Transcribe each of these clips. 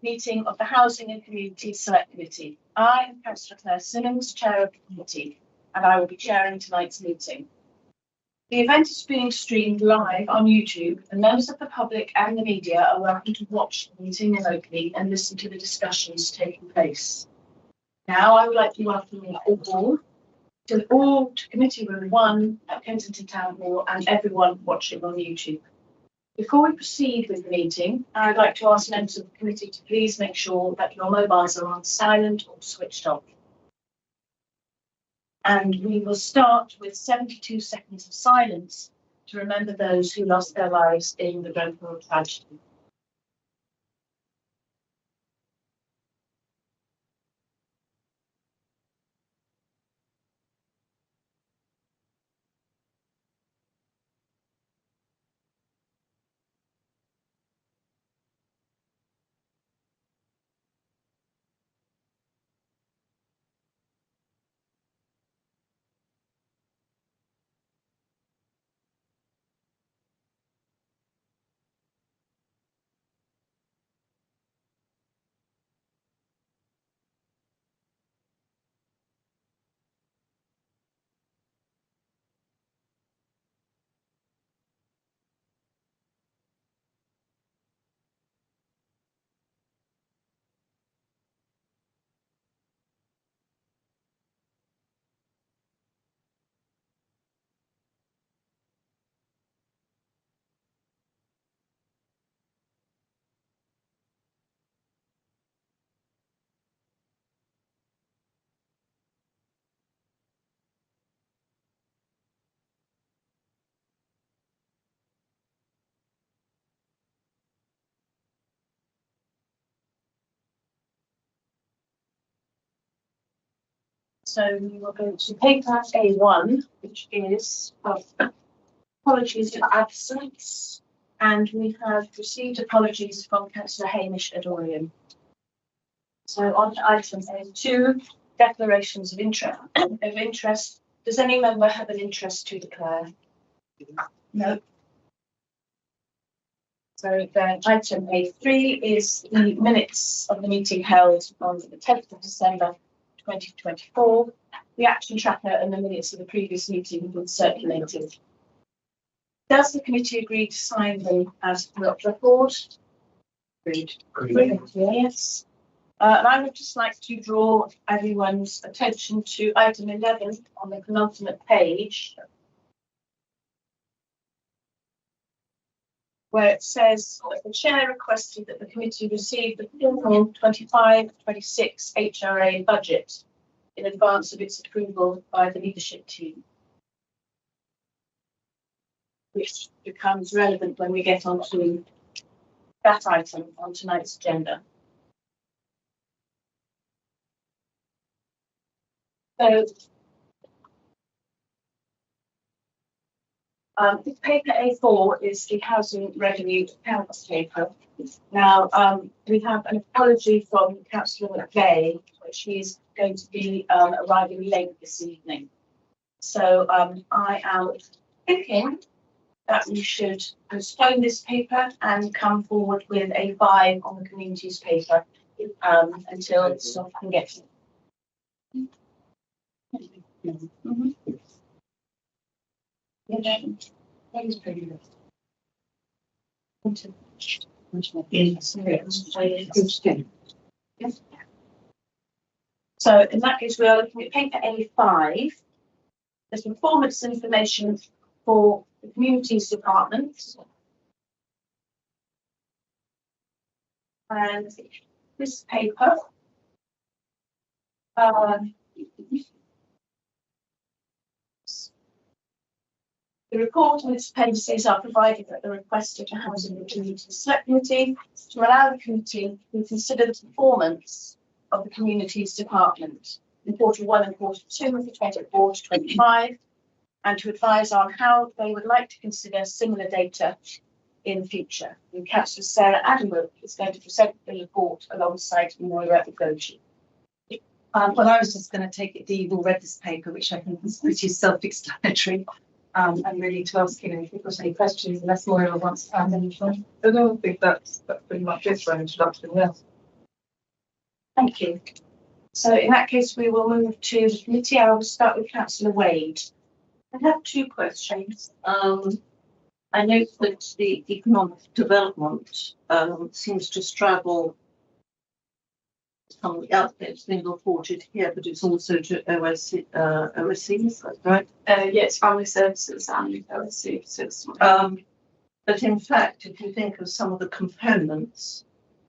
meeting of the Housing and Community Select Committee. I am Councillor Claire Simmons, Chair of the committee, and I will be chairing tonight's meeting. The event is being streamed live on YouTube, and members of the public and the media are welcome to watch the meeting remotely and listen to the discussions taking place. Now, I would like to welcome you all to Committee Room 1 at Kensington Town Hall and everyone watching on YouTube. Before we proceed with the meeting, I would like to ask members of the committee to please make sure that your mobiles are on silent or switched off. And we will start with 72 seconds of silence to remember those who lost their lives in the Grenfell tragedy. So we will go to paper A1, which is apologies for absence, and we have received apologies from Councillor Hamish Adorian. So on to item A2, declarations of interest. Does any member have an interest to declare? No. So then item A3 is the minutes of the meeting held on the 10th of December 2024. The action tracker and the minutes of the previous meeting have been circulated. Does the committee agree to sign them as record? Agreed. Yes. And I would just like to draw everyone's attention to item 11 on the penultimate page, where it says that the chair requested that the committee receive the formal 25-26 HRA budget in advance of its approval by the leadership team, which becomes relevant when we get onto that item on tonight's agenda. So this paper A4 is the housing revenue accounts paper. Now, we have an apology from Councillor McVeigh, which she's going to be arriving late this evening. So I am thinking that we should postpone this paper and come forward with a 5 on the communities paper until stuff can get to it. Mm-hmm. That is pretty good. So in that case, we are looking at paper A5. There's performance information for the communities department. And this paper the report and its appendices are provided at the request of the Housing and Community Select Committee to allow the committee to consider the performance of the Communities Department in quarter 1 and quarter 2 of the 24-25, and to advise on how they would like to consider similar data in future. And Councillor Sarah Adamwood is going to present the report alongside Moira Ugoji. Well, I was just going to take it that you've all read this paper, which I think is pretty self-explanatory. And really to ask, if you've got any questions, unless Moira wants to add anything. I don't think that's pretty much it for an introduction, yes. Thank you. So in that case, we will move to the committee. I will start with Councillor Wade. I have two questions. I note that the economic development seems to straddle some of the outfits being reported here, but it's also to OSC, is that right? Yes, family services and OSC services. But in fact, if you think of some of the components,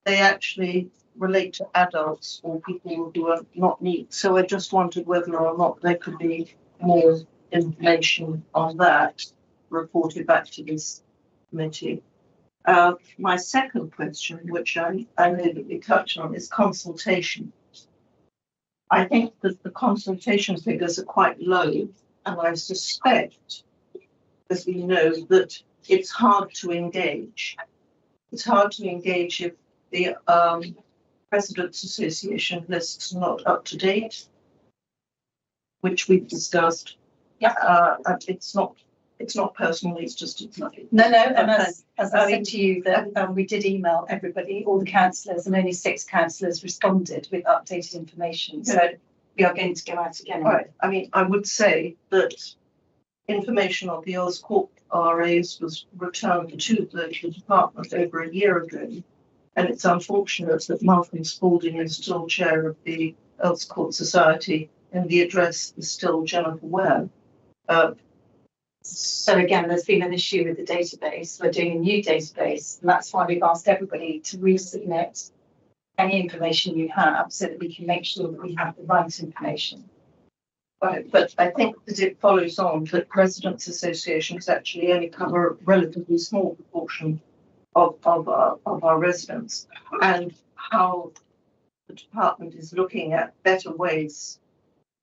they actually relate to adults or people who are not neat. So I just wondered whether or not there could be more information on that reported back to this committee. My second question, which I know that we touched on, is consultation. I think that the consultation figures are quite low, and I suspect, as we know, that it's hard to engage. It's hard to engage if the Presidents Association list's not up to date, which we've discussed. Yeah. It's not personal, it's just No, and as I said to you, that we did email everybody, all the councillors, and only 6 councillors responded with updated information. So we are going to go out again. Right. I mean, I would say that information on the Earls Court RAs was returned to the department over a year ago, and it's unfortunate that Malcolm Spalding is still chair of the Earls Court Society, and the address is still Jennifer Ware. So again, there's been an issue with the database. We're doing a new database, and that's why we've asked everybody to resubmit any information you have so that we can make sure that we have the right information. Right, but I think that it follows on that Presidents Associations actually only cover a relatively small proportion of our residents, and how the department is looking at better ways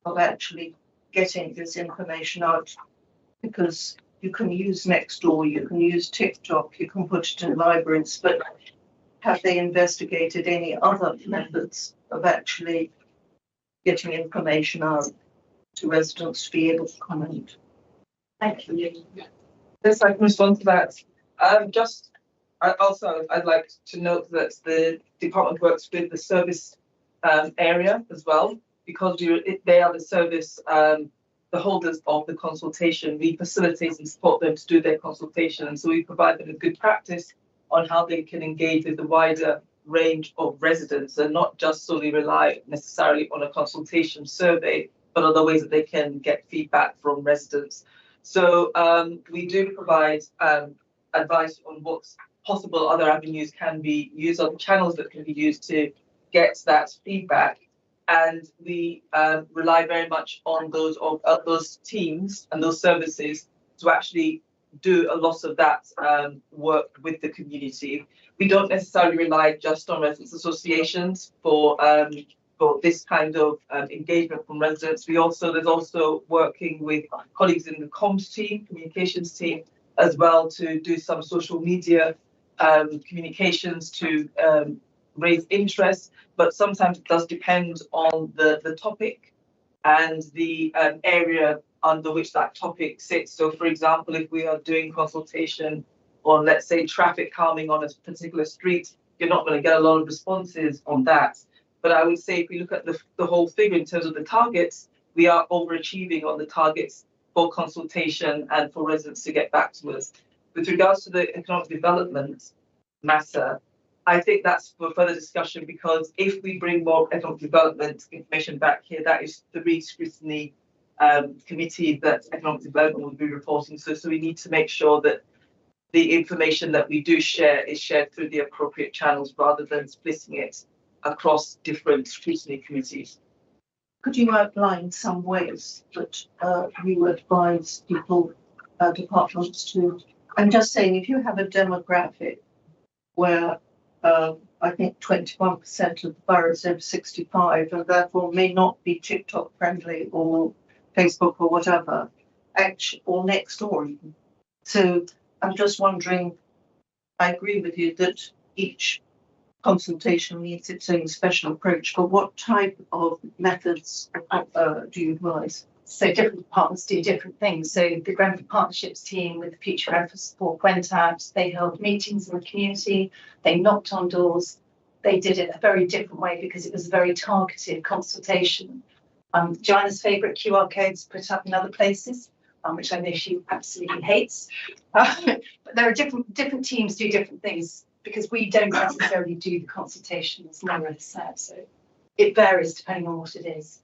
of actually getting this information out, because you can use Nextdoor, you can use TikTok, you can put it in libraries, but have they investigated any other methods of actually getting information out to residents to be able to comment? Thank you. Yes, I can respond to that. I'd like to note that the department works with the service area as well, because they are the service, the holders of the consultation. We facilitate and support them to do their consultation, and so we provide them with good practice on how they can engage with the wider range of residents and not just solely rely necessarily on a consultation survey, but other ways that they can get feedback from residents. So we do provide advice on what possible other avenues can be used, other channels that can be used to get that feedback. And we rely very much on those teams and those services to actually do a lot of that work with the community. We don't necessarily rely just on residents associations for this kind of engagement from residents. There's also working with colleagues in the comms team, communications team, as well, to do some social media communications to raise interest, but sometimes it does depend on the topic and the area under which that topic sits. So, for example, if we are doing consultation on, let's say, traffic calming on a particular street, you're not going to get a lot of responses on that. But I would say if we look at the whole figure in terms of the targets, we are overachieving on the targets for consultation and for residents to get back to us. With regards to the economic development matter, I think that's for further discussion, because if we bring more economic development information back here, that is the re-scrutiny committee that economic development will be reporting to. So we need to make sure that the information that we do share is shared through the appropriate channels rather than splitting it across different scrutiny committees. Could you outline some ways that you advise people, departments to? I'm just saying, if you have a demographic where I think 21% of the boroughs over 65 and therefore may not be TikTok friendly or Facebook or whatever, or Nextdoor even. So I'm just wondering, I agree with you that each consultation needs its own special approach, but what type of methods do you advise? So different departments do different things. So the Grenfell Partnerships team with the Future Grenfell Support went out, they held meetings in the community, they knocked on doors, they did it a very different way because it was a very targeted consultation. Joanna's favourite QR codes put up in other places, which I know she absolutely hates. But there are different teams do different things because we don't necessarily do the consultation, as Laura said. So it varies depending on what it is.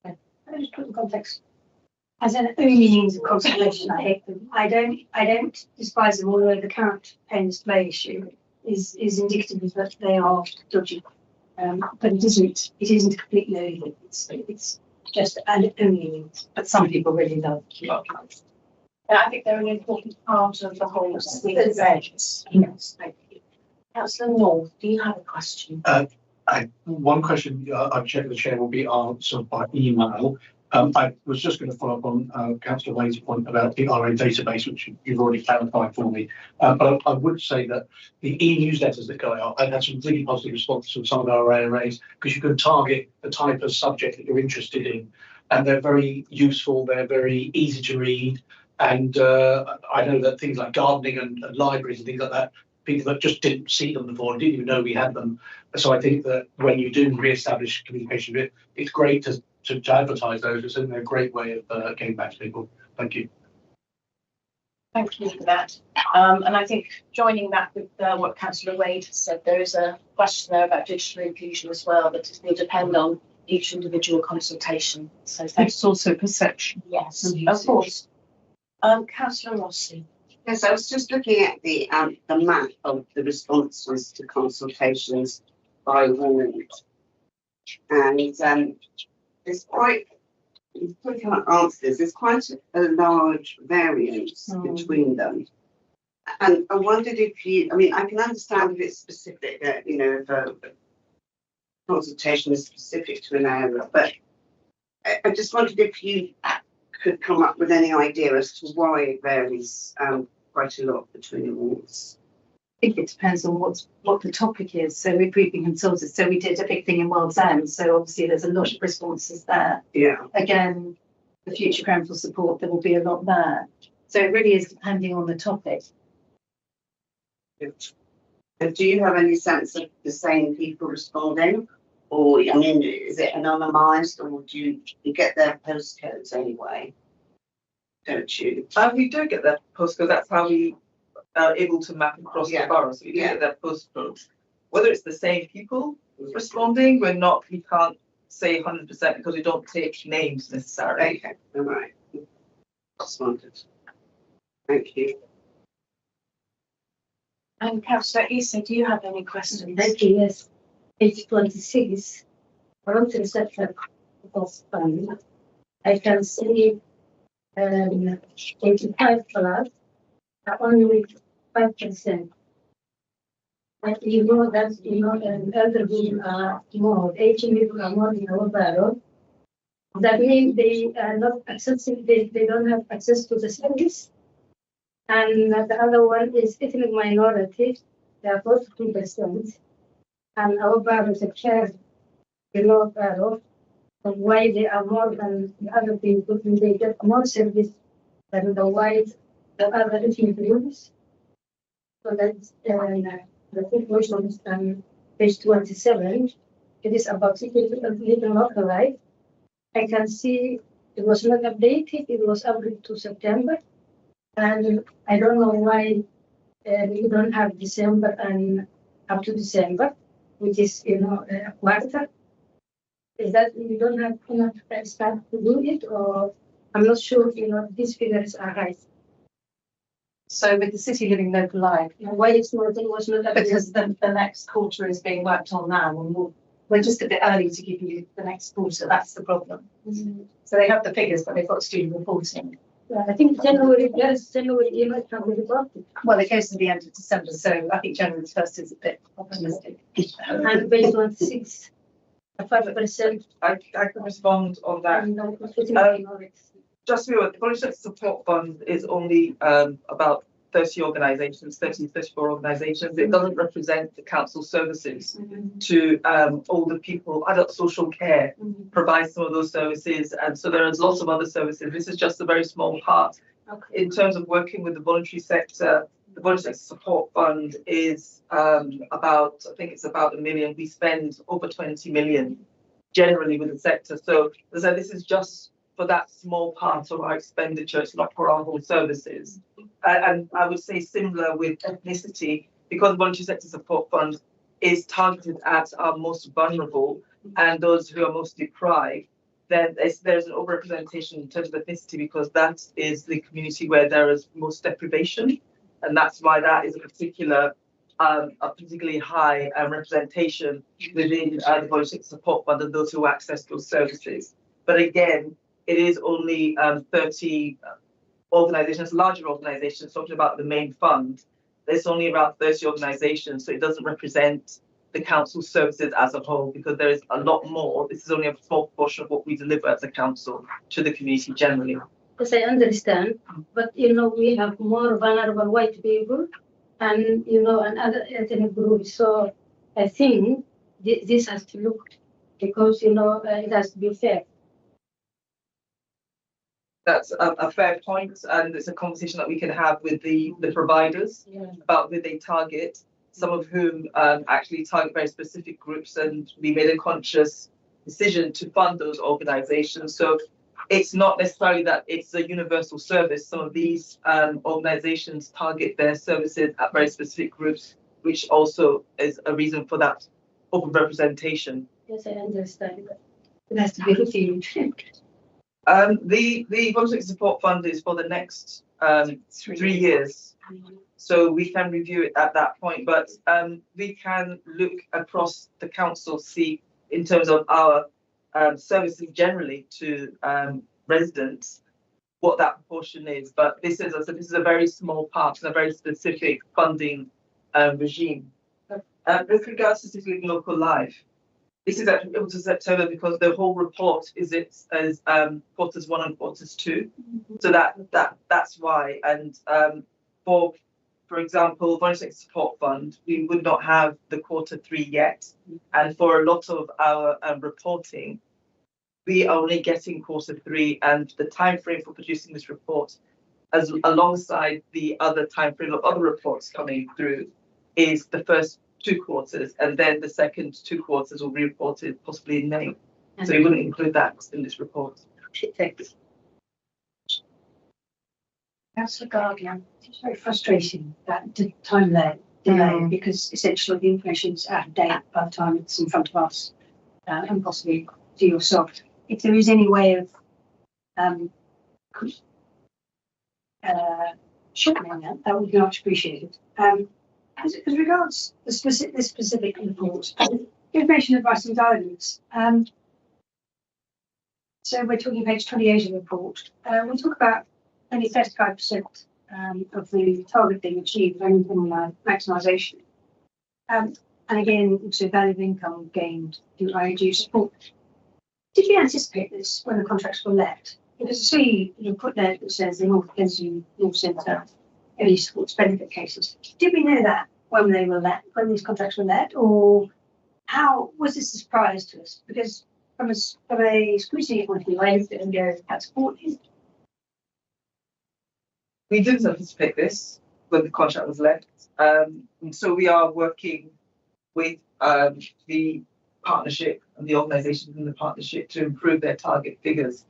I just put in context. As an only means of consultation, I hate them. I don't despise them, although the current pay and display issue is indicative that they are dodgy. But it isn't completely illegal. It's just an only means. But some people really love QR codes. And I think they're an important part of the whole suite of edges. Yes. Thank you. Councillor North, do you have a question? One question I've checked the chair will be answered by email. I was just going to follow up on Councillor Wade's point about the RA database, which you've already clarified for me. But I would say that the e-newsletters that go out, I've had some really positive responses from some of our RAs because you can target the type of subject that you're interested in, and they're very useful. They're very easy to read, and I know that things like gardening and libraries and things like that, people that just didn't see them before and didn't even know we had them. So I think that when you do re-establish communication, it's great to advertise those. It's a great way of getting back to people. Thank you. Thank you for that. And I think joining that with what Councillor Wade has said, there is a question there about digital inclusion as well, that will depend on each individual consultation. So It's also perception. yes, of course. Councillor Rossi. Yes, I was just looking at the map of the responses to consultations by ward, and there's quite, you probably can't answer this, there's quite a large variance between them. And I wondered if you, I mean, I can understand if it's specific, you know, if a consultation is specific to an area, but I just wondered if you could come up with any idea as to why it varies quite a lot between wards. I think it depends on what the topic is. So if we've been consulted, so we did a big thing in World's End, so obviously there's a lot of responses there. Yeah. Again, the future parental support, there will be a lot there. So it really is depending on the topic. And do you have any sense of the same people responding? Or, I mean, is it anonymised, or do you get their postcodes anyway? Don't you? We do get their postcodes. That's how we are able to map across the borough. So we do get their postcodes. Whether it's the same people responding, we can't say 100% because we don't take names necessarily. Okay, all right. Just wondered. Thank you. And Councillor Issa, do you have any questions? Thank you. Yes. Page 26, around the reception of fund, I can see 85 plus only 5%. But you know that elder people are more, aging people are more in our barrel. That means they are not accessing, they don't have access to the service. And the other one is ethnic minority, they are 42%. And our barrel is a share below barrel. So why they are more than the other people, they get more service than the white or other ethnic groups. So that's the situation is on page 27. It is about living localized. I can see it was not updated, it was updated to September. And I don't know why you don't have December and up to December, which is, a quarter. Is that you don't have enough staff to do it, or I'm not sure, these figures are right. So with the City Living Local Life, Why it's not, it was not updated? because the next quarter is being worked on now, and we're just a bit early to give you the next quarter. That's the problem. So they have the figures, but they've got to do the reporting. Yeah, I think January, you might have the report. Well, it goes to the end of December, so I think January 1st is a bit optimistic. And page 26, 5%. I can respond on that. Just so you know, the Voluntary Support Fund is only about 30 organisations, 34 organisations. It doesn't represent the council services to older people. Adult social care provides some of those services, and so there are lots of other services. This is just a very small part. Okay. In terms of working with the voluntary sector, the voluntary sector support fund is about, I think it's about 1 million. We spend over 20 million generally with the sector. So this is just for that small part of our expenditure. It's not for our whole services. And I would say similar with ethnicity, because the voluntary sector support fund is targeted at our most vulnerable and those who are most deprived, then there's an overrepresentation in terms of ethnicity, because that is the community where there is most deprivation, and that's why that is a particularly high representation within the voluntary sector support fund and those who access those services. But again, it is only 30 organisations, larger organisations, talking about the main fund. There's only around 30 organisations, so it doesn't represent the council services as a whole, because there is a lot more. This is only a small portion of what we deliver as a council to the community generally. Yes, I understand, but we have more vulnerable white people and and other ethnic groups. So I think this has to look, because it has to be fair. That's a fair point, and it's a conversation that we can have with the providers about who they target, some of whom actually target very specific groups, and we made a conscious decision to fund those organisations. So it's not necessarily that it's a universal service. Some of these organisations target their services at very specific groups, which also is a reason for that overrepresentation. Yes, I understand, but it has to be reviewed. The voluntary support fund is for the next 3 years, so we can review it at that point. But we can look across the council, see in terms of our services generally to residents what that proportion is. But this is a very small part and a very specific funding regime. With regards to City Living Local Life, this is actually able to September, because the whole report is quarters 1 and quarters 2. So that's why. And for example, voluntary sector support fund, we would not have the quarter 3 yet. And for a lot of our reporting, we are only getting quarter 3, and the time frame for producing this report, as alongside the other time frame of other reports coming through, is the first 2 quarters, and then the second 2 quarters will be reported possibly in May. So we wouldn't include that in this report. Thanks. Councillor Guardian, it's very frustrating, that time delay, because essentially the information is out of date by the time it's in front of us, and possibly to yourself. If there is any way of shortening that would be much appreciated. As regards this specific report, information, advice and guidance. So we're talking page 28 of the report. We talk about only 35% of the target being achieved, only from maximisation. And again, also value of income gained through IAG support. Did you anticipate this when the contracts were let? Because I see you put there that says the North Kensington North Centre only supports benefit cases. Did we know that when they were let, when these contracts were let, or how was this a surprise to us? Because from a scrutiny point of view, I looked at it and go, that's supported. We didn't anticipate this when the contract was let. And so we are working with the partnership and the organisations in the partnership to improve their target figures.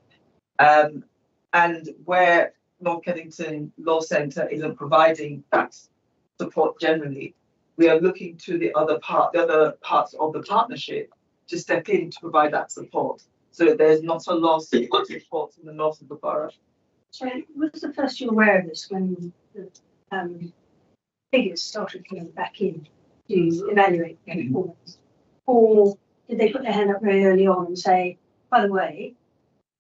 And where North Kensington Law Centre isn't providing that support generally, we are looking to the other parts of the partnership to step in to provide that support. So there's not a loss of support in the north of the borough. So was the first you were aware of this when the figures started coming back in to evaluate the performance? Or did they put their hand up very early on and say, by the way,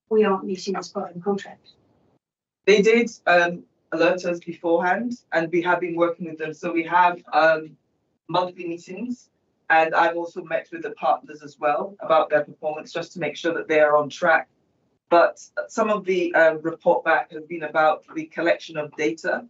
we aren't meeting this part of the contract? They did alert us beforehand, and we have been working with them. So we have monthly meetings, and I've also met with the partners as well about their performance, just to make sure that they are on track. But some of the report back has been about the collection of data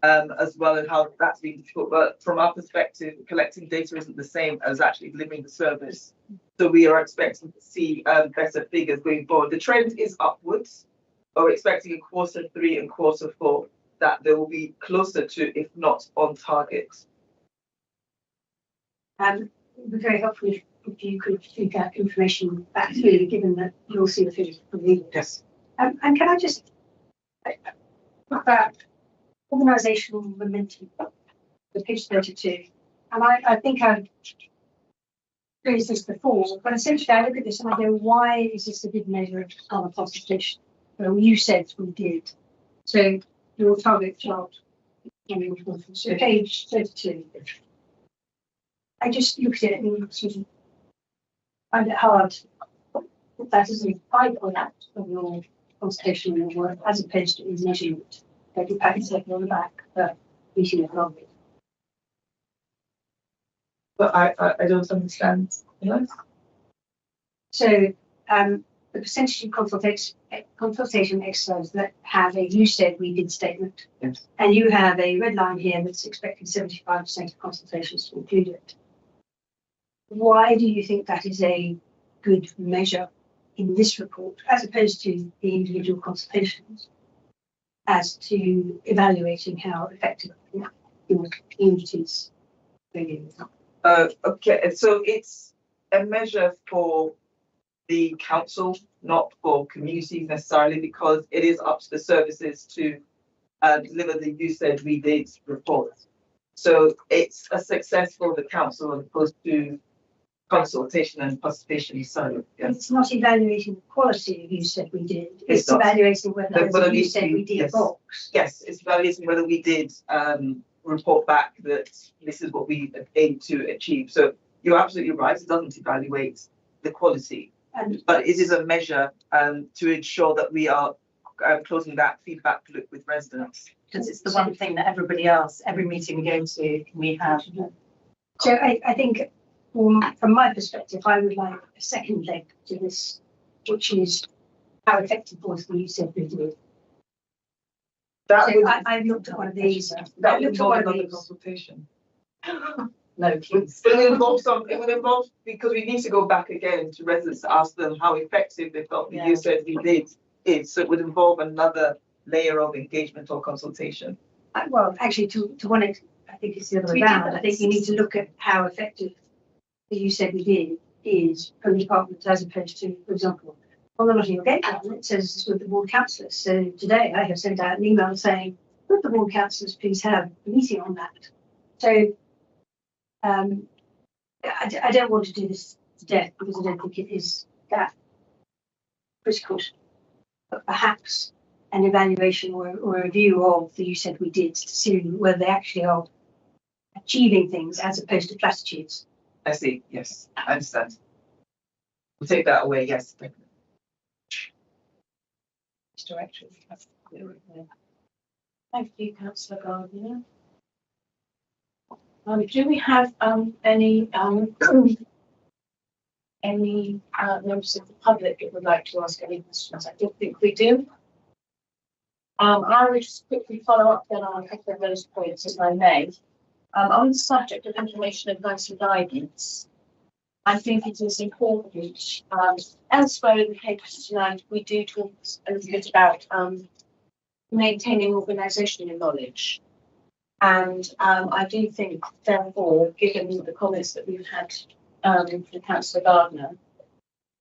as well, and how that's been difficult. But from our perspective, collecting data isn't the same as actually delivering the service. So we are expecting to see better figures going forward. The trend is upwards, but we're expecting in quarter 3 and quarter 4 that they will be closer to, if not on target. It would be very helpful if you could feed that information back to me, given that you'll see the figures from the. Yes. And can I just talk about organisational momentum, the page 32, and I think I've raised this before, but essentially I look at this and I go, why is this a good measure of our consultation? Well, you said we did. So your target chart, so page 32. I just looked at it and sort of find it hard. That is a byproduct of your consultation and your work, as opposed to in measurement. Like you pack it on the back, meeting it wrong. But I don't understand. Yes. So the percentage of consultation exercises that have a you said we did statement, yes, and you have a red line here that's expecting 75% of consultations to include it. Why do you think that is a good measure in this report, as opposed to the individual consultations, as to evaluating how effective your communities are? Okay, so it's a measure for the council, not for communities necessarily, because it is up to the services to deliver the you said we did report. So it's a success for the council as opposed to consultation and participation. So yes. It's not evaluating the quality of you said we did. It's It's not. evaluating whether you said we did yes. box. Yes, it's evaluating whether we did report back that this is what we aim to achieve. So you're absolutely right. It doesn't evaluate the quality, but it is a measure to ensure that we are closing that feedback loop with residents. Because it's the one thing that everybody else, every meeting we go to, we have. So I think from my perspective, I would like a second leg to this, which is how effective was the you said we did. That So would, I've looked at one of these. that I would looked at involve one of another these. consultation. No, It would involve it would involve, because we need to go back again to residents to ask them how effective they felt the you said we did is. So it would involve another layer of engagement or consultation. Well, actually, to one extent, I think it's the other way around. I think you need to look at how effective the you said we did is from departments, as opposed to, for example, on the Nottingham Gate one, it says with the ward councillors. So today I have sent out an email saying, would the ward councillors please have a meeting on that? So I don't want to do this to death because I don't think it is that critical, but perhaps an evaluation or a review of the you said we did to see whether they actually are achieving things as opposed to platitudes. I see. Yes, I understand. We'll take that away. Yes. Director. Thank you, Councillor Gardner. Do we have any members of the public that would like to ask any questions? I don't think we do. I will just quickly follow up then on a couple of those points, if I may. On the subject of information, advice and guidance, I think it is important. Elsewhere in the papers tonight, we do talk a little bit about maintaining organisational knowledge. And I do think, therefore, given the comments that we've had from Councillor Gardner,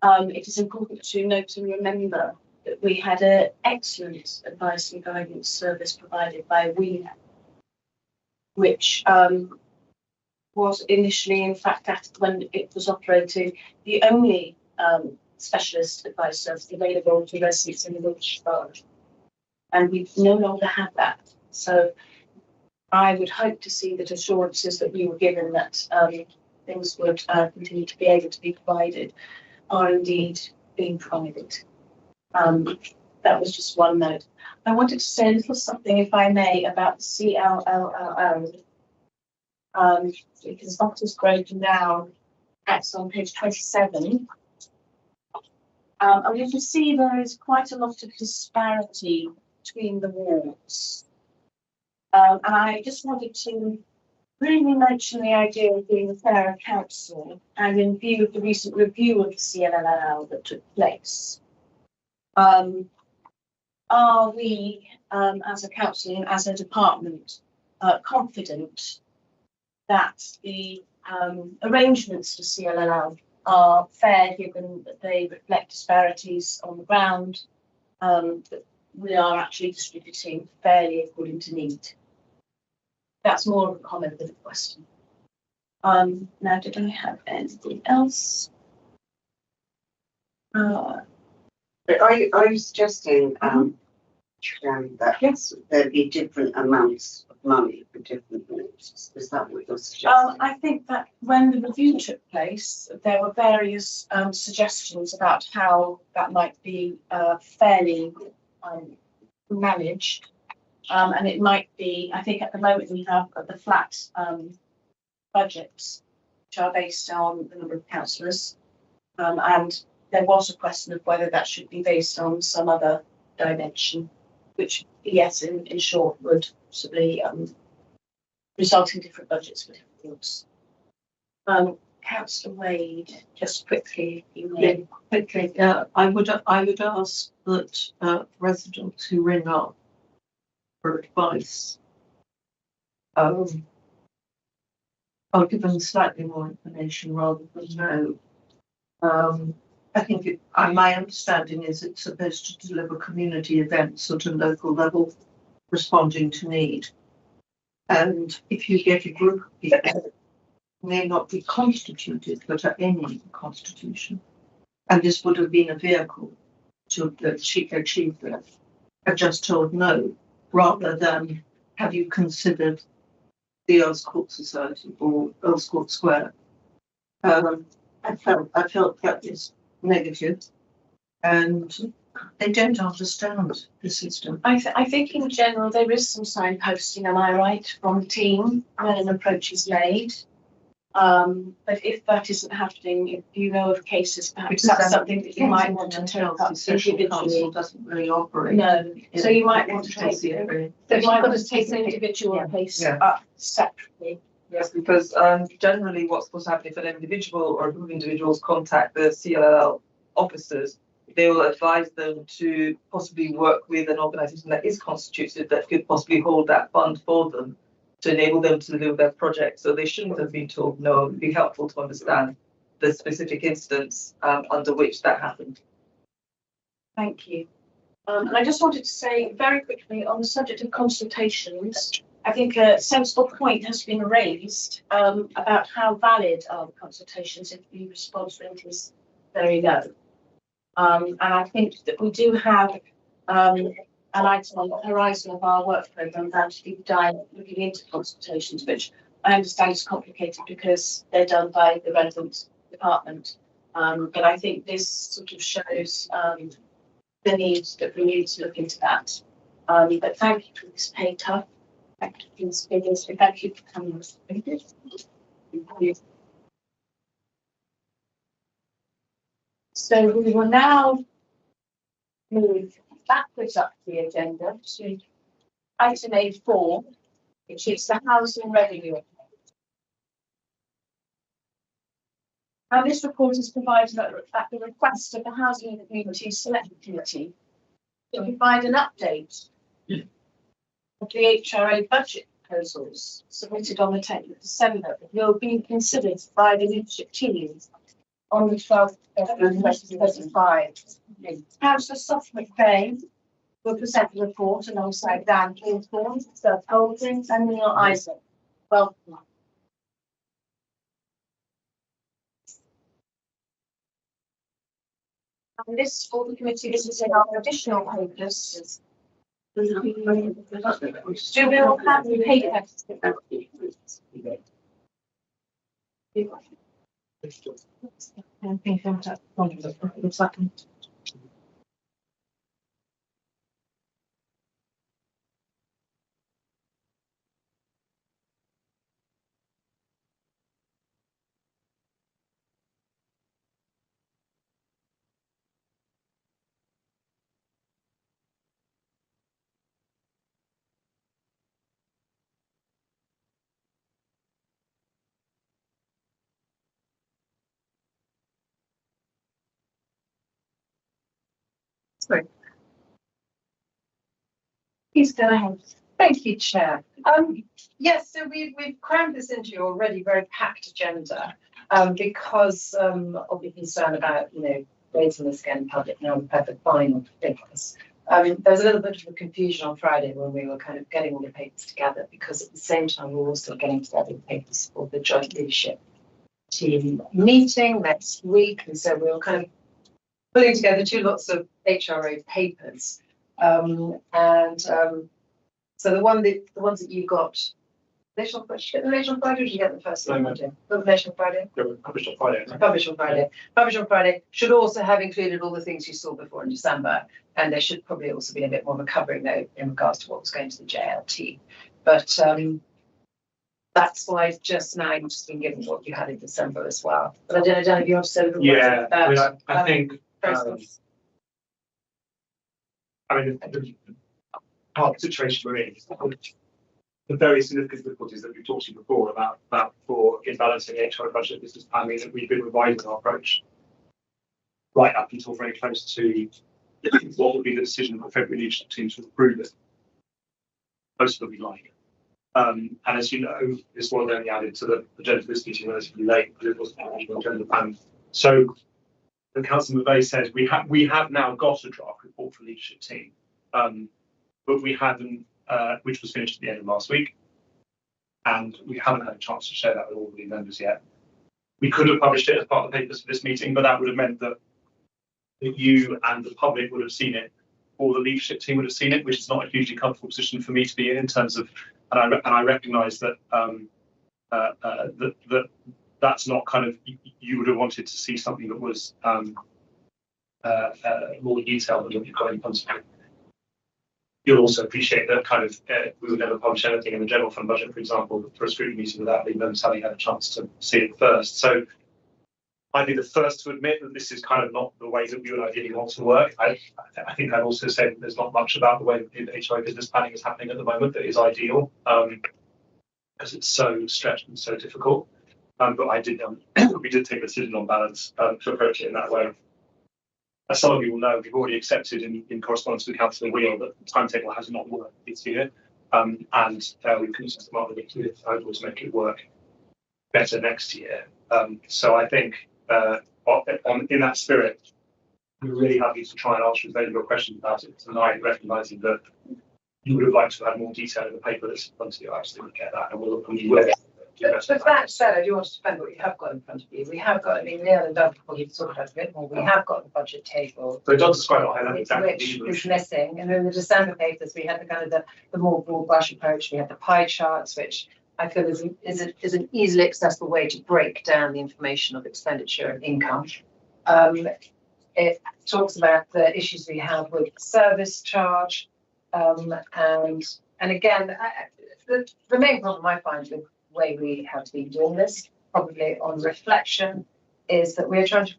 it is important to note and remember that we had an excellent advice and guidance service provided by WENA, which was initially, in fact, when it was operating, the only specialist advice service available to residents in the Wiltshire Borough. And we no longer have that. So I would hope to see that assurances that we were given that things would continue to be able to be provided are indeed being provided. That was just one note. I wanted to say a little something, if I may, about the CLLLO. Because that is broken down. That's on page 27. And you can see there is quite a lot of disparity between the wards. And I just wanted to really mention the idea of being a fairer council, and in view of the recent review of the CLLL that took place. are we, as a council and as a department, confident that the arrangements for CLLL are fair, given that they reflect disparities on the ground, that we are actually distributing fairly according to need? That's more of a comment than a question. Now, did I have anything else? But are you suggesting, that Yes. there be different amounts of money for different groups? Is that what you're suggesting? I think that when the review took place, there were various suggestions about how that might be fairly managed. And it might be, I think at the moment we have the flat budgets, which are based on the number of councillors. And there was a question of whether that should be based on some other dimension, which, yes, in short, would possibly result in different budgets for different groups. Councillor Wade, just quickly, if you may. Okay, I would ask that residents who ring up for advice, I'll give them slightly more information rather than no. I think my understanding is it's supposed to deliver community events at a local level, responding to need. And if you get a group of people who may not be constituted, but are any constitution, and this would have been a vehicle to achieve that, I just told no, rather than have you considered the Earls Court Society or Earls Court Square. I felt that is negative, and they don't understand the system. I think in general there is some signposting, am I right, from the team when an approach is made. But if that isn't happening, if you know of cases, perhaps that's something that you might want to take up individually. Doesn't really operate. No, so you might want to take an individual case up separately. Yes, because generally what's supposed to happen if an individual or a group of individuals contact the CLL officers, they will advise them to possibly work with an organisation that is constituted that could possibly hold that fund for them to enable them to deliver their project. So they shouldn't have been told no. It would be helpful to understand the specific instance under which that happened. Thank you. And I just wanted to say very quickly on the subject of consultations, I think a sensible point has been raised about how valid are the consultations if the response rate is very low. And I think that we do have an item on the horizon of our work programme about deep dive looking into consultations, which I understand is complicated because they're done by the relevant department. But I think this sort of shows the need that we need to look into that. But thank you for this paper. Thank you for this figures. Thank you for coming. So we will now move backwards up the agenda to item A4, which is the housing revenue. And this report is provided at the request of the Housing and Community Select Committee to provide an update of the HRA budget proposals submitted on the 10th of December that will be considered by the leadership team on the 12th of February 2025. Councillor Sophie McVeigh will present the report alongside Dan Hawthorne, Sir Holdings and Neil Isaac. Welcome. And this for the committee, this is in our additional papers. Do we all have the papers? Sorry. Please go ahead. Thank you, Chair. Yes, so we've crammed this into your already very packed agenda because of the concern about, raising this again in public now we've had the final figures. There was a little bit of a confusion on Friday when we were kind of getting all the papers together, because at the same time we were also getting together the papers for the joint leadership team meeting next week, and so we were kind of pulling together two lots of HRA papers, so the ones that you got, did you get the Relation on Friday, or did you get the first one? The Relation on Friday? Published on Friday. Published on Friday. Published on Friday should also have included all the things you saw before in December, and there should probably also be a bit more of a covering note in regards to what was going to the JLT. But that's why just now you've just been given what you had in December as well. But I don't know if you want to say a little Yeah, about that. I think. Process. The part situation we're in, the very significant difficulties that we've talked to you before about for in balancing HR budget business plan means that we've been revising our approach right up until very close to what would be the decision of the February leadership team to approve it. Most of them we like. And as you know, this was only added to the agenda for this meeting relatively late because it wasn't on the agenda plan. So the Councillor McVeigh said we have now got a draft report from the leadership team, but we haven't, which was finished at the end of last week, and we haven't had a chance to share that with all the members yet. We could have published it as part of the papers for this meeting, but that would have meant that you and the public would have seen it, or the leadership team would have seen it, which is not a hugely comfortable position for me to be in terms of, and I recognise that that's not kind of, you would have wanted to see something that was more detailed than what you've got in front of you. You'll also appreciate that kind of we would never publish anything in the general fund budget, for example, for a scrutiny meeting without the members having had a chance to see it first. So I'd be the first to admit that this is kind of not the way that we would ideally want to work. I think I'd also say that there's not much about the way that HRA business planning is happening at the moment that is ideal, because it's so stretched and so difficult. But we did take a decision on balance to approach it in that way. As some of you will know, we've already accepted in correspondence with Councillor Wheel that the timetable has not worked this year, and we can just come up with a clear proposal to make it work better next year. So I think in that spirit, we're really happy to try and answer as many of your questions about it tonight, recognising that you would have liked to have had more detail in the paper that's in front of you. I absolutely get that, and we will. But that said, I do want to defend what you have got in front of you. We have got, Neil and Doug probably talk about a bit more. We have got the budget table. So Doug described which is missing. And in the December papers, we had the kind of the more broad brush approach. We had the pie charts, which I feel is an easily accessible way to break down the information of expenditure and income. It talks about the issues we have with service charge, and again, the main problem I find with way we have been doing this, probably on reflection, is that we're trying to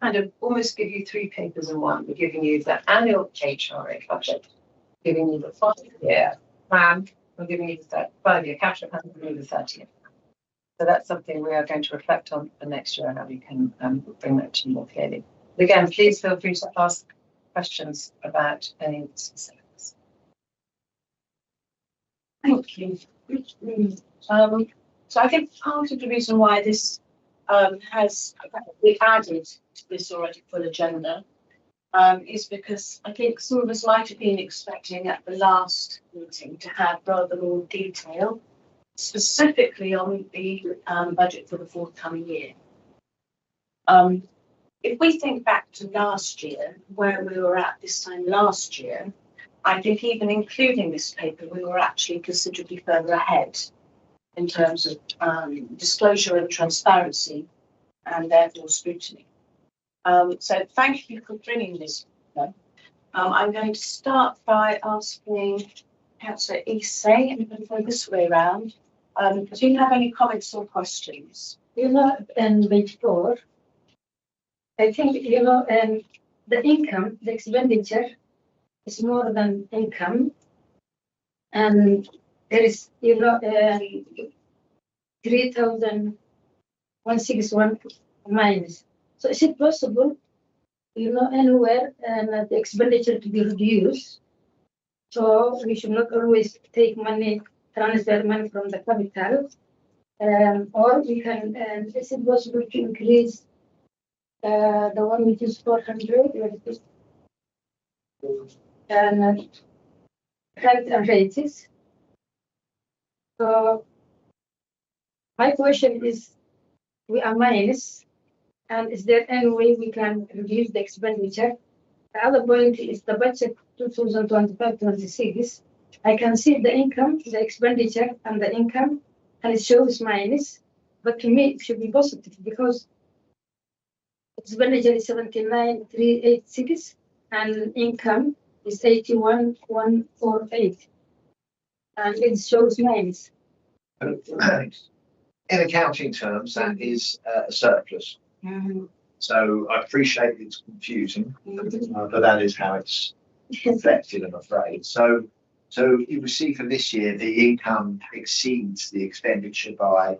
kind of almost give you three papers in one. We're giving you the annual HRA budget, giving you the 5-year plan, we're giving you the 5-year capital plan, we're giving you the 30-year plan. So that's something we are going to reflect on for next year and how we can bring that to you more clearly. But again, please feel free to ask questions about any of the specifics. Thank you. So I think part of the reason why this has been added to this already full agenda is because I think some of us might have been expecting at the last meeting to have rather more detail, specifically on the budget for the forthcoming year. If we think back to last year, where we were at this time last year, I think even including this paper, we were actually considerably further ahead in terms of disclosure and transparency, and therefore scrutiny. So thank you for bringing this. I'm going to start by asking Councillor Issay, and I'm going to go this way around. Do you have any comments or questions? And page 4, I think, the income, the expenditure is more than income. And there is, 3,161 minus. So is it possible, anywhere and the expenditure to be reduced So we should not always take money, transfer money from the capital. Or we can, is it possible to increase the one which is 400? And rent and rates. So my question is, we are minus, and is there any way we can reduce the expenditure? The other point is the budget 2025-26. I can see the income, the expenditure, and the income, and it shows minus. But to me, it should be positive because expenditure is 79,386, and income is 81,148, and it shows minus. In accounting terms, that is a surplus. So I appreciate it's confusing, but that is how it's reflected, I'm afraid. So you will see for this year, the income exceeds the expenditure by,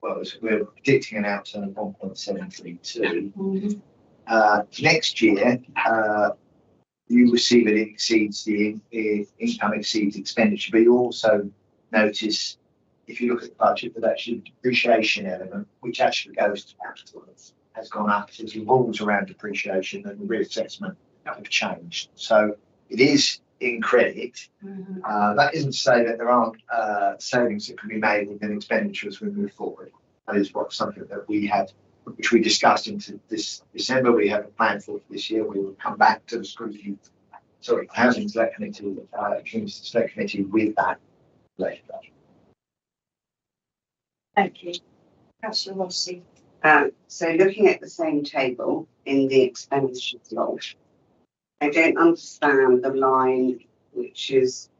we're predicting an outturn of 1.732. Next year, you will see that it exceeds the income exceeds expenditure, but you also notice, if you look at the budget, that actually the depreciation element, which actually goes to capital, has gone up. So the rules around depreciation and the reassessment have changed. So it is in credit. That isn't to say that there aren't savings that can be made within expenditure as we move forward. That is something that we had, which we discussed into this December. We have a plan for this year. We will come back to the Housing Select Committee, Community Select Committee with that later. Thank you. Councillor Rossi. So looking at the same table in the expenditure log, I don't understand the line which is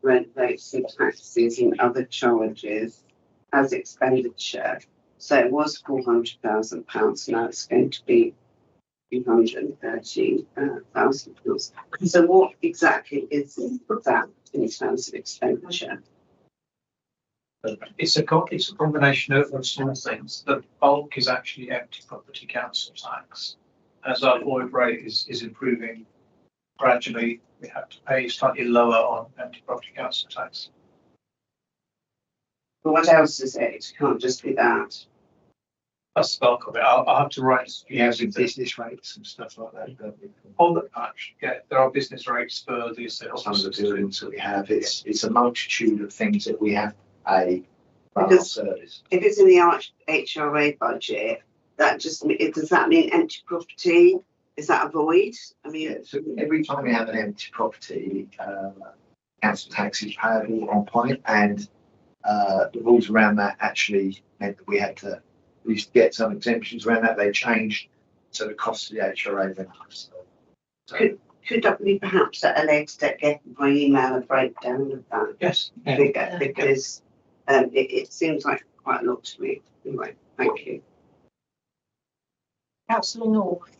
rent rates and taxes and other charges as expenditure. So it was £400,000, now it's going to be £230,000. So what exactly is that in terms of expenditure? It's a combination of small things. The bulk is actually empty property council tax. As our void rate is improving gradually, we have to pay slightly lower on empty property council tax. But what else is it? It can't just be that. That's the bulk of it. I'll have to write. Business rates and stuff like that. There are business rates for the sales. Some of the buildings that we have, it's a multitude of things that we have to pay for our Because service. if it's in the HRA budget, does that mean empty property? Is that a void? I mean, Yeah, so every time we have an empty property, council tax is payable on point, and the rules around that actually meant that we used to get some exemptions around that. They changed, so the cost of the HRA went up. could we perhaps at a later date get by email a breakdown of that? Yes. Figure, because it seems like quite a lot to me. Anyway, thank you. Councillor North.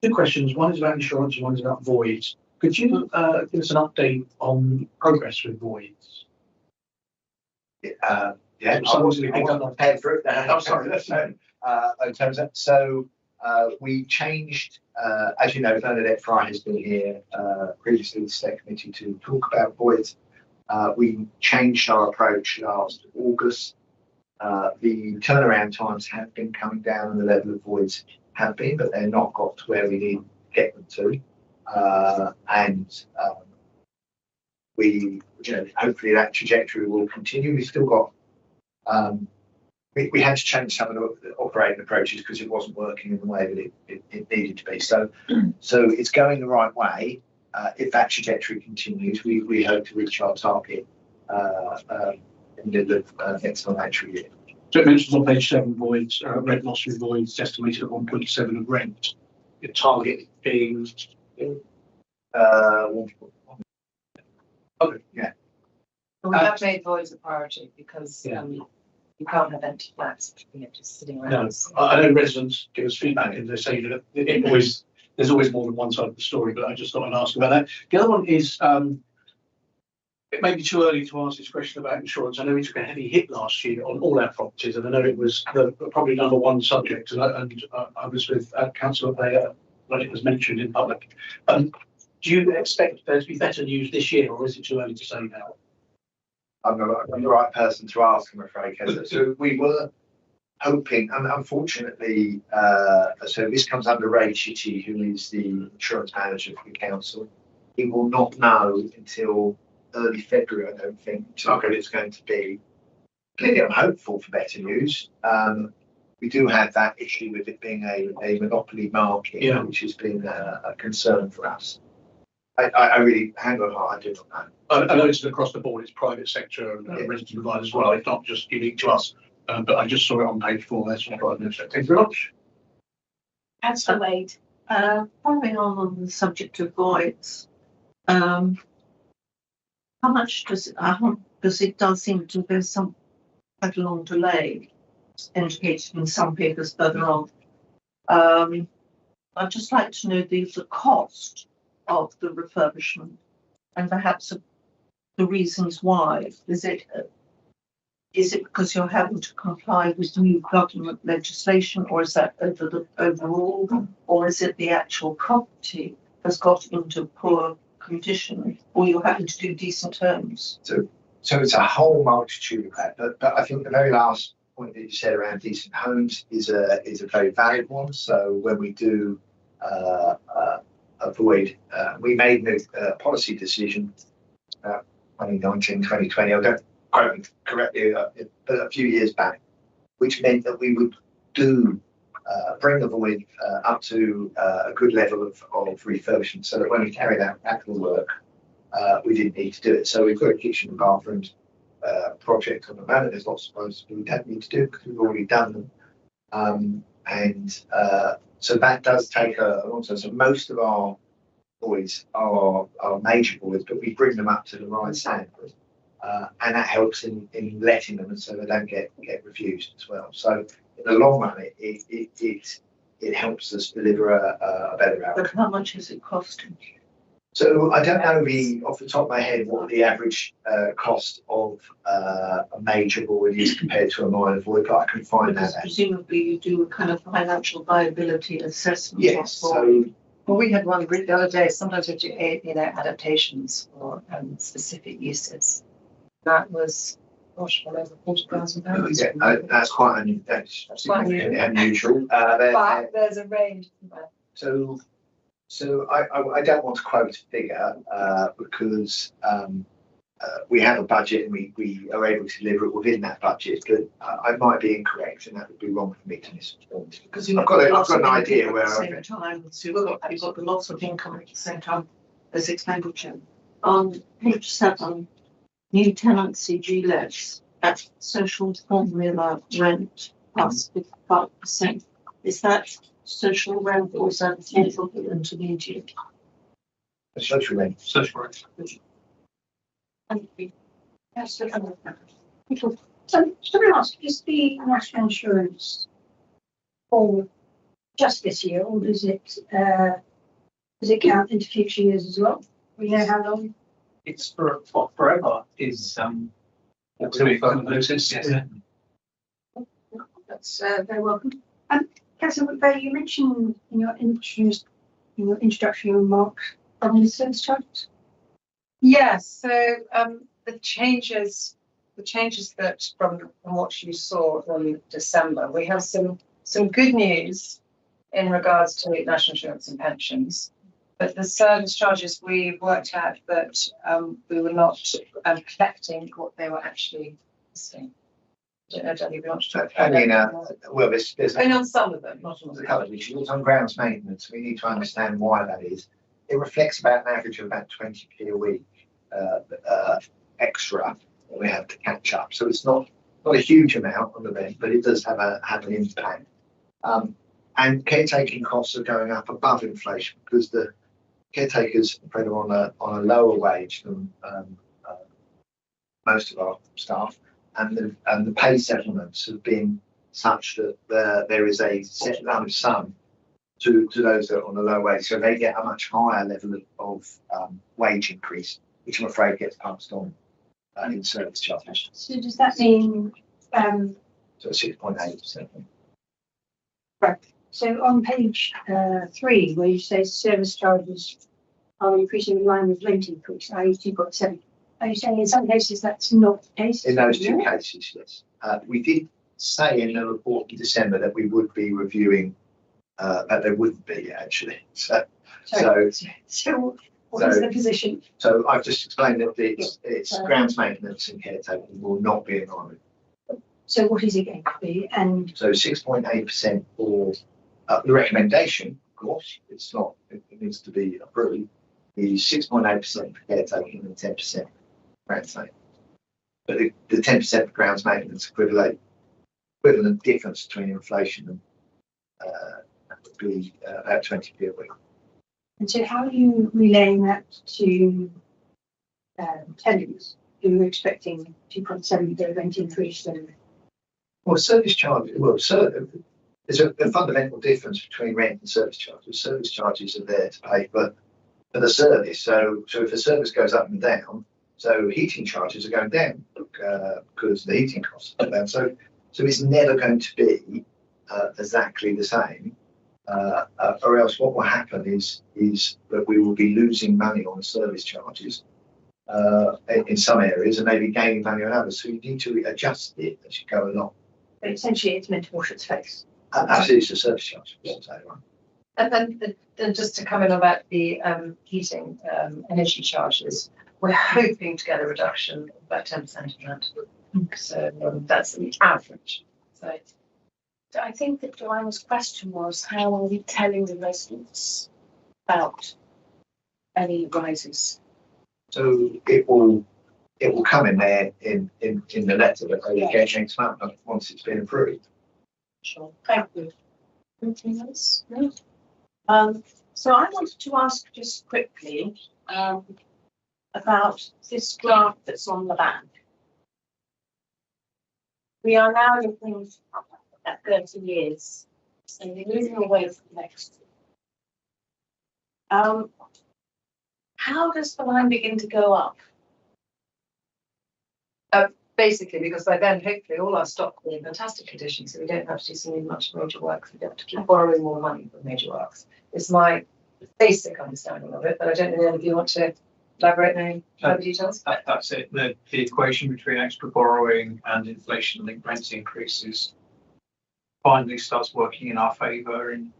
Two questions. One is about insurance and one is about voids. Could you give us an update on progress with voids? Yeah, I wasn't prepared for it. Oh, sorry. In terms of, we changed, as you know, Bernadette Fry has been here previously, the Select Committee, to talk about voids. We changed our approach last August. The turnaround times have been coming down, and the level of voids have been, but they're not got to where we need to get them to. We, hopefully that trajectory will continue. We've still got, we had to change some of the operating approaches because it wasn't working in the way that it needed to be. So it's going the right way. If that trajectory continues, we hope to reach our target in the middle of next financial year. So it mentions on page 7 voids, rent loss with voids estimated at 1.7 of rent. Your target being okay, yeah. But we have made voids a priority because you can't have empty flats, just sitting around. No, I know residents give us feedback and they say that there's always more than one side of the story, but I just thought I'd ask about that. The other one is, it may be too early to ask this question about insurance. I know we took a heavy hit last year on all our properties, and I know it was probably number one subject, and I was with Councillor Bayer when it was mentioned in public. Do you expect there to be better news this year, or is it too early to say now? I'm the right person to ask, I'm afraid. So we were hoping, and unfortunately, so this comes under Ray Chitty, who is the insurance manager for the council. He will not know until early February, I don't think, what it's going to be. Clearly, I'm hopeful for better news. We do have that issue with it being a monopoly market, which has been a concern for us. I really, hand on heart, I do not know. I know it's across the board, it's private sector and registered providers as well. It's not just unique to us, but I just saw it on page 4 there, so I thought I'd mention it. Thank you very much. Councillor Wade. Following on the subject of voids, how much does it, because it does seem to be some quite a long delay, indicated in some papers further on. I'd just like to know the cost of the refurbishment and perhaps the reasons why. Is it because you're having to comply with new government legislation, or is that overall, or is it the actual property has got into poor condition, or you're having to do decent terms? So it's a whole multitude of that, but I think the very last point that you said around decent homes is a very valid one. So when we do avoid, we made a policy decision 2019, 2020, I don't quote me correctly, but a few years back, which meant that we would bring the void up to a good level of refurbishment, so that when we carried out capital work, we didn't need to do it. So we've got a kitchen and bathrooms project on the moment. There's lots of those we don't need to do because we've already done them. So that does take a long time. So most of our voids are major voids, but we bring them up to the right standard. And that helps in letting them, and so they don't get refused as well. So in the long run, it helps us deliver a better outcome. But how much is it costing? So I don't know off the top of my head what the average cost of a major void is compared to a minor void, but I can find that out. Presumably you do a kind of financial viability assessment. Yes. So well, we had one the other day. Sometimes we do adaptations for specific uses. That was well over £40,000. Yeah, that's quite unusual. But there's a range. So I don't want to quote a figure because we have a budget and we are able to deliver it within that budget, but I might be incorrect, and that would be wrong for me to misinform. Because I've got an idea where at the same time, so you've got the loss of income at the same time as expenditure. On page 7, new tenancy GLES at social formula rent plus 55%. Is that social rent or is that social intermediate? Social rent. Social rent. Thank you. So, let me ask, is the national insurance for just this year, or does it count into future years as well? We know how long? It's forever is Until we further notice. yes. Yeah. That's very welcome. Councillor McVeigh, you mentioned in your introductory remarks on the service charges. Yes, so the changes that from what you saw in December, we have some good news in regards to national insurance and pensions, but the service charges we worked out that we were not collecting what they were actually listing. I don't know, Danny, if you want to talk about that. Well, there's only on some of them, not on a couple of issues. On grounds maintenance, we need to understand why that is. It reflects about an average of about 20p a week extra that we have to catch up. So it's not a huge amount on the rent, but it does have an impact. And caretaking costs are going up above inflation because the caretakers are on a lower wage than most of our staff, and the pay settlements have been such that there is a set lump sum to those that are on a low wage, so they get a much higher level of wage increase, which I'm afraid gets passed on in service charges. So does that mean? So 6.8%. Right. So on page 3, where you say service charges are increasing in line with rent increase, i.e. 2.7. Are you saying in some cases that's not the case? In those two cases, yes. We did say in the report in December that we would be reviewing, that there wouldn't be actually. So What is the position? So I've just explained that it's grounds maintenance and caretaking will not be in line. So what is it going to be? And So 6.8% for the recommendation, of course, it's not, it needs to be approved, is 6.8% for caretaking and 10% grounds maintenance. But the 10% for grounds maintenance equivalent difference between inflation and that would be about 20p a week. And so how are you relaying that to tenants who are expecting 2.7 rent increase? Well, service charges, there's a fundamental difference between rent and service charges. Service charges are there to pay for the service. So if the service goes up and down, so heating charges are going down because the heating costs are down. So it's never going to be exactly the same. Or else what will happen is that we will be losing money on service charges in some areas and maybe gaining money on others. So you need to adjust it as you go along. But essentially, it's meant to wash its face. Absolutely, it's a service charge. And then just to come in about the heating energy charges, we're hoping to get a reduction of about 10% in that. So that's the average. So I think that Joanna's question was, how are we telling the residents about any rises? So it will come in there in the letter that they will get next month once it's been approved. Sure, thank you. Anything else? No. So I wanted to ask just quickly about this graph that's on the back. We are now looking at 30 years, so we're moving away from next. How does the line begin to go up? basically, because by then, hopefully, all our stock will be in fantastic condition, so we don't have to do so much major works. We don't have to keep borrowing more money for major works. It's my basic understanding of it, but I don't know if you want to elaborate any further details. That's it. The equation between extra borrowing and inflation-linked rent increases finally starts working in our favour, in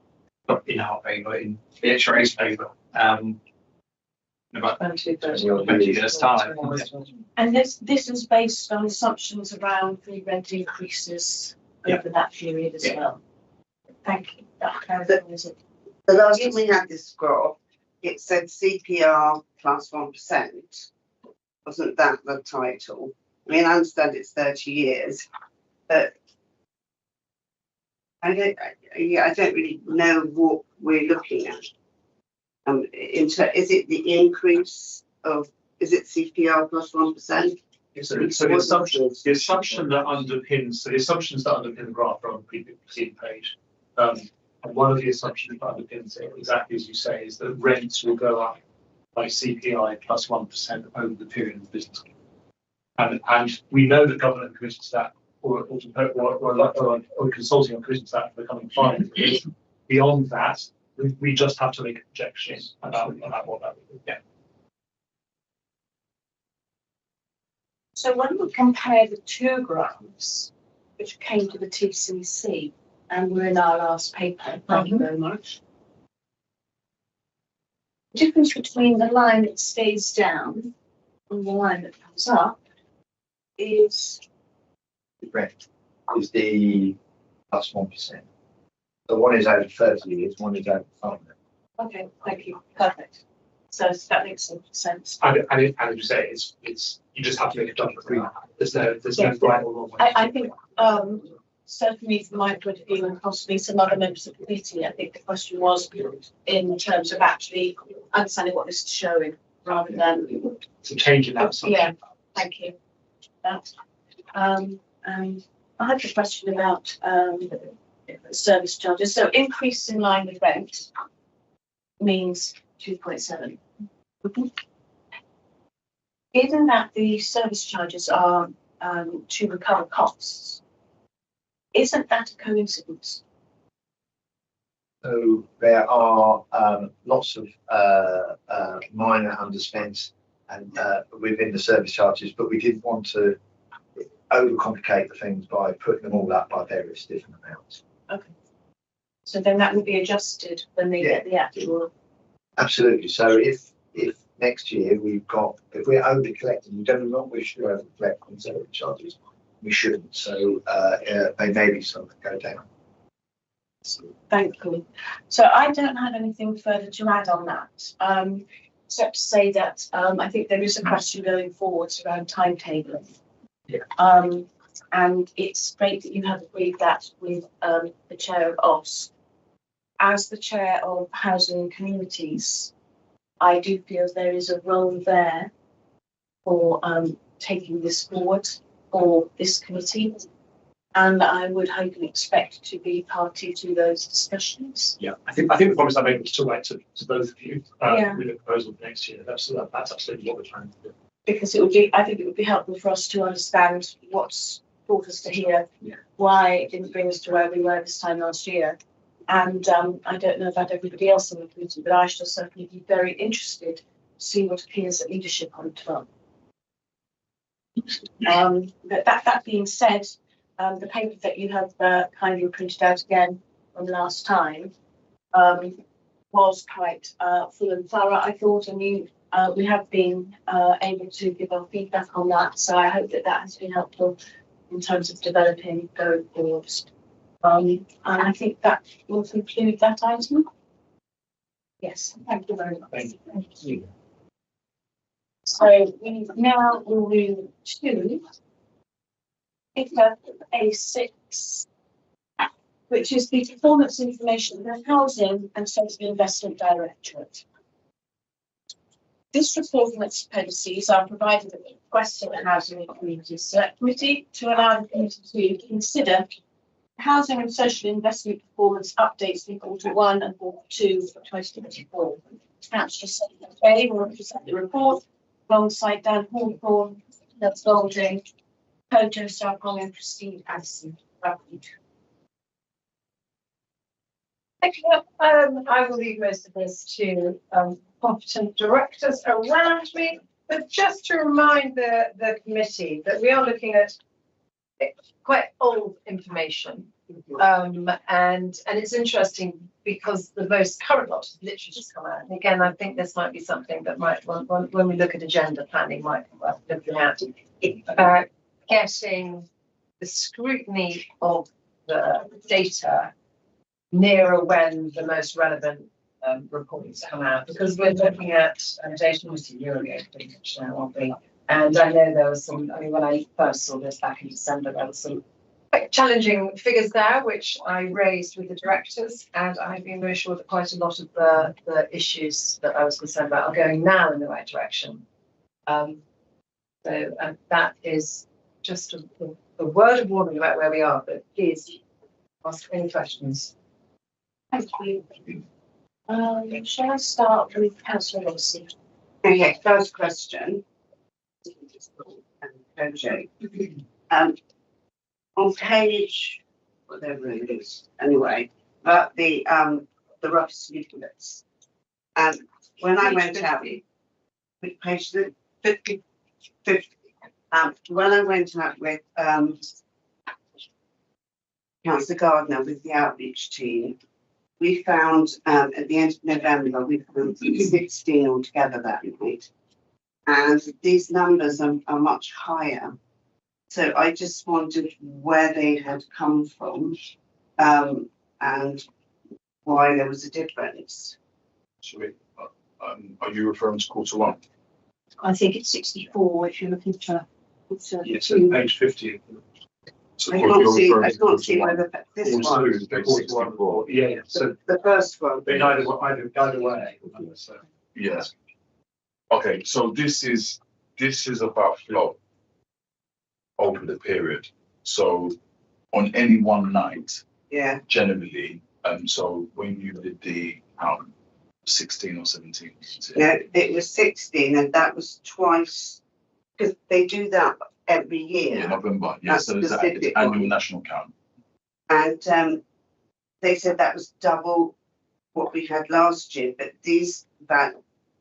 the HRA's favour. In about 20 years' time. And this is based on assumptions around the rent increases over that period as well. Thank you. The last time we had this graph, it said CPR plus 1%. Wasn't that the title? I mean, I understand it's 30 years, but I don't really know what we're looking at. Is it the increase of, is it CPR plus 1%? So the assumptions that underpins, the assumptions that underpin the graph are on the preceding page. And one of the assumptions that underpins it, exactly as you say, is that rents will go up by CPI plus 1% over the period of the business. And we know that government committed to that, or consulting on committed to that for the coming 5 years. Beyond that, we just have to make a projection about what that would be. Yeah. So when we compare the two graphs, which came to the TCC, and we're in our last paper, thank you very much. The difference between the line that stays down and the line that comes up is Rent is the plus 1%. So one is over 30 years, one is over 5 years. okay. Thank you. Perfect. So that makes some sense. And as you say, it's you just have to make a judgment. There's no right or wrong way. I think certainly from my point of view and possibly some other members of the committee, I think the question was in terms of actually understanding what this is showing rather than to change in that assumption. Yeah, thank you. That. And I had a question about service charges. So increase in line with rent means 2.7. Given that the service charges are to recover costs, isn't that a coincidence? So there are lots of minor underspends and within the service charges, but we didn't want to overcomplicate the things by putting them all up by various different amounts. Okay. So then that will be adjusted when they get the actual. Absolutely. So if next year if we're over collecting, we do not wish to over collect on service charges, we shouldn't. So they may be something go down. Thank you. So I don't have anything further to add on that, except to say that I think there is a question going forwards around timetabling. Yeah. And it's great that you have agreed that with the chair of OSC. As the chair of Housing and Communities, I do feel there is a role there for taking this forward for this committee. And I would hope and expect to be party to those discussions. Yeah, I think the promise I made was to write to both of you Yeah. with a proposal for next year. That's absolutely what we're trying to do. Because I think it would be helpful for us to understand what's brought us to here, Yeah. why it didn't bring us to where we were this time last year. And I don't know about everybody else in the committee, but I shall certainly be very interested to see what appears at leadership on it. But that being said, the paper that you have kindly printed out again from last time was quite full and thorough, I thought, and we have been able to give our feedback on that. So I hope that has been helpful in terms of developing going forward. And I think that will conclude that item. Yes, thank you very much. Thank you. So we now will move to paper A6, which is the performance information of the Housing and Social Investment Directorate. This report and its appendices are provided at the request of the Housing and Communities Select Committee to allow the committee to consider housing and social investment performance updates in Q1 and Q2 of 2024. Councillor Say will present the report alongside Dan Hawthorne, Nels Golding, Kojo Sarpong and Christine Addison. Thank you. I will leave most of this to competent directors around me, but just to remind the committee that we are looking at quite old information, and it's interesting because the most current lot has literally just come out. And again, I think this might be something that might, when we look at agenda planning, might be worth looking at. It's about getting the scrutiny of the data nearer when the most relevant reports come out, because we're looking at data almost a year ago, pretty much now, aren't we? And I know there was some, I mean, when I first saw this back in December, there was some quite challenging figures there, which I raised with the directors, and I've been reassured that quite a lot of the issues that I was concerned about are going now in the right direction. So that is just a word of warning about where we are, but please ask any questions. Thank you. Shall I start with Councillor Rossi? Okay, first question. On page, whatever it is, anyway, but the rough leaflets. And when I went out, page 50, when I went out with Councillor Gardner with the outreach team, we found at the end of November, we found 16 altogether that night. And these numbers are much higher. So I just wondered where they had come from and why there was a difference. Sorry, are you referring to Q1? I think it's 64 if you're looking for. Yes, at page 50. So I can't see whether this one. Yeah. So the first one. But either way. So. Yes. Okay, so this is about flow over the period. So on any one night, yeah, generally, so when you did the 16 or 17, yeah, it was 16, and that was twice because they do that every year. Yeah, November. Yes, so it's annual national count. And they said that was double what we had last year, but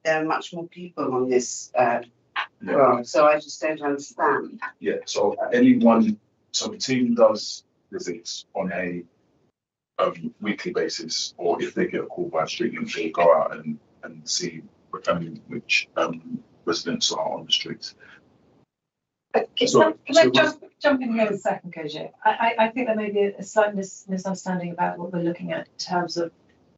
there are much more people on this graph, so I just don't understand. Yeah, so so the team does visits on a weekly basis, or if they get a call by a street leader, they go out and see which residents are on the streets. Can I jump in here a second, Koji? I think there may be a slight misunderstanding about what we're looking at in terms of,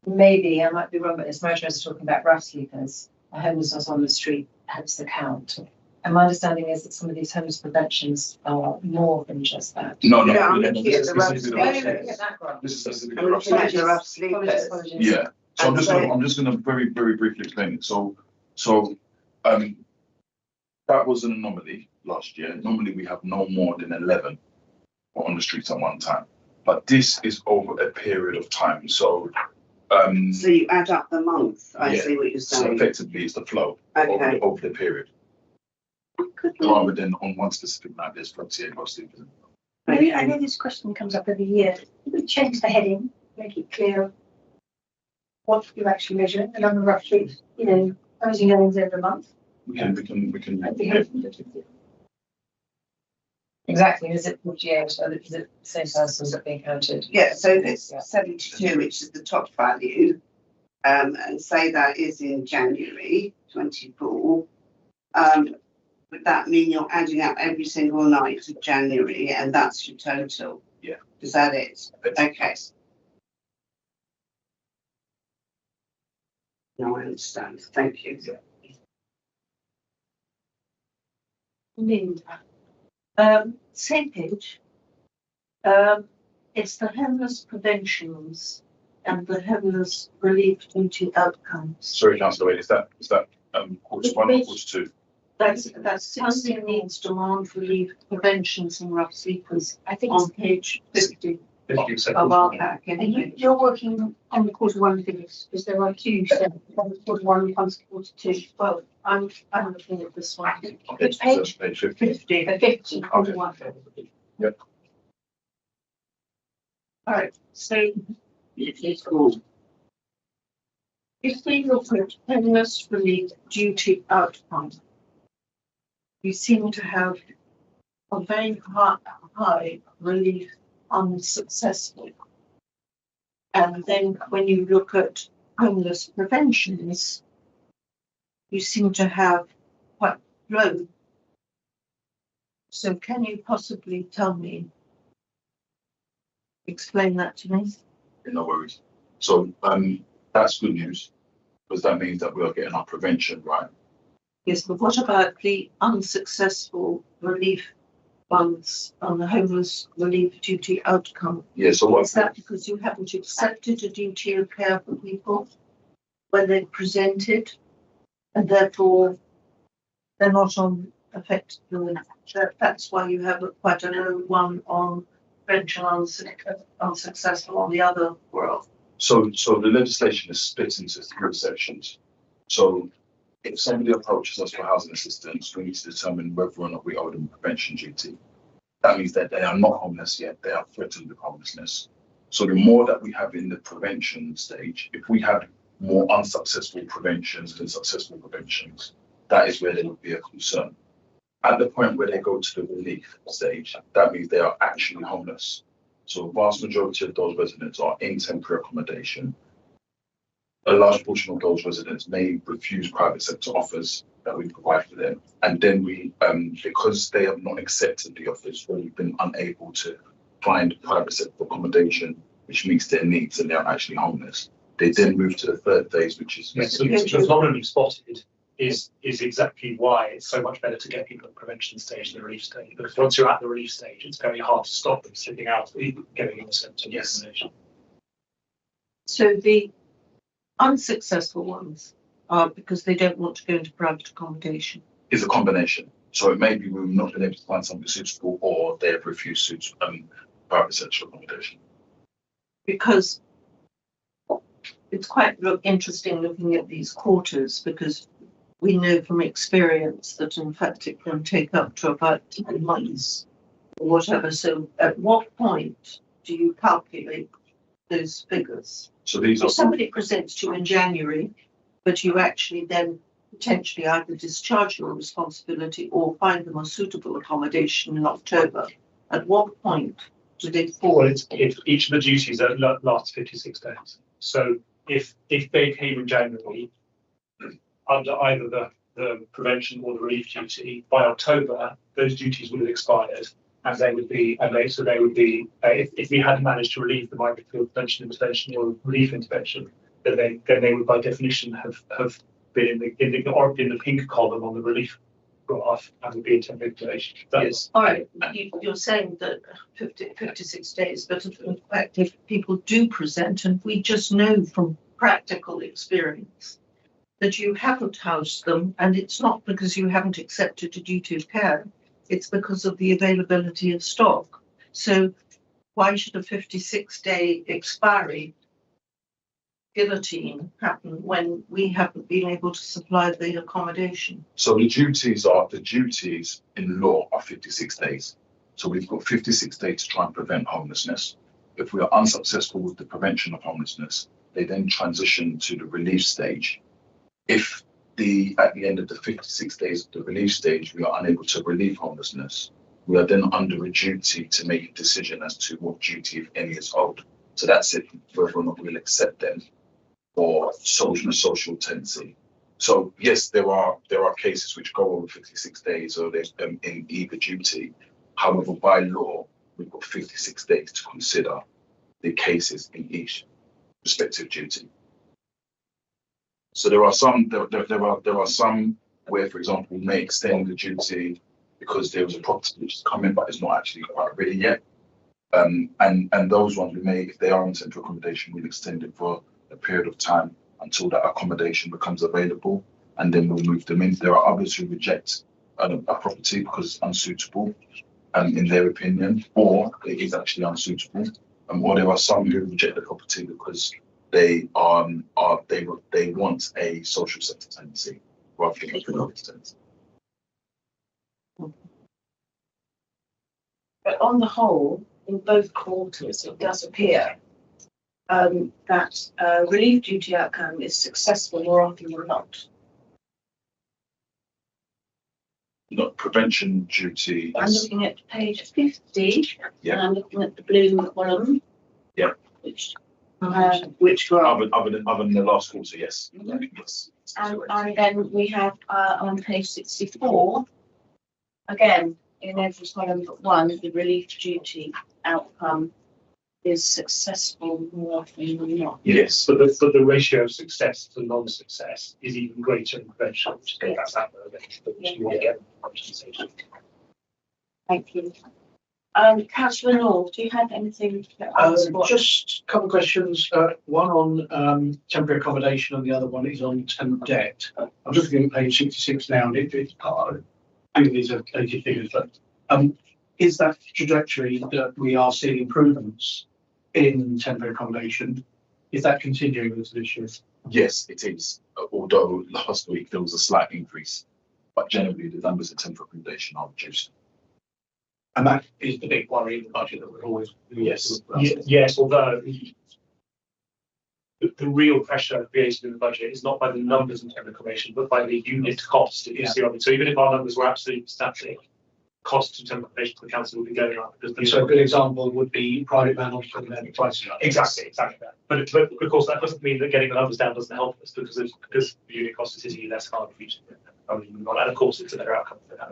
maybe, I might be wrong, but as Marjorie is talking about rough sleepers, homelessness on the street, hence the count. And my understanding is that some of these homeless preventions are more than just that. No, I'm this looking at the rough sleepers. Yeah, so I'm just gonna very, very briefly explain it. So that was an anomaly last year. Normally we have no more than 11 on the streets at one time, but this is over a period of time. So you add up the month. I see what you're saying. So effectively, it's the flow over the period, rather than on one specific night. There's 48 rough sleepers. I know this question comes up every year. We change the heading, make it clear what you're actually measuring, the number of rough sleeps, closing earnings over a month. We can. Exactly. Is it 48? Is it the same persons that being counted? Yeah, so it's 72, which is the top value, and say that is in January 24. Would that mean you're adding up every single night of January, and that's your total? Yeah. Is that it? Okay. Now I understand. Thank you. Linda, same page. It's the homeless preventions and the homeless relief duty outcomes. Sorry, Councillor Wade, is that quarter one or quarter two? That's funding needs, demand relief, preventions and rough sleepers. I think on page 50 50%. of our pack. Anyway. You're working on the quarter one figures because there are two sets. Quarter one comes to quarter two. Well, I'm looking at this one. Which page? Page 50. 50. 50, quarter one. Yep. All right, so it's cool. If we look at homeless relief duty outcome, you seem to have a very high relief unsuccessful. And then when you look at homeless preventions, you seem to have quite low. So can you possibly explain that to me? No worries. So that's good news, because that means that we are getting our prevention right. Yes, but what about the unsuccessful relief ones on the homeless relief duty outcome? Yeah, so what? Is that because you haven't accepted a duty of care for people when they presented, and therefore they're not affected? That's why you have quite a low one on prevention unsuccessful on the other world. So the legislation is split into 3 sections. So if somebody approaches us for housing assistance, we need to determine whether or not we owe them prevention duty. That means that they are not homeless yet, they are threatened with homelessness. So the more that we have in the prevention stage, if we have more unsuccessful preventions than successful preventions, that is where there would be a concern. At the point where they go to the relief stage, that means they are actually homeless. So a vast majority of those residents are in temporary accommodation. A large portion of those residents may refuse private sector offers that we provide for them. And then we, because they have not accepted the offers, we've been unable to find private sector accommodation which meets their needs, and they're actually homeless. They then move to the 3rd phase, which is so anonymous spotted is exactly why it's so much better to get people at the prevention stage than the relief stage. Because once you're at the relief stage, it's very hard to stop them slipping out, getting into symptom accommodation. So the unsuccessful ones are because they don't want to go into private accommodation. Is a combination. So it may be we've not been able to find something suitable, or they have refused private sector accommodation. Because it's quite interesting looking at these quarters, because we know from experience that in fact it can take up to about 10 months or whatever. So at what point do you calculate those figures? So these are. If somebody presents to you in January, but you actually then potentially either discharge your responsibility or find them a suitable accommodation in October, at what point do they fall? Well, it's each of the duties that last 56 days. So if they came in January under either the prevention or the relief duty, by October those duties would have expired, and they would be if we hadn't managed to relieve the migrant field prevention intervention or relief intervention, then they would by definition have been in the pink column on the relief graph and would be in temporary accommodation. Yes. All right, you're saying that 56 days, but in fact, if people do present, and we just know from practical experience that you haven't housed them, and it's not because you haven't accepted a duty of care, it's because of the availability of stock. So why should a 56-day expiry guillotine happen when we haven't been able to supply the accommodation? So the duties in law are 56 days. So we've got 56 days to try and prevent homelessness. If we are unsuccessful with the prevention of homelessness, they then transition to the relief stage. If at the end of the 56 days of the relief stage, we are unable to relieve homelessness, we are then under a duty to make a decision as to what duty, if any, is owed. So that's it, whether or not we'll accept them or social tenancy. So yes, there are cases which go over 56 days or they're in either duty. However, by law, we've got 56 days to consider the cases in each respective duty. So there are some where, for example, we may extend the duty because there was a property which is coming but it's not actually quite ready yet. And those ones we may, if they are in central accommodation, we'll extend it for a period of time until that accommodation becomes available, and then we'll move them in. There are others who reject a property because it's unsuitable, in their opinion, or it is actually unsuitable. Or there are some who reject the property because they want a social sector tenancy rather than a property tenancy. But on the whole, in both quarters, it does appear that relief duty outcome is successful more often than not. Not prevention duty. I'm looking at page 50, Yeah. and I'm looking at the blue column. Yeah. Which graph? Other than the last quarter, yes. Mhm. Yes. And then we have on page 64, again, in every column but one, the relief duty outcome is successful more often than not. Yes, but the ratio of success to non-success is even greater in prevention, which is going back that way, which you will get compensation. Thank you. Councillor North, do you have anything to answer? Just a couple of questions. One on temporary accommodation and the other one is on tenant debt. I'm just looking at page 66 now, and it's I think these are dated figures, but is that trajectory that we are seeing improvements in temporary accommodation, is that continuing into this year? Yes, it is. Although last week there was a slight increase, but generally the numbers of temporary accommodation are reduced. And that is the big worry in the budget that we're always. Yes, although the real pressure created in the budget is not by the numbers in temporary accommodation, but by the unit cost, if you see what I mean. So even if our numbers were absolutely static, costs of temporary accommodation to the council would be going up. So a good example would be private landlords putting their prices up. Exactly that. But of course that doesn't mean that getting the numbers down doesn't help us, because the unit cost is hitting you less hard for you to and of course it's a better outcome for that.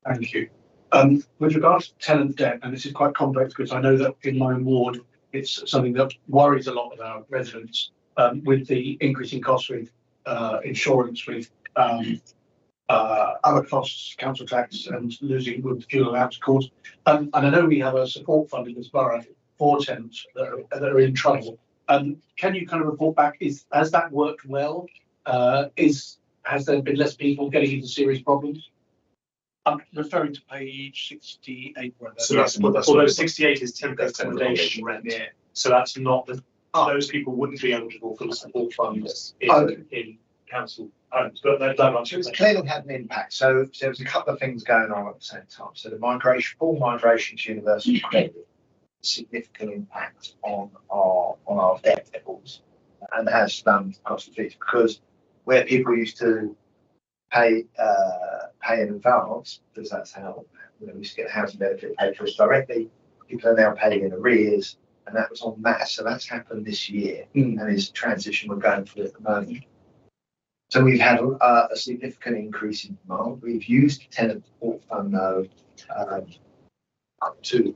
Thank you. With regards to tenant debt, and this is quite complex because I know that in my ward it's something that worries a lot of our residents, with the increasing costs with insurance, with other costs, council tax, and losing with fuel allowance, of course. And I know we have a support fund in this borough for tenants that are in trouble. Can you kind of report back? Has that worked well? Has there been less people getting into serious problems? I'm referring to page 68. So although 68 is temporary accommodation rent, yeah. So that's not those people wouldn't be eligible for the support funds in council homes, but that it's clearly had an impact. So there was a couple of things going on at the same time. So the full migration to universal credit significant impact on our debt levels, and has done across the piece, because where people used to pay in advance, because that's how we used to get the housing benefit paid for us directly, people are now paying in arrears, and that was en masse. So that's happened this year, and is a transition we're going through at the moment. So we've had a significant increase in demand. We've used tenant support fund though to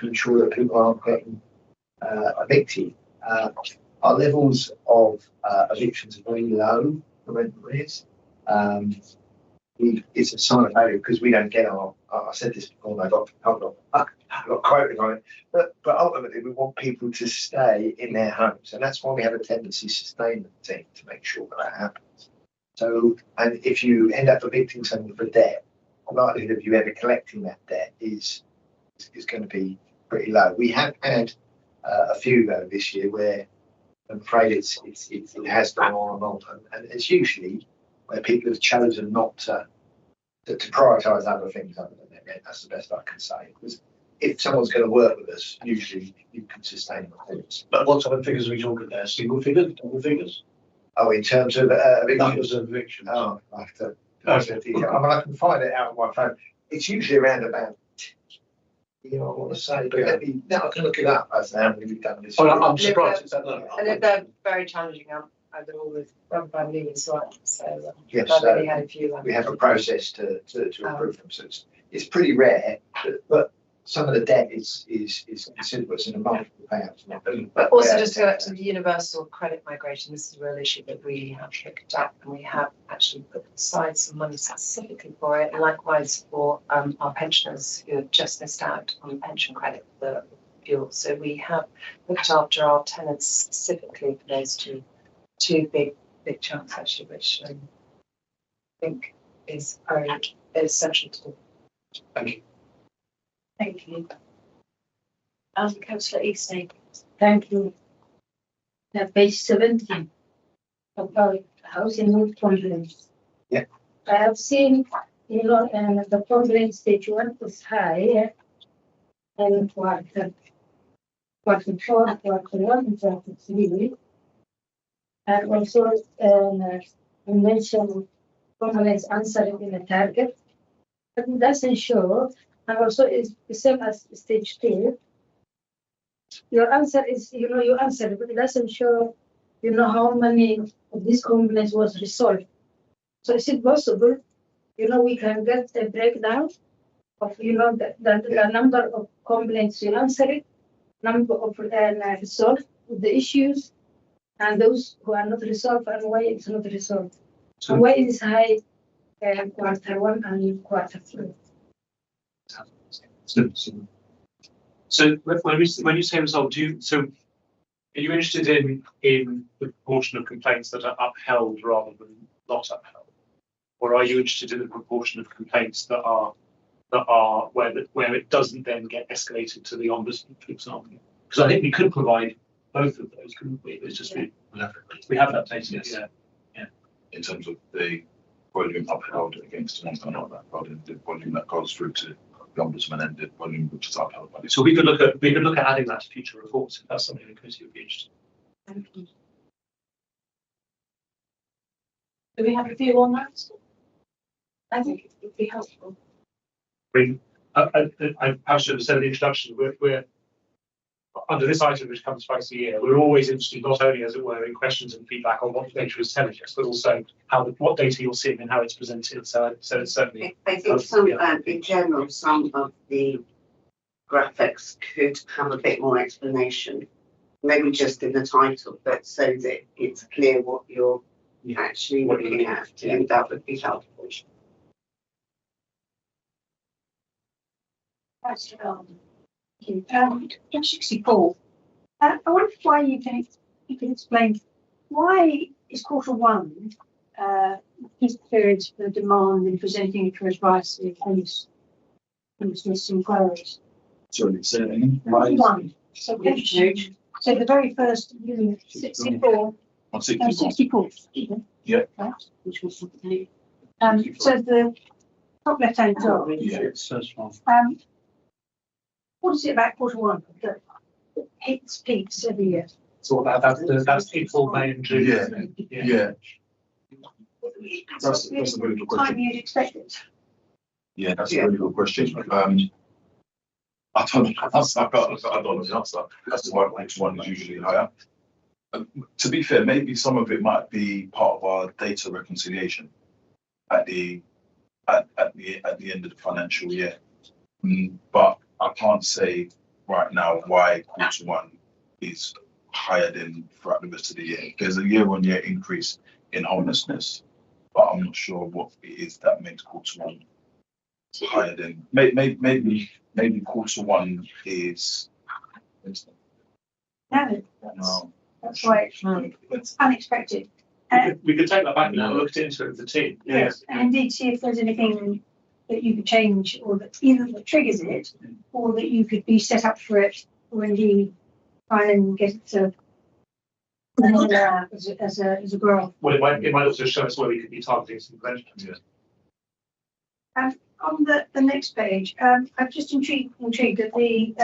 ensure that people aren't getting evicted. Our levels of evictions are very low for rent arrears. It's a sign of failure because we don't get our. I said this before, and I got quoted on it. But ultimately, we want people to stay in their homes, and that's why we have a tenancy sustainment team to make sure that happens. So, and if you end up evicting someone for debt, the likelihood of you ever collecting that debt is going to be pretty low. We have had a few though this year where I'm afraid it has gone on, and it's usually where people have chosen not to prioritise other things other than their rent. That's the best I can say. Because if someone's going to work with us, usually you can sustain things. But what sort of figures are we talking there? Single figures, double figures? Oh, in terms of Numbers of evictions. Oh, I have to. I mean, I can find it out on my phone. It's usually around about. I want to say, but I can look it up as to how many we've done this year. I'm surprised it's that low. And they're very challenging. They're all with run by me as well. So yes, I've only had a few. We have a process to approve them. So it's pretty rare, but some of the debt is considerable. It's in a multiple payouts. But also just to go back to the universal credit migration, this is a real issue that we have picked up, and we have actually put aside some money specifically for it. And likewise for our pensioners who have just missed out on the pension credit for the fuel. So we have looked after our tenants specifically for those two big chunks actually, which I think is very essential to do. Thank you. Thank you. Councillor Easton. Thank you. Page 17 about housing need complaints. Yeah. I have seen, the complaint stage 1 is high, and quarter 4, quarter 1, and quarter 3. And also, you mentioned complaints answering in a target, but it doesn't show. And also, it's the same as stage 2. Your answer is, you answered, but it doesn't show, how many of these complaints was resolved. So is it possible, we can get a breakdown of, the number of complaints you answered, number of resolved the issues, and those who are not resolved, and why it's not resolved, and why it is high quarter 1 and quarter 3. So when you say resolved, are you interested in the proportion of complaints that are upheld rather than not upheld, or are you interested in the proportion of complaints that are where it doesn't then get escalated to the ombudsman, for example? Because I think we could provide both of those, couldn't we? It's just we have that data. Yes. Yeah. In terms of the volume upheld against the ones that are not upheld, the volume that goes through to the ombudsman and the volume which is upheld by the. So we could look at adding that to future reports if that's something the committee would be interested in. Do we have a view on that? I think it would be helpful. I perhaps should have said in the introduction, we're under this item, which comes twice a year, we're always interested, not only, as it were, in questions and feedback on what the data is telling us, but also what data you're seeing and how it's presented. So it's certainly. I think in general, some of the graphics could have a bit more explanation, maybe just in the title, but so that it's clear what you're actually looking at. And that would be helpful. Page 64. I wonder why you can explain why is quarter 1 this period for demand in presenting for advice to homelessness inquiries. Sorry, So the very first unit 64. On 64. Yeah. Which was so the top left hand top. Yeah. First one. what is it about quarter one that hits peaks every year? It's all about that's April, May, and June. Yeah. That's a really good question. Time you'd expect it. Yeah, that's a really good question. I don't know the answer as to why which one is usually higher. To be fair, maybe some of it might be part of our data reconciliation at the end of the financial year. But I can't say right now why quarter one is higher than throughout the rest of the year. There's a year-on-year increase in homelessness, but I'm not sure what it is that makes quarter one higher than maybe quarter one is. No, that's why it's unexpected. We could take that back and have a look into it with the team. Yes, and indeed see if there's anything that you could change, or that either that triggers it, or that you could be set up for it, or indeed try and get it to as a graph. Well, it might also show us where we could be targeting some prevention. On the next page, I'm just intrigued that the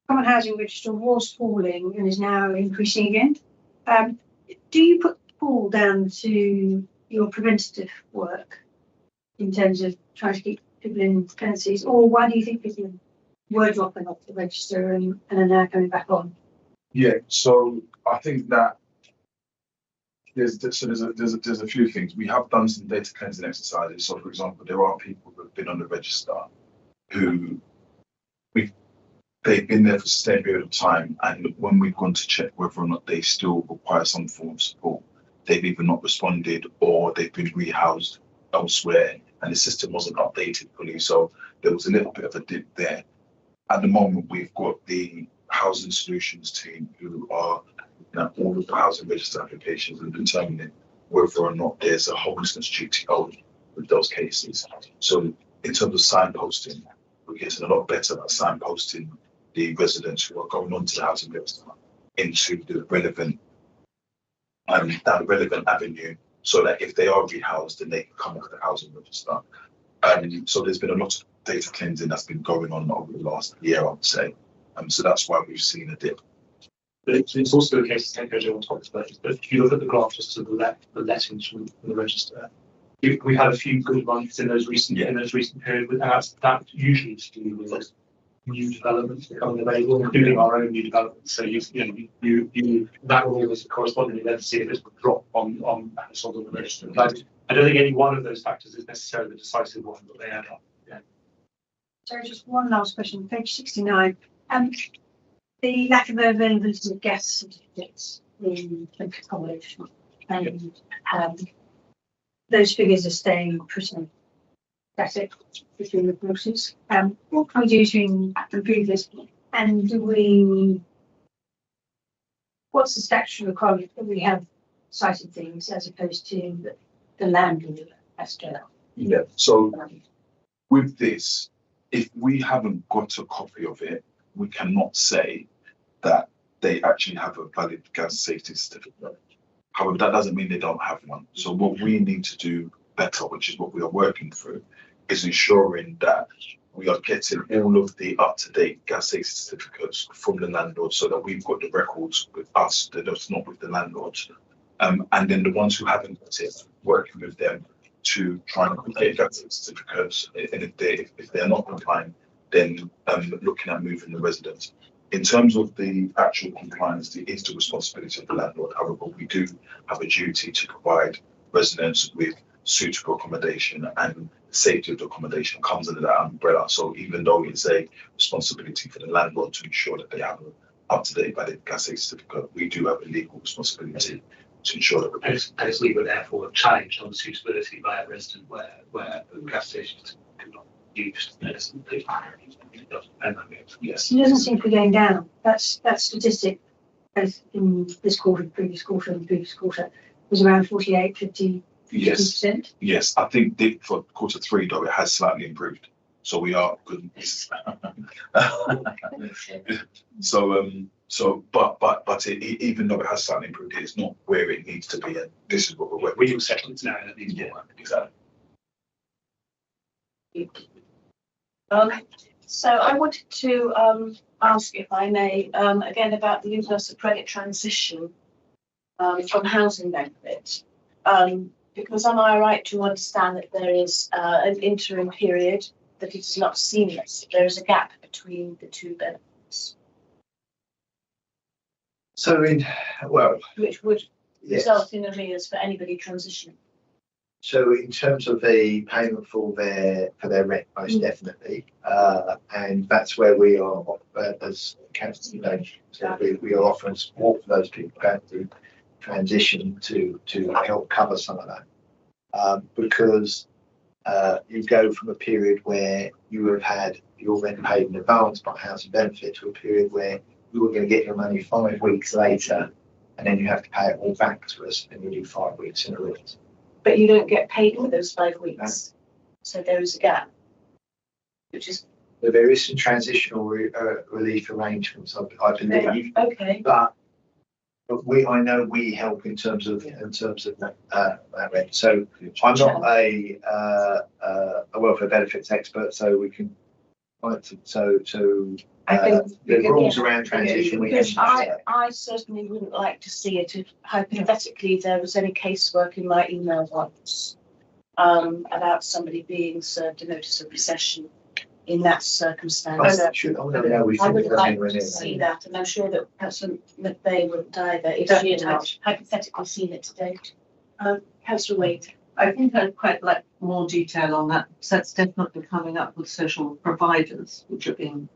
common housing register was falling and is now increasing again. Do you put the fall down to your preventative work in terms of trying to keep people in tenancies, or why do you think people were dropping off the register and are now coming back on? Yeah, so I think that there's a few things. We have done some data cleansing exercises. So, for example, there are people who have been on the register who they've been there for a sustained period of time, and when we've gone to check whether or not they still require some form of support, they've either not responded or they've been rehoused elsewhere, and the system wasn't updated fully. So there was a little bit of a dip there. At the moment, we've got the housing solutions team who are looking at all of the housing register applications and determining whether or not there's a homelessness duty owed with those cases. So in terms of signposting, we're getting a lot better at signposting the residents who are going onto the housing register into the relevant avenue, so that if they are rehoused, then they can come off the housing register. So there's been a lot of data cleansing that's been going on over the last year, I would say. So that's why we've seen a dip. But it's also the case, I think on top of that, but if you look at the graph just to the left, the lettings from the register, we had a few good months in those recent periods, and that usually is to do with new developments becoming available, including our own new developments. So you that will always correspondingly then see if it's a drop on household on the register. But I don't think any one of those factors is necessarily the decisive one, but they add up. Yeah. So just one last question, page 69. The lack of availability of gas certificates in accommodation, and those figures are staying pretty static between the courses. What can we do to improve this? And what's the statutory requirement that we have cited things as opposed to the landlord has to? Yeah, so with this, if we haven't got a copy of it, we cannot say that they actually have a valid gas safety certificate. However, that doesn't mean they don't have one. So what we need to do better, which is what we are working through, is ensuring that we are getting all of the up-to-date gas safety certificates from the landlord, so that we've got the records with us, that it's not with the landlords. And then the ones who haven't got it, working with them to try and get gas safety certificates. And if they're not complying, then looking at moving the residents. In terms of the actual compliance, it is the responsibility of the landlord. However, we do have a duty to provide residents with suitable accommodation, and safety of the accommodation comes under that umbrella. So even though it's a responsibility for the landlord to ensure that they have an up-to-date valid gas safety certificate, we do have a legal responsibility to ensure that and it's legal, therefore challenged on suitability by a resident where the gas stations cannot be used. Yes. It doesn't seem to be going down. That statistic, both in this quarter, previous quarter, and the previous quarter, was around 48, 50. Yes. 50%. Yes, I think for quarter three though, it has slightly improved. So we are good. But even though it has slightly improved, it's not where it needs to be, and this is what we're working. We will settle it now, and it needs more work. Exactly. So I wanted to ask, if I may, again about the universal credit transition from housing benefit. Because am I right to understand that there is an interim period that it is not seamless? There is a gap between the two benefits. So Which would yes. result in arrears for anybody transitioning. So in terms of the payment for their rent, most definitely, and that's where we are as council. So we are offering support for those people going through transition to help cover some of that, because you go from a period where you have had your rent paid in advance by housing benefit to a period where you were going to get your money 5 weeks later, and then you have to pay it all back to us, and you do 5 weeks in arrears. But you don't get paid for those 5 weeks, so there is a gap, which is there is some transitional relief arrangements, I believe. Okay. But I know we help in terms of that rent. So I'm not a welfare benefits expert, so we can. I think the rules around transition. I certainly wouldn't like to see it if hypothetically there was any casework in my email box about somebody being served a notice of recession in that circumstance. I would like to see that, and I'm sure that Councillor McVeigh wouldn't either if she had hypothetically seen it today. Councillor Wade. I think I'd quite like more detail on that, because that's definitely coming up with social providers, which are being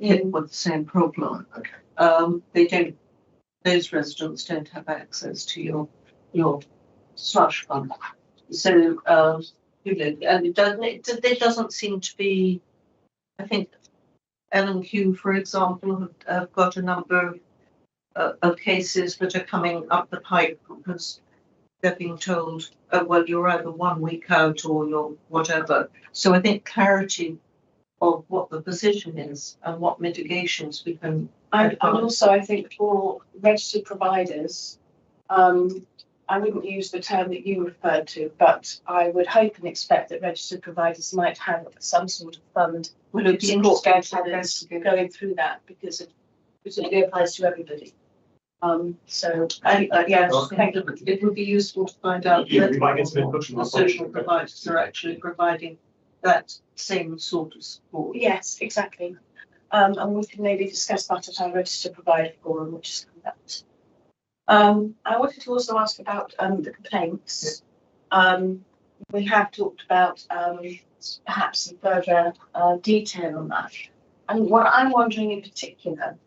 hit with the same problem. Okay. Those residents don't have access to your slush fund. So, and it doesn't seem to be, I think L&Q, for example, have got a number of cases that are coming up the pipe because they're being told, oh, well, you're either 1 week out or you're whatever. So I think clarity of what the position is and what mitigations we can. And also, I think for registered providers, I wouldn't use the term that you referred to, but I would hope and expect that registered providers might have some sort of fund to support their tenants going through that, because it really applies to everybody. It would be useful to find out the social providers are actually providing that same sort of support. Yes, exactly. And we can maybe discuss that at our registered provider forum, which is coming up. I wanted to also ask about the complaints. We have talked about perhaps some further detail on that. And what I'm wondering in particular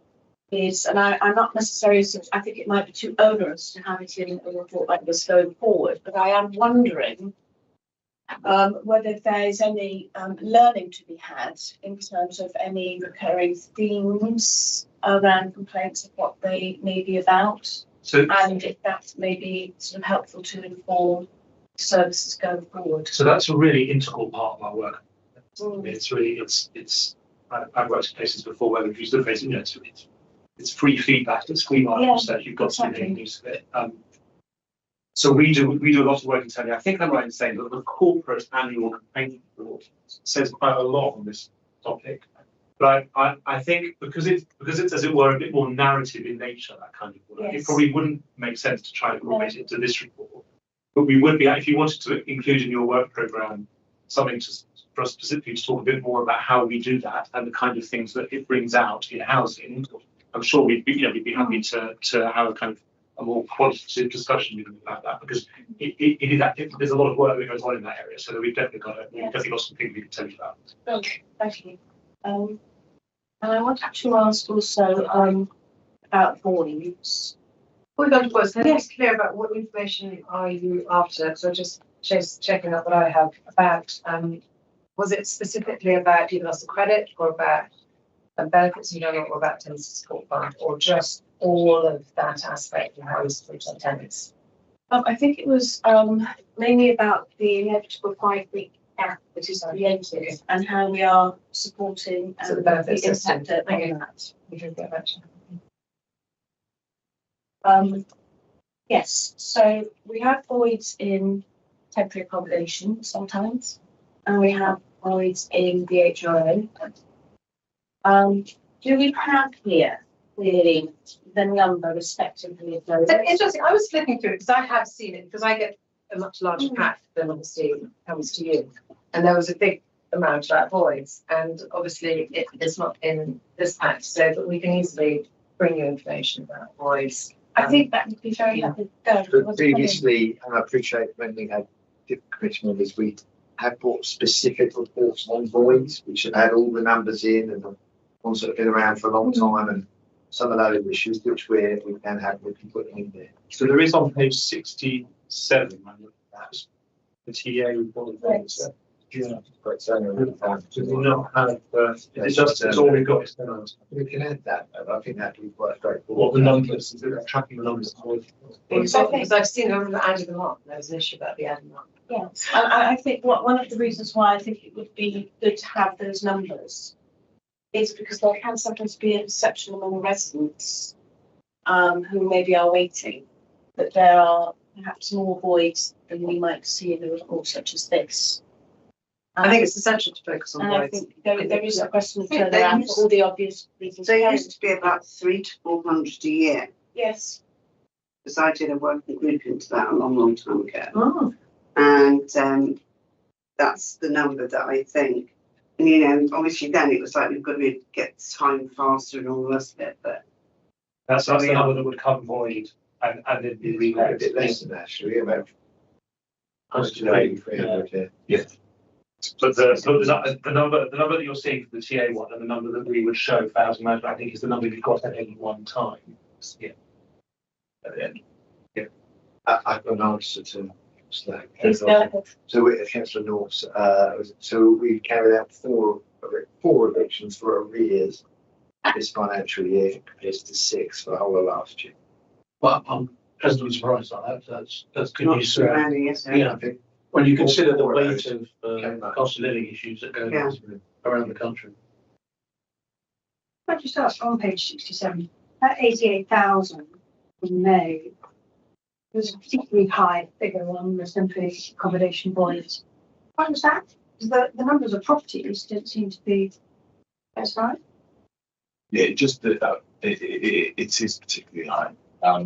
is, and I'm not necessarily, I think it might be too onerous to have it in a report like this going forward, but I am wondering whether there's any learning to be had in terms of any recurring themes around complaints of what they may be about, and if that's maybe sort of helpful to inform services going forward. So that's a really integral part of our work. It's really, I've worked in places before where we've used the phrase, it's free feedback, it's free market research, you've got to be making use of it. So we do a lot of work internally. I think I'm right in saying that the corporate annual complaint report says quite a lot on this topic. But I think because it's as it were a bit more narrative in nature, that kind of work, it probably wouldn't make sense to try and incorporate it into this report. But we would be, if you wanted to include in your work programme something for us specifically to talk a bit more about how we do that and the kind of things that it brings out in housing, I'm sure we'd be happy to have a kind of a more qualitative discussion about that, because there's a lot of work that goes on in that area. So we've definitely got some things we can tell you about. Okay, thank you. And I wanted to ask also about voids. Before we go to voids, can I be clear about what information are you after? So just checking up what I have about. Was it specifically about universal credit or about benefits in general, or about tenancy support fund, or just all of that aspect of how we support our tenants? I think it was mainly about the inevitable 5-week gap that is created and how we are supporting the benefits impact on that. We can get back to yes, so we have voids in temporary accommodation sometimes, and we have voids in the HRA. Do we have here clearly the number respectively of those? So interesting. I was flipping through it because I have seen it because I get a much larger pack than obviously comes to you, and there was a big amount about voids, and obviously it is not in this pack. So, but we can easily bring you information about voids. I think that would be very helpful. But previously, and I appreciate when we had different commission members, we had brought specific reports on voids, which have had all the numbers in and the ones that have been around for a long time, and some of those issues which we can have, we can put in there. So there is on page 67, that's the TA report. Yeah. But so Do we not have, it's just, it's all we've got is the we can add that, and I think that would work great. what the numbers, tracking the numbers. Because I've seen them added them up. There was an issue about the adding up. Yes, I think one of the reasons why I think it would be good to have those numbers is because there can sometimes be a perception among residents who maybe are waiting that there are perhaps more voids than we might see in a report such as this. I think it's essential to focus on and I voids. think there is a question of Yeah, turnaround for all the obvious reasons. So it used to be about 300 to 400 a year, Yes. because I did a working group into that a long time ago. Oh. And that's the number that I think, and you know, obviously then it was like we've got to get time faster and all the rest of it, but That's the number that would come void and it'd be A relet. bit less than that, actually, about close to Yeah. 300, yeah. But the number that you're seeing for the TA one and the number that we would show for housing management, I think is the number you've got at any one time. Yeah. At the end. I've got an answer to that. Please go ahead. So we, Councillor North, so we carried out four evictions for arrears this financial year compared to 6 for the whole of last year. Well, I'm pleasantly surprised by that. That's good not news. so many, is it? Yeah, I think when you consider the Four of weight those of cost of living issues that go Yeah. on around the country. If I just ask on page 67, that 88,000 in May, there's a particularly high figure on the temporary accommodation voids. Why was that? Because the numbers of properties didn't seem to be as high. Yeah, just that it is particularly high. I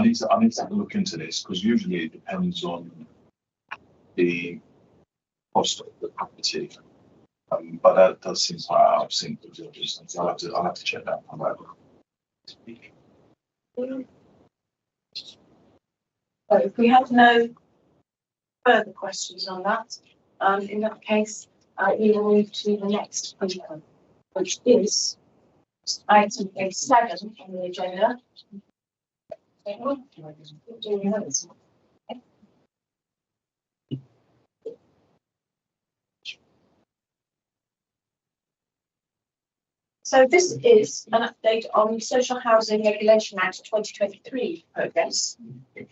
need to have a look into this because usually it depends on the cost of the property. But that does seem quite out of sync with the other things. I'll have to check that one out. So if we have no further questions on that, in that case, we will move to the next item, which is item 7 on the agenda. So this is an update on the Social Housing Regulation Act 2023 progress.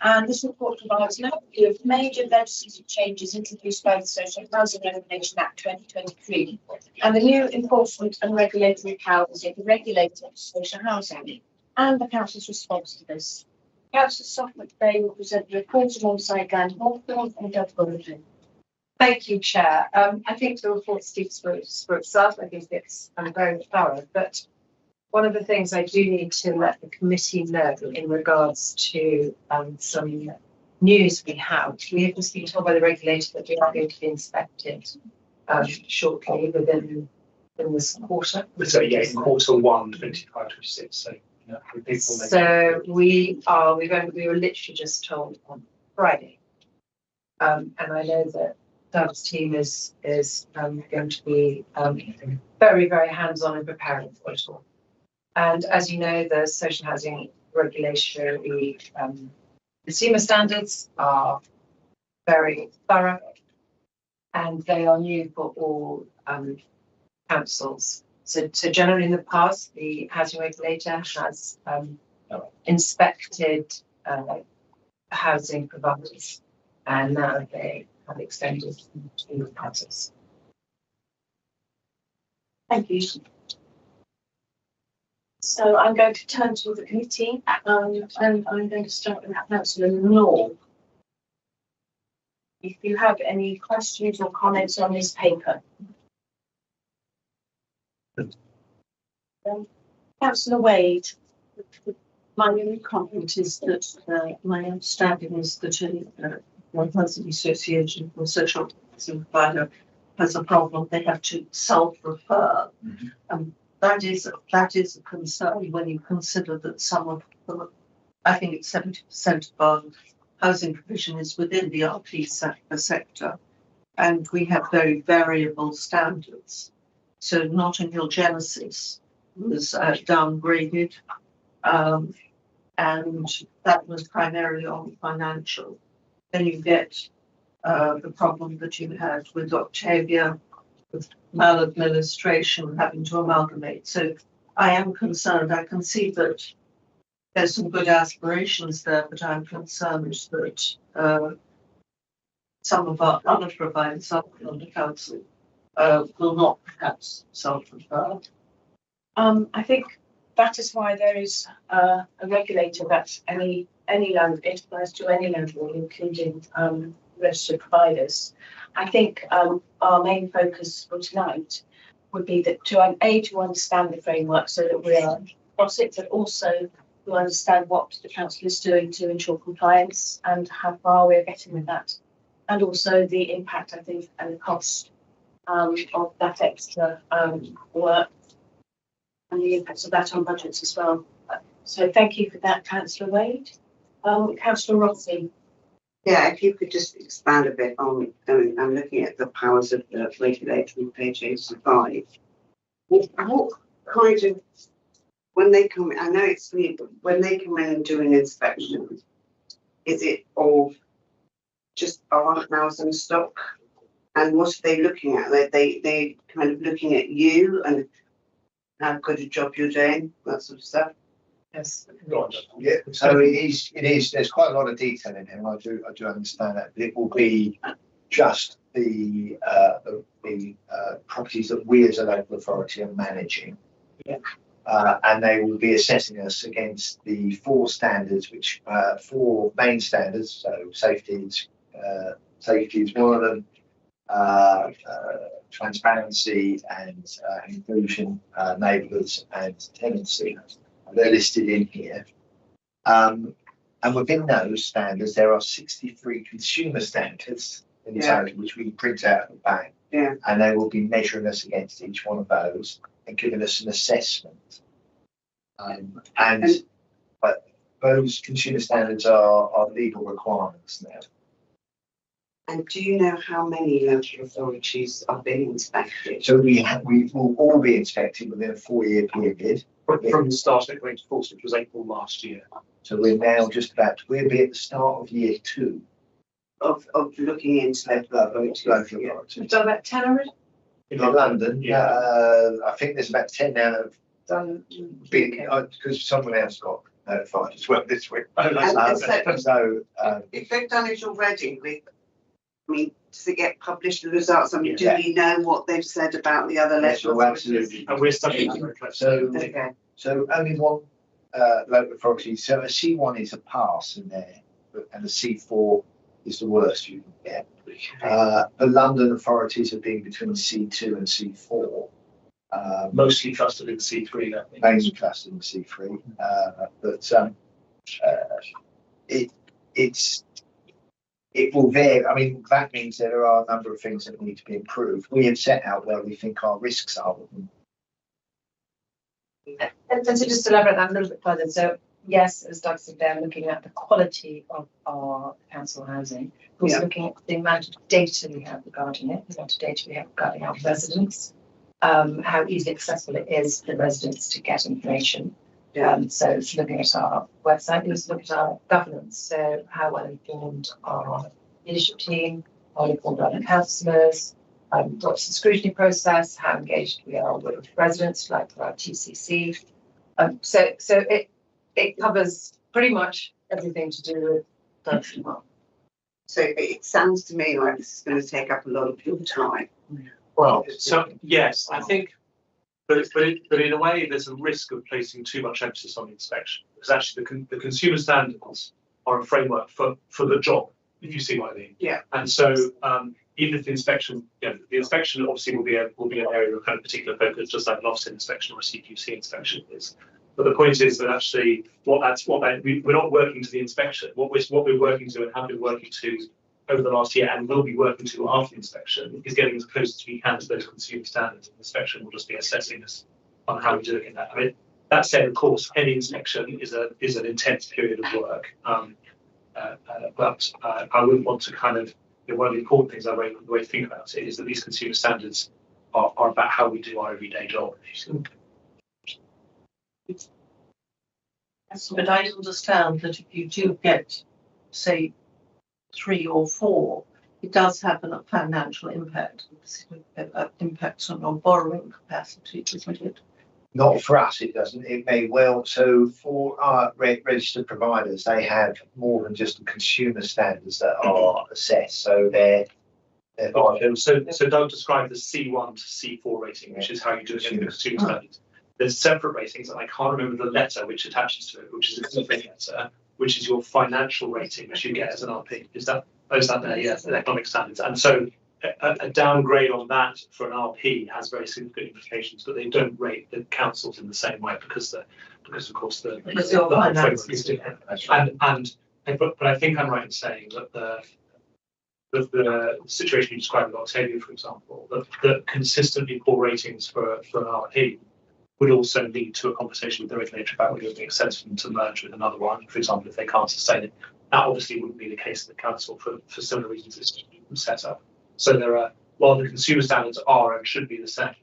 And this report provides an overview of major legislative changes introduced by the Social Housing Regulation Act 2023 and the new enforcement and regulatory powers of the regulator of social housing and the Council's response to this. Councillor Softman today will present the report alongside Glenn Hawthorne and Doug Bulletin. Thank you, Chair. I think the report speaks for itself. I think it's very thorough, but one of the things I do need to let the committee know in regards to some news we have. We have just been told by the regulator that we are going to be inspected shortly within this quarter. So yeah, in quarter 1, 25-26. So yeah, So we were literally just told on Friday, and I know that Doug's team is going to be very, very hands-on in preparing for it all. And as you know, the social housing regulatory consumer standards are very thorough, and they are new for all councils. So generally in the past, the housing regulator has inspected housing providers, and now they have extended to others. Thank you. So I'm going to turn to the committee and I'm going to start with Councillor Law. if you have any questions or comments on this paper. Councillor Wade. My only comment is that my understanding is that one housing association or social housing provider has a problem, they have to self-refer. That is a concern when you consider that some of the, I think it's 70% of our housing provision is within the RP sector, and we have very variable standards. So Notting Hill Genesis was downgraded, and that was primarily on financial. Then you get the problem that you had with Octavia, with maladministration, having to amalgamate. So I am concerned. I can see that there's some good aspirations there, but I'm concerned that some of our other providers under council will not perhaps self-refer. I think that is why there is a regulator that any land, it applies to any level, including registered providers. I think our main focus for tonight would be that to understand the framework so that we are across it, but also to understand what the council is doing to ensure compliance and how far we're getting with that, and also the impact, I think, and the cost of that extra work and the impacts of that on budgets as well. So thank you for that, Councillor Wade. Councillor Rossi. Yeah, if you could just expand a bit on, I'm looking at the powers of the regulator on page 85. What kind of, when they come in, I know it's weird, but when they come in and do an inspection, is it of just our housing stock? And what are they looking at? They kind of looking at you and how good a job you're doing, that sort of stuff. Yes. Yeah, so it is, there's quite a lot of detail in here, and I do understand that. It will be just the properties that we as a local authority are managing. Yeah. And they will be assessing us against the four standards, which four main standards. So safety is one of them. Transparency and inclusion, neighbourhoods and tenancy. They're listed in here. And within those standards, there are 63 consumer standards in total, which we print out at the back. Yeah. And they will be measuring us against each one of those and giving us an assessment. But those consumer standards are legal requirements now. And do you know how many local authorities are being inspected? So we will all be inspected within a 4-year period. From the start of it going to force, which was April last year. So we're now we'll be at the start of year 2 of looking into local authorities. We've done about 10 already? In London, I think there's about 10 now that have done because someone else got notified as well this week. So if they've done it already, does it get published, the results? Do you know what they've said about the other local authorities? Absolutely. And we're studying that very closely. So only one local authority. So a C1 is a pass in there, and a C4 is the worst you can get. The London authorities have been between C2 and C4. Mostly trusted in C3, I think. Mainly trusted in C3. It will vary. I mean, that means there are a number of things that need to be improved. We have set out where we think our risks are with them. And to just elaborate that a little bit further, so yes, as Doug said, they're looking at the quality of our council housing. We're also looking at the amount of data we have regarding it, the amount of data we have regarding our residents, how easily accessible it is for residents to get information. So it's looking at our website, it's looking at our governance, so how well informed our leadership team, how well informed are the councillors, what's the scrutiny process, how engaged we are with residents, like for our TCC. So it covers pretty much everything to do with Doug's well. So it sounds to me like this is going to take up a lot of your time. Well, so yes, I think. But in a way, there's a risk of placing too much emphasis on the inspection, because actually the consumer standards are a framework for the job. if you see what I mean. Yeah. And so even if the inspection, the inspection obviously will be an area of kind of particular focus, just like an offset inspection or a CQC inspection is. But the point is that actually we're not working to the inspection. What we're working to and have been working to over the last year and will be working to after the inspection is getting as close as we can to those consumer standards. And the inspection will just be assessing us on how we're doing in that. I mean, that said, of course, any inspection is an intense period of work. But I wouldn't want to kind of, one of the important things the way to think about it is that these consumer standards are about how we do our everyday job. But I understand that if you do get, say, 3 or 4, it does have a financial impact. Impacts on your borrowing capacity, isn't it? Not for us, it doesn't. It may well. So for our registered providers, they have more than just the consumer standards that are assessed. So So Doug described the C1 to C4 rating, which is how you do it in the consumer standards. There's separate ratings, and I can't remember the letter which attaches to it, which is a different letter, which is your financial rating, which you get as an RP. Is that there? Yes, economic standards. And so a downgrade on that for an RP has very significant implications, but they don't rate the councils in the same way because of course the framework is different. But I think I'm right in saying that the situation you described with Octavia, for example, that consistently poor ratings for an RP would also lead to a conversation with the regulator about whether it makes sense for them to merge with another one, for example, if they can't sustain it. That obviously wouldn't be the case in the council for similar reasons it's set up. So while the consumer standards are and should be the same,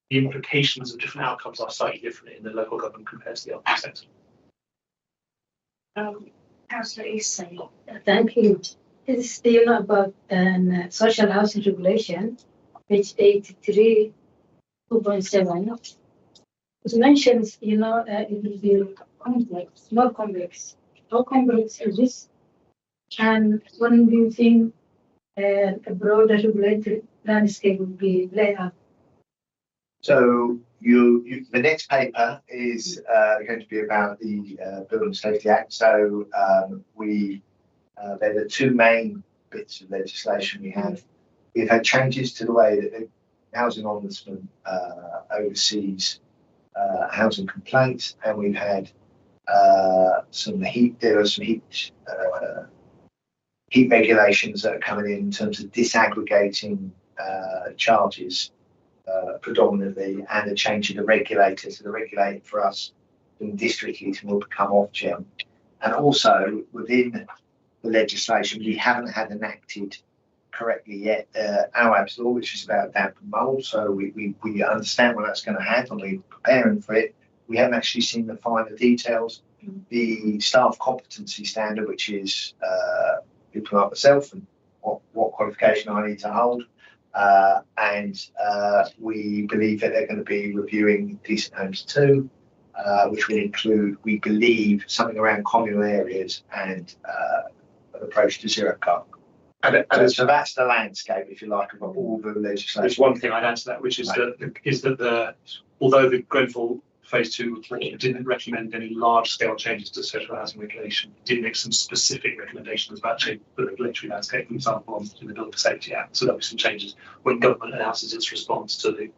the implications of different outcomes are slightly different in the local government compared to the LP sector. Councillor Easton. Thank you. This is about social housing regulation, page 83, 2.7. It mentions, it will be complex, more complex. How complex is this? And when do you think a broader regulatory landscape will be laid out? So the next paper is going to be about the Building Safety Act. So they're the 2 main bits of legislation we have. We've had changes to the way that the Housing Ombudsman oversees housing complaints, and we've had some heat regulations that are coming in terms of disaggregating charges predominantly, and a change in the regulator. So the regulator for us in district heating will become Ofgem. And also within the legislation, we haven't had enacted correctly yet AWAB's law, which is about damp and mould. So we understand what that's going to have, and we're preparing for it. We haven't actually seen the finer details. The staff competency standard, which is people like myself and what qualification I need to hold. And we believe that they're going to be reviewing decent homes too, which will include, we believe, something around communal areas and an approach to zero carbon. So that's the landscape, if you like, of all the legislation. There's one thing I'd add to that, which is that although the Grenfell Phase 2 report didn't recommend any large-scale changes to social housing regulation, it did make some specific recommendations about changing the regulatory landscape, for example, in the Building Safety Act. So there'll be some changes when government announces its response to the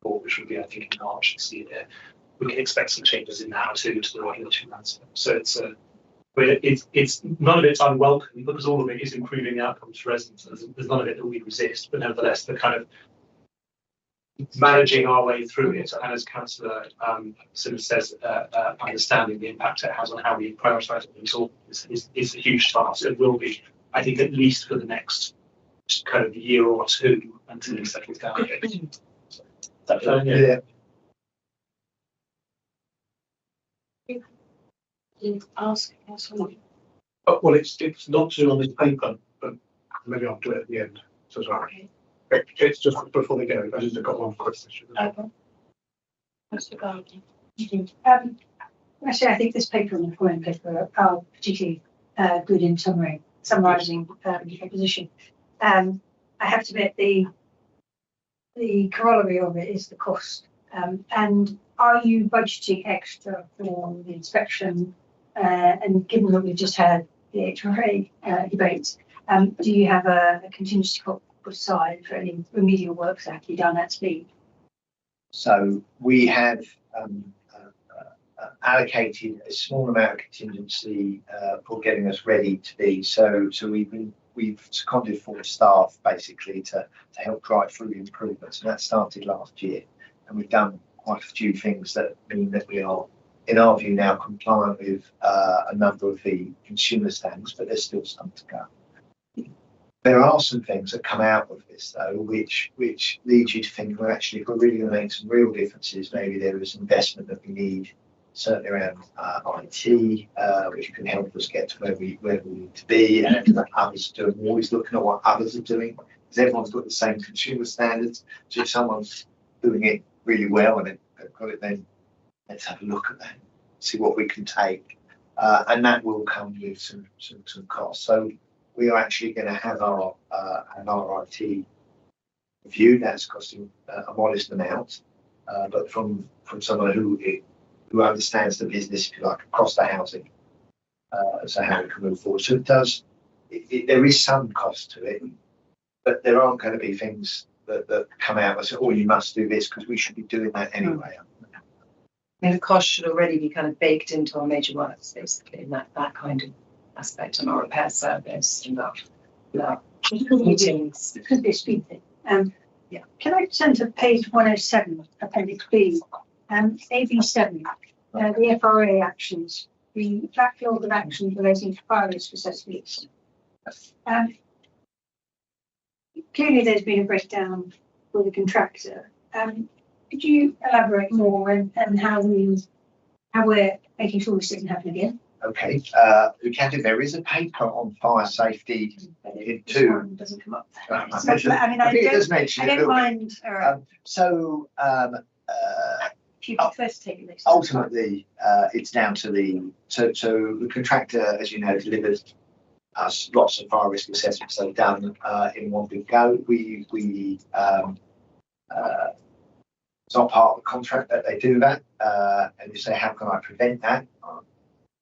report, which will be, I think, in March this year. We can expect some changes in that too to the regulatory landscape. So it's none of it's unwelcome, because all of it is improving the outcomes for residents. There's none of it that we resist, but nevertheless, the kind of managing our way through it, and as Councillor Simmons says, understanding the impact it has on how we prioritise and absorb is a huge task. It will be, I think, at least for the next kind of year or 2 until it settles down a bit. Yeah. Ask. Well, it's not due on this paper, but maybe I'll do it at the end. So sorry. Okay. It's just before they go. I just got one question. Okay. Mr. Garden. Actually, I think this paper and the following paper are particularly good in summarising your position. I have to admit the corollary of it is the cost. And are you budgeting extra for the inspection? And given that we've just had the HRA debate, do you have a contingency put aside for any remedial works that have to be done at speed? So we have allocated a small amount of contingency for getting us ready to be. So we've seconded 4 staff basically to help drive through the improvements, and that started last year. And we've done quite a few things that mean that we are, in our view, now compliant with a number of the consumer standards, but there's still some to go. There are some things that come out of this though, which leads you to think, well, actually, if we're really going to make some real differences, maybe there is investment that we need, certainly around IT, which can help us get to where we need to be, and others do. We're always looking at what others are doing, because everyone's got the same consumer standards. So if someone's doing it really well and they've got it, then let's have a look at that, see what we can take, and that will come with some costs. So we are actually going to have our IT reviewed. That's costing a modest amount, but from someone who understands the business, if you like, across the housing, so how we can move forward. So there is some cost to it, but there aren't going to be things that come out and say, oh, you must do this, because we should be doing that anyway. I mean, the cost should already be kind of baked into our major works, basically, in that kind of aspect, on our repair service and that meetings. It could be a speed thing. Yeah. Can I turn to page 107, appendix B, AB7, the FRA actions, the backlog of actions relating to fire risk assessments. Clearly there's been a breakdown for the contractor. Could you elaborate more and how we're making sure this doesn't happen again? Okay, we can do. There is a paper on fire safety in 2. Doesn't come up. I think it does mention it a I don't little mind. bit. If you could first take it. Ultimately, it's down to the contractor, as you know, delivers us lots of fire risk assessments they've done in one big go. It's not part of the contract that they do that, and you say, how can I prevent that?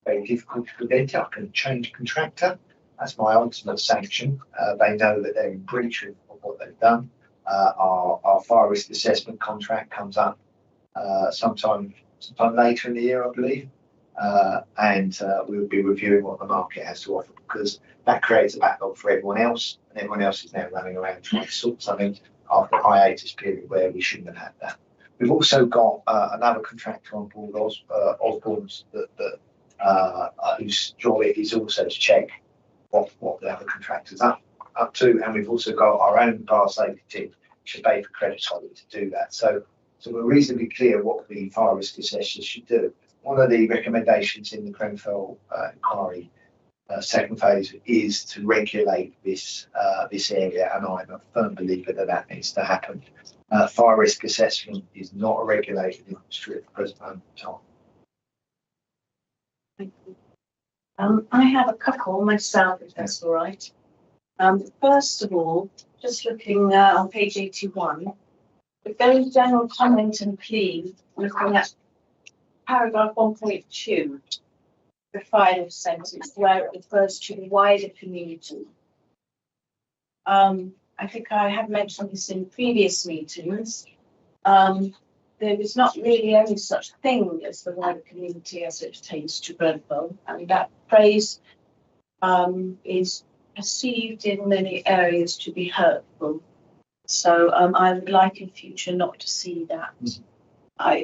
Very difficult to prevent it. I can change contractor. That's my ultimate sanction. They know that they're in breach of what they've done. Our fire risk assessment contract comes up sometime later in the year, I believe, and we'll be reviewing what the market has to offer, because that creates a backlog for everyone else, and everyone else is now running around trying to sort something after a hiatus period where we shouldn't have had that. We've also got another contractor on board, Osborne's, whose job it is also to check what the other contractors up to, and we've also got our own fire safety team, which are paid for credit solid to do that. So we're reasonably clear what the fire risk assessors should do. One of the recommendations in the Grenfell inquiry second phase is to regulate this area, and I'm a firm believer that needs to happen. Fire risk assessment is not a regulated industry at the present moment in time. Thank you. I have a couple myself, if that's all right. First of all, just looking on page 81, the very general comment and plea, looking at paragraph 1.2, the final sentence, where it refers to the wider community. I think I have mentioned this in previous meetings. There is not really any such thing as the wider community as it pertains to Grenfell, and that phrase is perceived in many areas to be hurtful. So I would like in future not to see that.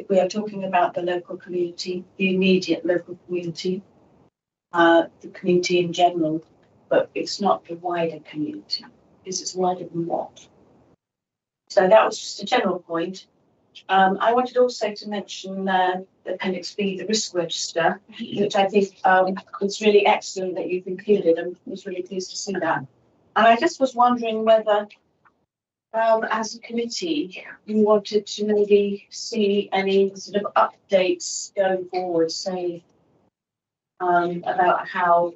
We are talking about the local community, the immediate local community, the community in general, but it's not the wider community, because it's wider than what. So that was just a general point. I wanted also to mention Appendix B, the risk register, which I think was really excellent that you've included, and was really pleased to see that. And I just was wondering whether, as a committee, you wanted to maybe see any sort of updates going forward, say, about how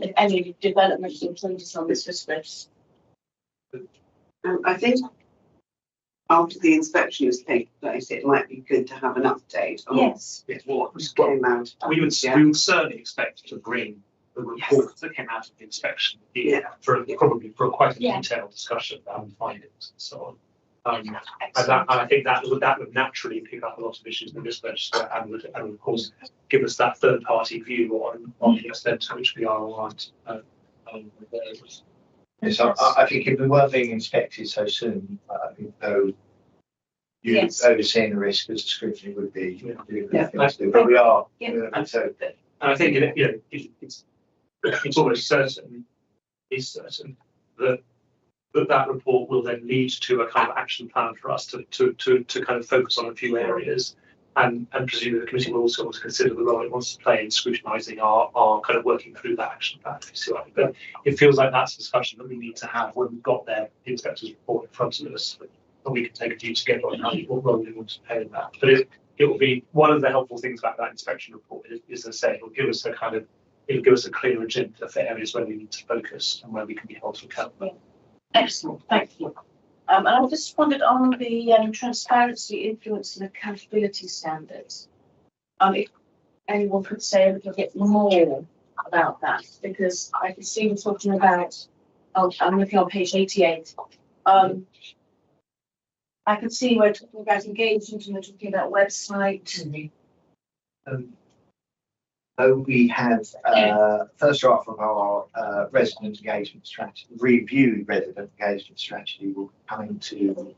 if any developments or changes on this risk register. I think after the inspection has taken place, it might be good to have an update on what came out. We would certainly expect to bring the reports that came out of the inspection here for probably for quite a detailed discussion about the findings and so on. And I think that would naturally pick up a lot of issues in this register and would of course give us that third party view on the extent to which we are alright. Yes, I think if we weren't being inspected so soon, I think though you overseeing the risk as a scrutiny would be a good thing to do. But we are. So, and I think it's almost certain that report will then lead to a kind of action plan for us to kind of focus on a few areas, and presumably the committee will also want to consider the role it wants to play in scrutinising our kind of working through that action plan. If you see what I mean. But it feels like that's a discussion that we need to have when we've got the inspector's report in front of us, and we can take a view together on what role we want to play in that. But it will be one of the helpful things about that inspection report is to say it'll give us a clear agenda for areas where we need to focus and where we can be held to account. Excellent, thank you. And I just wondered on the transparency, influence and accountability standards, if anyone could say a little bit more about that, because I can see we're talking about, I'm looking on page 88, I can see we're talking about engagement and we're talking about website. So we have first draft of our resident engagement strategy, reviewed resident engagement strategy will be coming to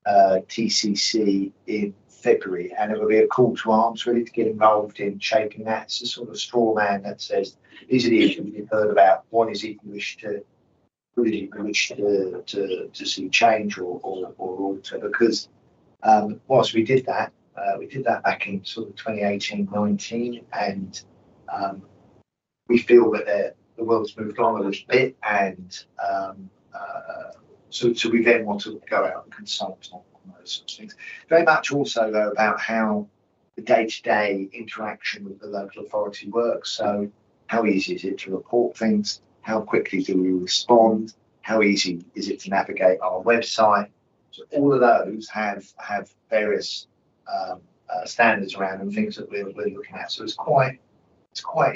TCC in February, and it will be a call to arms really to get involved in shaping that. It's a sort of straw man that says these are the issues you've heard about. What is it you wish to see change or alter? Because whilst we did that back in sort of 2018-19, and we feel that the world's moved on a little bit, and so we then want to go out and consult on those sorts of things. Very much also though about how the day-to-day interaction with the local authority works. So how easy is it to report things? How quickly do we respond? How easy is it to navigate our website? So all of those have various standards around them, things that we're looking at. So it's quite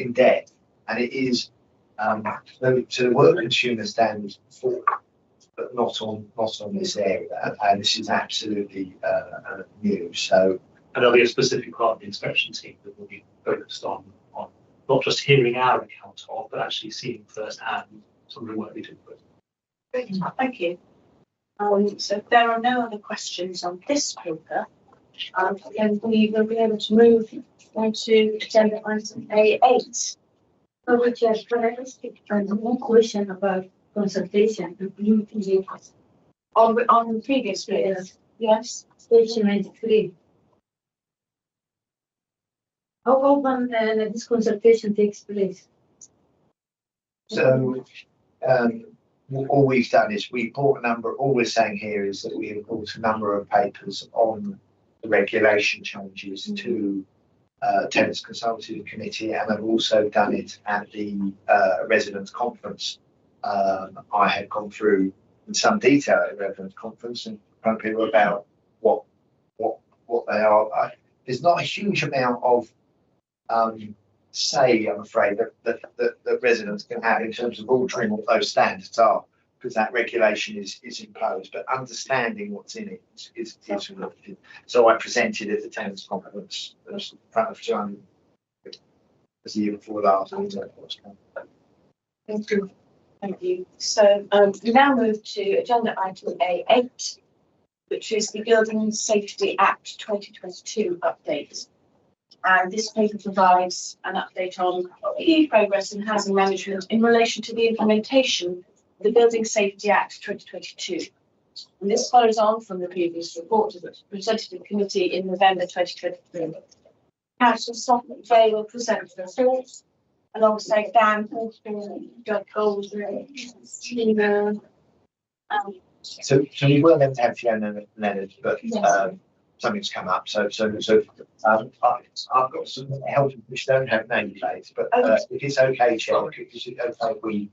in depth, and it is to work consumer standards before, but not on this area. And this is absolutely new. So and there'll be a specific part of the inspection team that will be focused on not just hearing our account of, but actually seeing firsthand some of the work we do. Thank you. So if there are no other questions on this paper, then we will be able to move on to agenda item A8. Which is one question about consultation. On the previous page. Yes. Page 93. How often this consultation takes place? So all we've done is we brought a number. All we're saying here is that we have brought a number of papers on the regulation changes to Tenants Consultative Committee, and I've also done it at the residents' conference. I had gone through in some detail at the residents' conference and told people about what they are. There's not a huge amount of say, I'm afraid, that residents can have in terms of altering what those standards are, because that regulation is imposed, but understanding what's in it is relative. So I presented at the tenants conference in front of John the year before last. Thank you. Thank you. So we now move to agenda item A8, which is the Building Safety Act 2022 update. And this paper provides an update on key progress in housing management in relation to the implementation of the Building Safety Act 2022. And this follows on from the previous report that was presented to the committee in November 2023. Councillor Scotland Bay will present the report alongside Dan Hawthorne, Doug Goldberg, Tina. So we were meant to have Fiona Leonard, but something's come up. So I've got some help which don't have nameplates, but if it's okay, Chair, is it okay if we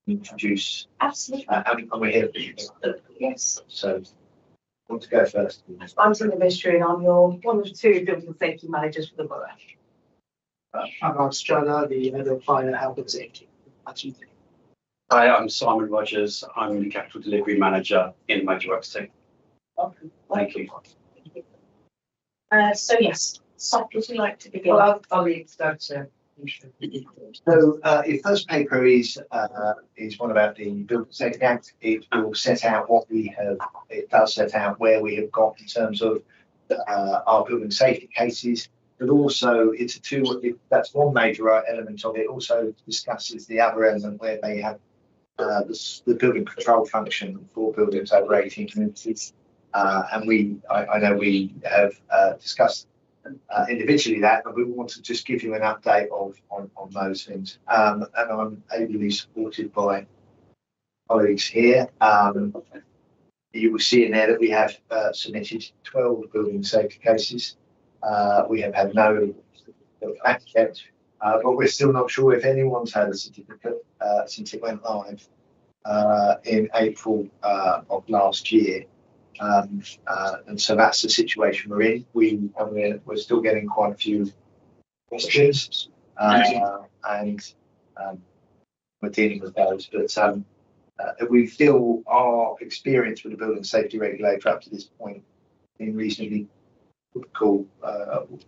introduce? Absolutely. And we're here. Yes. So I want to go first. I'm Tina Mystery, and I'm one of two building safety managers for the borough. I'm Ross Strada, the head of fire, health and safety. Hi, I'm Simon Rogers. I'm the capital delivery manager in the Motorworks team. Thank you. So yes, Sop, would you like to begin? Well, I'll leave that to. So your first paper is one about the Building Safety Act. It will set out what we have. It does set out where we have got in terms of our building safety cases, but also it's a tool. That's one major element of it. It also discusses the other element where they have the building control function for buildings over 18 communities. And I know we have discussed individually that, but we want to just give you an update on those things. And I'm ably supported by colleagues here. You will see in there that we have submitted 12 building safety cases. We have had no fact yet, but we're still not sure if anyone's had a certificate since it went live in April of last year. And so that's the situation we're in. We're still getting quite a few questions, and we're dealing with those. But we feel our experience with the building safety regulator up to this point been reasonably cool. I'm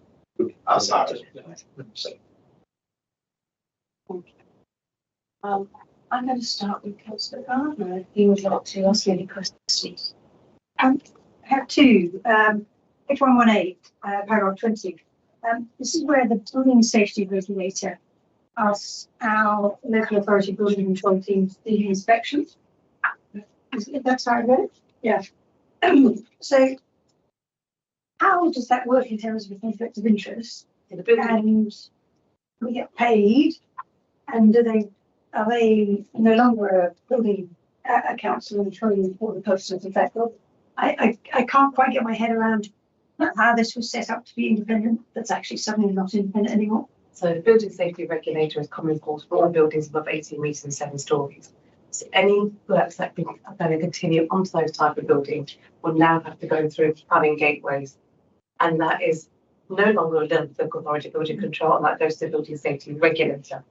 going to start with Councillor Gardner. If you would like to ask any questions. I have two. H118, paragraph 20. This is where the building safety regulator asks our local authority building control team to do the inspections. If that's how I read it? Yeah. So how does that work in terms of a conflict of interest? And we get paid, and are they no longer a building a council employee for the purpose of effect? I can't quite get my head around how this was set up to be independent, that's actually suddenly not independent anymore. So the building safety regulator is common force for all buildings above 18 metres and 7 storeys. So any works that are going to continue onto those type of buildings will now have to go through planning gateways. And that is no longer a local authority building control, and that goes to the building safety regulator.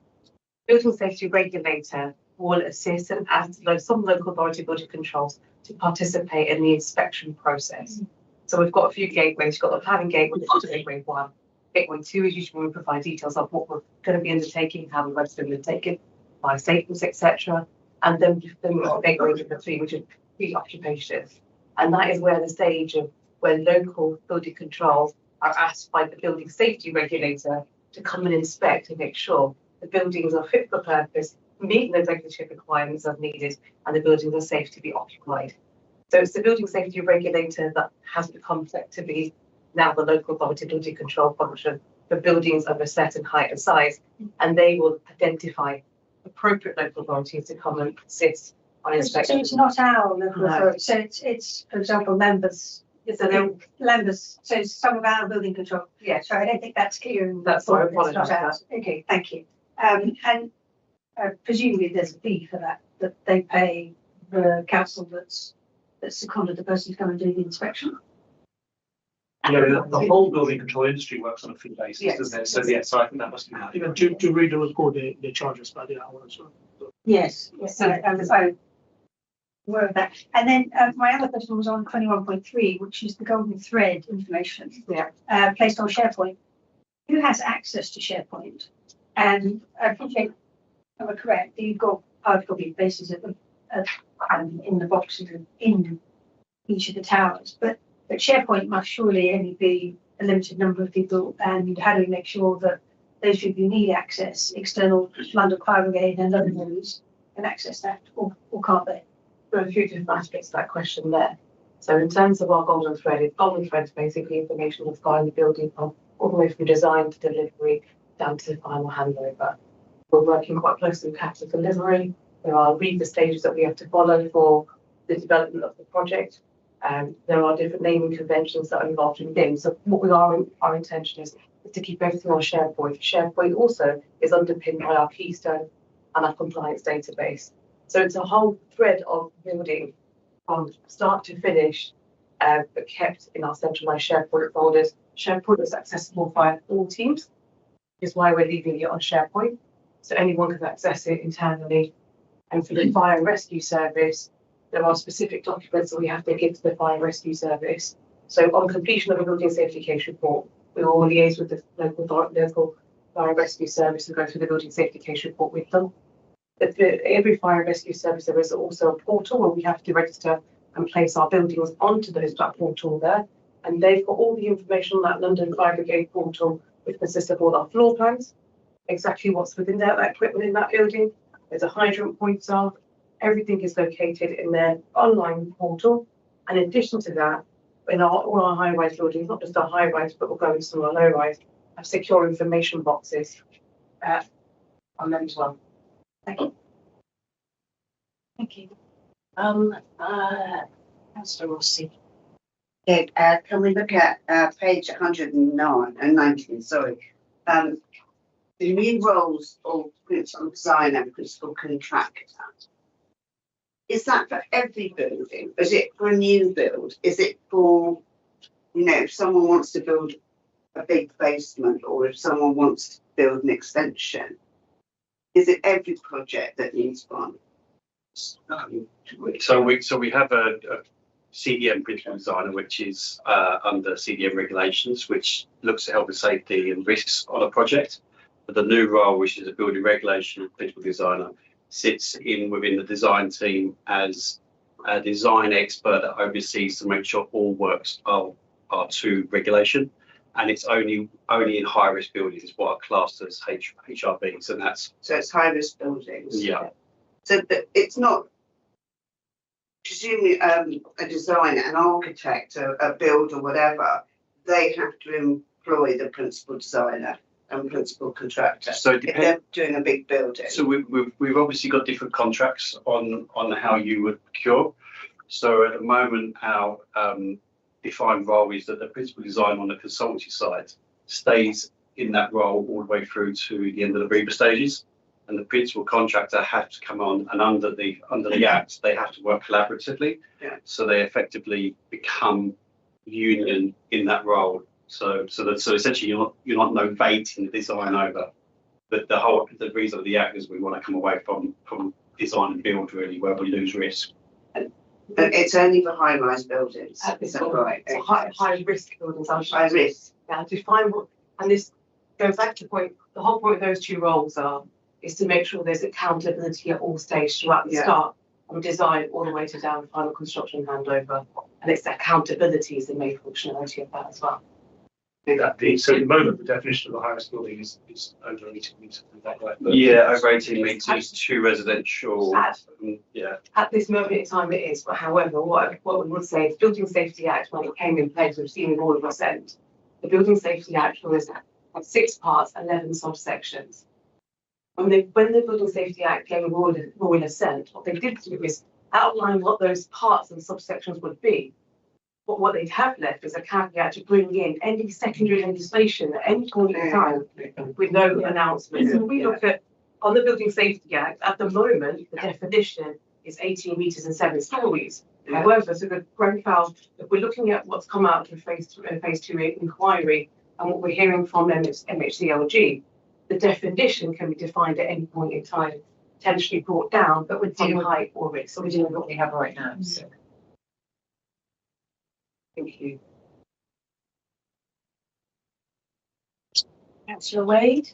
Building safety regulator will assist and ask some local authority building controls to participate in the inspection process. So we've got a few gateways. You've got the planning gateway, which is gateway 1. Gateway 2 is usually when we provide details of what we're going to be undertaking, how the work's going to be undertaken, by statements, etc. And then we've got gateway number 3, which is pre-occupation. And that is where the stage of where local building controls are asked by the building safety regulator to come and inspect and make sure the buildings are fit for purpose, meeting the regulatory requirements as needed, and the buildings are safe to be occupied. So it's the building safety regulator that has become effectively now the local authority building control function for buildings of a certain height and size, and they will identify appropriate local authorities to come and assist on inspection. So it's not our local authority. So it's for example members. So members. So some of our building control. Yeah. So I don't think that's clear. That's why I apologise. Not ours. Okay, thank you. And presumably there's a fee for that they pay the council that's seconded the person to come and do the inspection. Yeah, the whole building control industry works on a fee basis, Yes. doesn't it? So yeah, so I think that must be happening. Even to read the report, they charge us by the hour as well. Yes, yes, I'm aware of that. And then my other question was on 21.3, which is the golden thread information placed on SharePoint. Who has access to SharePoint? And I appreciate, if I'm correct, that you've got hard copy bases in the boxes in each of the towers, but SharePoint must surely only be a limited number of people, and how do we make sure that those people who need access, external London Fire Brigade and other areas, can access that, or can't they? There are a few different aspects to that question there. So in terms of our golden thread is basically information that's got in the building from all the way from design to delivery down to the final handover. We're working quite closely with capital delivery. There are REBA stages that we have to follow for the development of the project. There are different naming conventions that are involved in things. So what our intention is to keep everything on SharePoint. SharePoint also is underpinned by our Keystone and our compliance database. So it's a whole thread of building from start to finish, but kept in our centralized SharePoint folders. SharePoint is accessible via all teams. is why we're leaving it on SharePoint, so anyone can access it internally. And for the fire and rescue service, there are specific documents that we have to give to the fire and rescue service. So on completion of a building safety case report, we will liaise with the local fire and rescue service and go through the building safety case report with them. Every fire and rescue service, there is also a portal where we have to register and place our buildings onto that portal there. And they've got all the information on that London Fire Brigade portal, which consists of all our floor plans, exactly what's within there, that equipment in that building, where the hydrant points are, everything is located in their online portal. And in addition to that, in all our high-rise buildings, not just our high-rise, but we'll go into some of our low-rise, have secure information boxes on them as well. Thank you. Thank you. Councillor Rossi. Yeah, can we look at page 119, sorry. The new roles of principal designer and principal contractor. Is that for every building? Is it for a new build? Is it for, you know, if someone wants to build a big basement or if someone wants to build an extension? Is it every project that needs one? So we have a CDM principal designer, which is under CDM regulations, which looks at health and safety and risks on a project. But the new role, which is a building regulation principal designer, sits within the design team as a design expert that oversees to make sure all works are to regulation. And it's only in high risk buildings what are classed as HRBs, and that's so it's high risk buildings. Yeah. So it's not presumably a designer, an architect, a builder, whatever. They have to employ the principal designer and principal contractor. So if they're doing a big building. So we've obviously got different contracts on how you would procure. So at the moment, our defined role is that the principal designer on the consultancy side stays in that role all the way through to the end of the REBA stages, and the principal contractor has to come on, and under the Act they have to work collaboratively. Yeah. So they effectively become union in that role. So essentially you're not novating the design over, but the reason of the Act is we want to come away from design and build really, where we lose risk. And it's only for high-rise buildings. Is that right? So high risk buildings. High risk. Yeah, define what, and this goes back to the point. The whole point of those two roles is to make sure there's accountability at all stages throughout the start, from design all the way to down final construction handover, and it's the accountability is the main functionality of that as well. So at the moment, the definition of a high-risk building is over 18 metres. Is that right? Yeah, over 18 metres, 2 residential. At this moment in time, it is. But however, what we would say is, Building Safety Act, when it came in place, we've seen with all of us end. The Building Safety Act had 6 parts, 11 subsections. When the Building Safety Act gave a rule in assent, what they did do is outline what those parts and subsections would be. But what they'd have left is a caveat to bring in any secondary legislation at any point in time with no announcement. So we look at, on the Building Safety Act, at the moment, the definition is 18 metres and 7 stories. However, so the profile, if we're looking at what's come out in phase 2 inquiry and what we're hearing from MHCLG, the definition can be defined at any point in time, potentially brought down, but with some height or risk. So we're doing what we have right now. So. Thank you. Councillor Wade.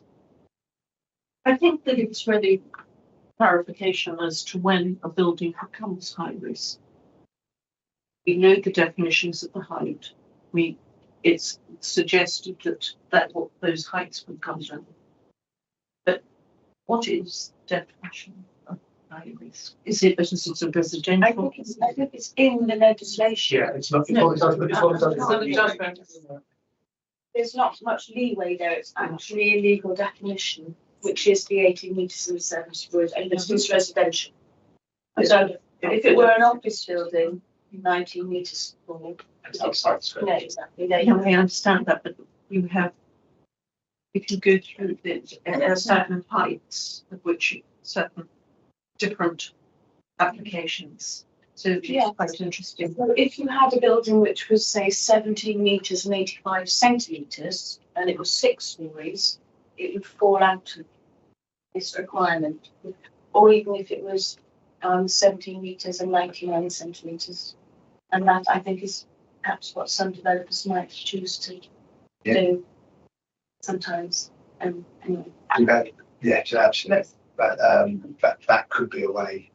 I think that it's really clarification as to when a building becomes high risk. We know the definitions of the height. It's suggested that those heights would come down. But what is the definition of high risk? Is it a residential? I think it's in the legislation. Yeah, it's not. There's not much leeway there. It's actually a legal definition, which is the 18 metres and 7 stories, and this is residential. So if it were an office building, 19 metres tall. Yeah, exactly. Yeah, I understand that, but if you go through certain heights of which certain different applications. So yeah, it's quite interesting. So if you had a building which was, say, 17 metres and 85 centimetres, and it was 6 stories, it would fall out of this requirement, or even if it was 17 metres and 99 centimetres. And that, I think, is perhaps what some developers might choose to do sometimes. Anyway. Yes, absolutely. But that could be a way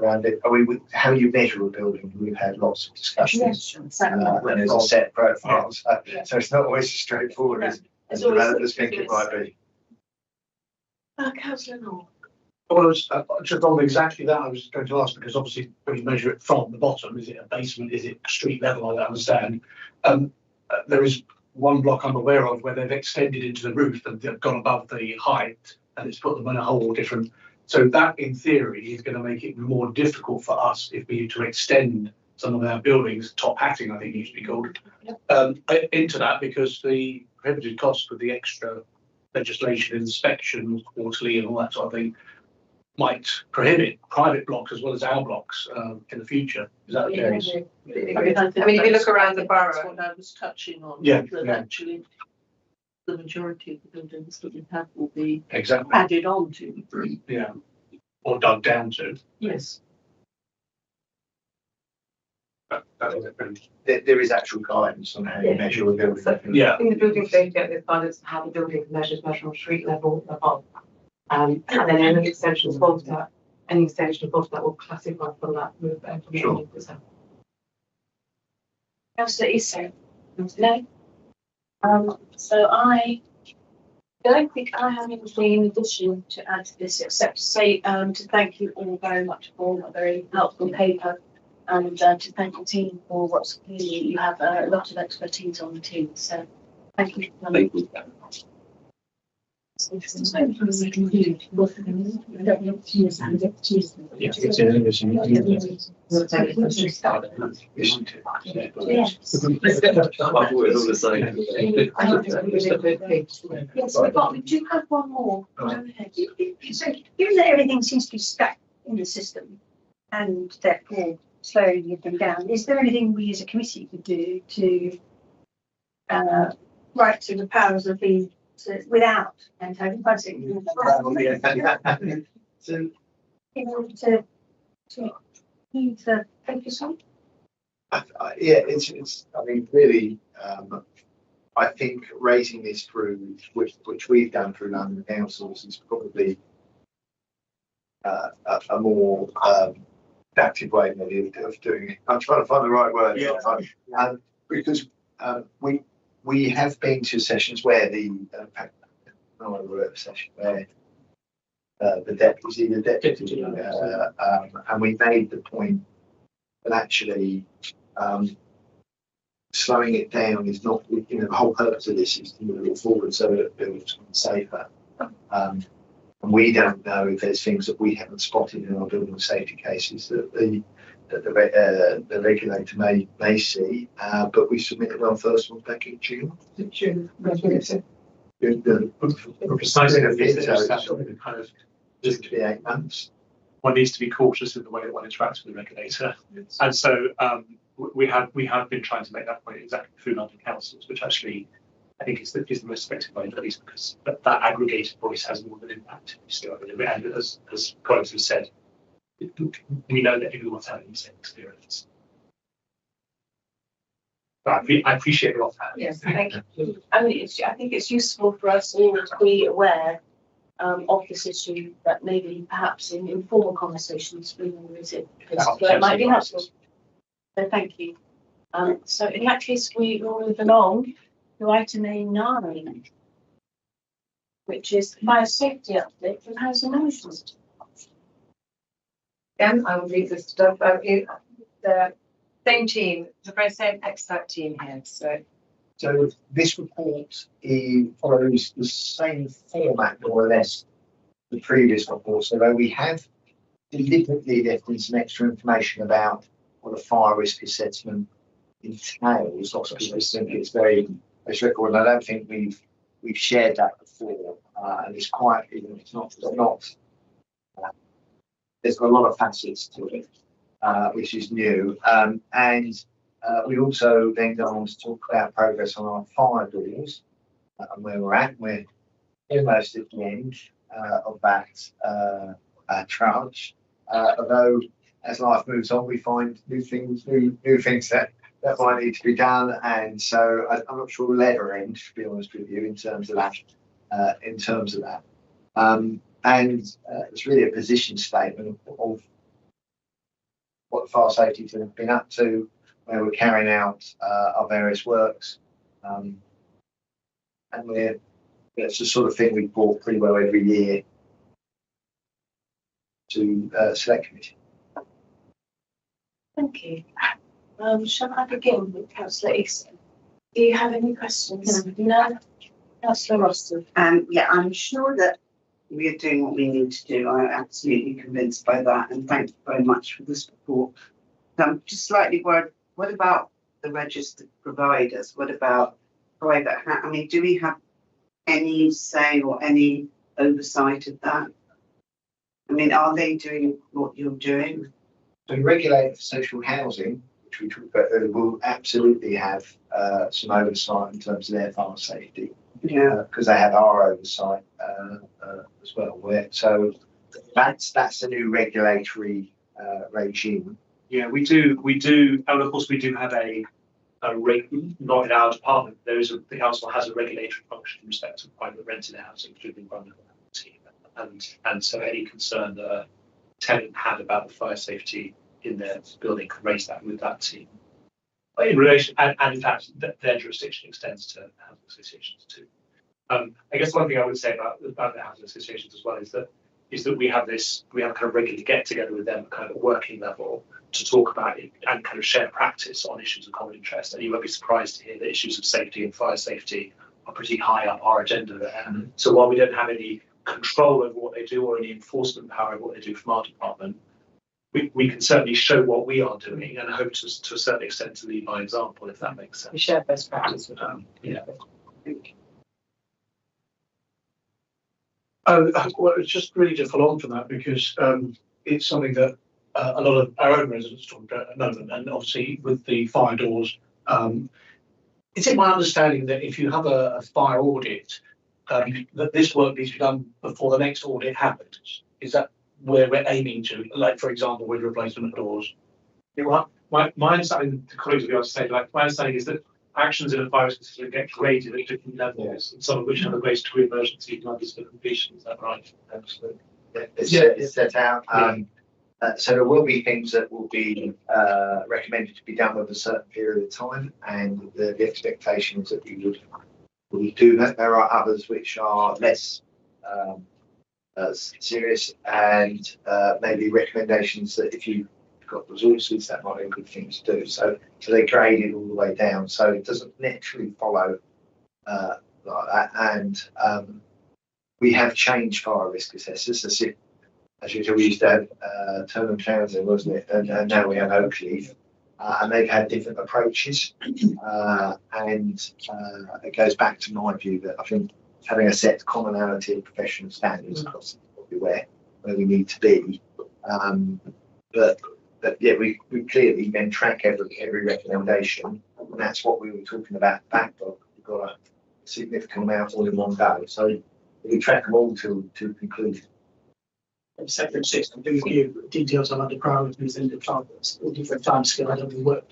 around it. I mean, how you measure a building, we've had lots of discussions. When there's a set profile, so it's not always as straightforward as developers think it might be. Councillor North. Well, I was just on exactly that. I was going to ask, because obviously when you measure it from the bottom, is it a basement? Is it street level? I don't understand. There is one block I'm aware of where they've extended into the roof and they've gone above the height, and it's put them in a whole different. So that, in theory, is going to make it more difficult for us if we need to extend some of our buildings, top hatting, I think it used to be called, into that, because the prohibited cost with the extra legislation, inspection, quarterly, and all that sort of thing might prohibit private blocks as well as our blocks in the future. Is that the case? I mean, if you look around the borough, That's what I was touching on. Yeah, That yeah. actually the majority of the buildings that we have will be Exactly. added on to. Yeah. Or dug down to. Yes. There is actual guidance on how you measure a building. Yeah. in the building safety act, there's guidance on how the building measures on street level and above. And then any extensions above that, any extension above that will classify from that roof. Sure. Councillor Issa. No. So I don't think I have anything in addition to add to this, except to say to thank you all very much for a very helpful paper, and to thank the team for what's clearly you have a lot of expertise on the team. So thank you. Thank you. We do have one more. Go ahead. So, given that everything seems to be stuck in the system and therefore slowing everything down, is there anything we as a committee could do to write to the powers of the without and having budgeting in order to move the focus on? Yeah, it's. I mean, really, I think raising this through, which we've done through London councils, is probably a more adaptive way maybe of doing it. I'm trying to find the right word. Yeah. Because we have been to sessions where the session where the deputy, and we made the point that actually slowing it down is not, the whole purpose of this is to move it forward so that it builds safer. And we don't know if there's things that we haven't spotted in our building safety cases that the regulator may see, but we submitted our first one back in June. Precisely, kind of just to be 8 months. One needs to be cautious in the way that one interacts with the regulator, and so we have been trying to make that point exactly through London councils, which actually I think is the most effective way, at least because that aggregated voice has more of an impact. And as colleagues have said, we know that everyone's having the same experience. But I appreciate your offer. Yes, thank you. I mean, I think it's useful for us all to be aware of this issue, that maybe perhaps in informal conversations we will use it, because it might be helpful. So thank you. So in that case, we will move along to item A9, which is biosafety update from housing management. Again, I will read this stuff. The same team, the very same expert team here. So this report follows the same format, more or less, the previous reports, although we have deliberately left in some extra information about what a fire risk assessment entails. Lots of people think it's very straightforward, and I don't think we've shared that before. And it's quite, it's not. There's got a lot of facets to it, which is new, and we also then go on to talk about progress on our fire doors and where we're at. We're almost at the end of that tranche. Although as life moves on, we find new things that might need to be done, and so I'm not sure we'll ever end, to be honest with you, in terms of that. And it's really a position statement of what the fire safety team have been up to, where we're carrying out our various works, and it's the sort of thing we brought pretty well every year to select committee. Thank you. Shall I begin with Councillor Easton? Do you have any questions? No. Councillor Roster. Yeah, I'm sure that we are doing what we need to do. I'm absolutely convinced by that, and thank you very much for this report. I'm just slightly worried. What about the registered providers? What about private? I mean, do we have any say or any oversight of that? I mean, are they doing what you're doing? The regulator for social housing, which we talked about earlier, will absolutely have some oversight in terms of their fire safety. Yeah. Because they have our oversight as well. So that's a new regulatory regime. Yeah, we do, and of course we do have a rate, not in our department. The council has a regulatory function in respect of private rented housing through the environmental team, and so any concern that a tenant had about the fire safety in their building could raise that with that team. In relation, and in fact, their jurisdiction extends to housing associations too. I guess one thing I would say about the housing associations as well is that we have a kind of regular get together with them, kind of a working level, to talk about it and kind of share practice on issues of common interest. And you won't be surprised to hear that issues of safety and fire safety are pretty high up our agenda there. Mm-hmm. So while we don't have any control over what they do or any enforcement power over what they do from our department, we can certainly show what we are doing and hope to a certain extent to lead by example, if that makes sense. We share best practice with them. Yeah. Well, it's just really to follow on from that, because it's something that a lot of our own residents talk about at the moment, and obviously with the fire doors, is it my understanding that if you have a fire audit, that this work needs to be done before the next audit happens? Is that where we're aiming to, like for example with replacement of doors? Well, my understanding, the colleagues will be able to say, like, my understanding is that actions in a fire system get graded at different levels, and some of which have a grade 2 emergency and others for completion. Is that right? Absolutely. It's set out. So there will be things that will be recommended to be done with a certain period of time, and the expectation is that we would do that. There are others which are less serious, and maybe recommendations that if you've got resources, that might be a good thing to do. So they grade it all the way down, so it doesn't naturally follow like that. And we have changed fire risk assessors. As usual, we used to have Turnham Townsend, wasn't it? And now we have Oakleaf. And they've had different approaches. And it goes back to my view that I think having a set commonality of professional standards across is probably where we need to be. But yeah, we clearly then track every recommendation, and that's what we were talking about backlog. We've got a significant amount all in one go. So we track them all to conclusion. A separate system to review details on the priorities and the targets or different timescales of the work.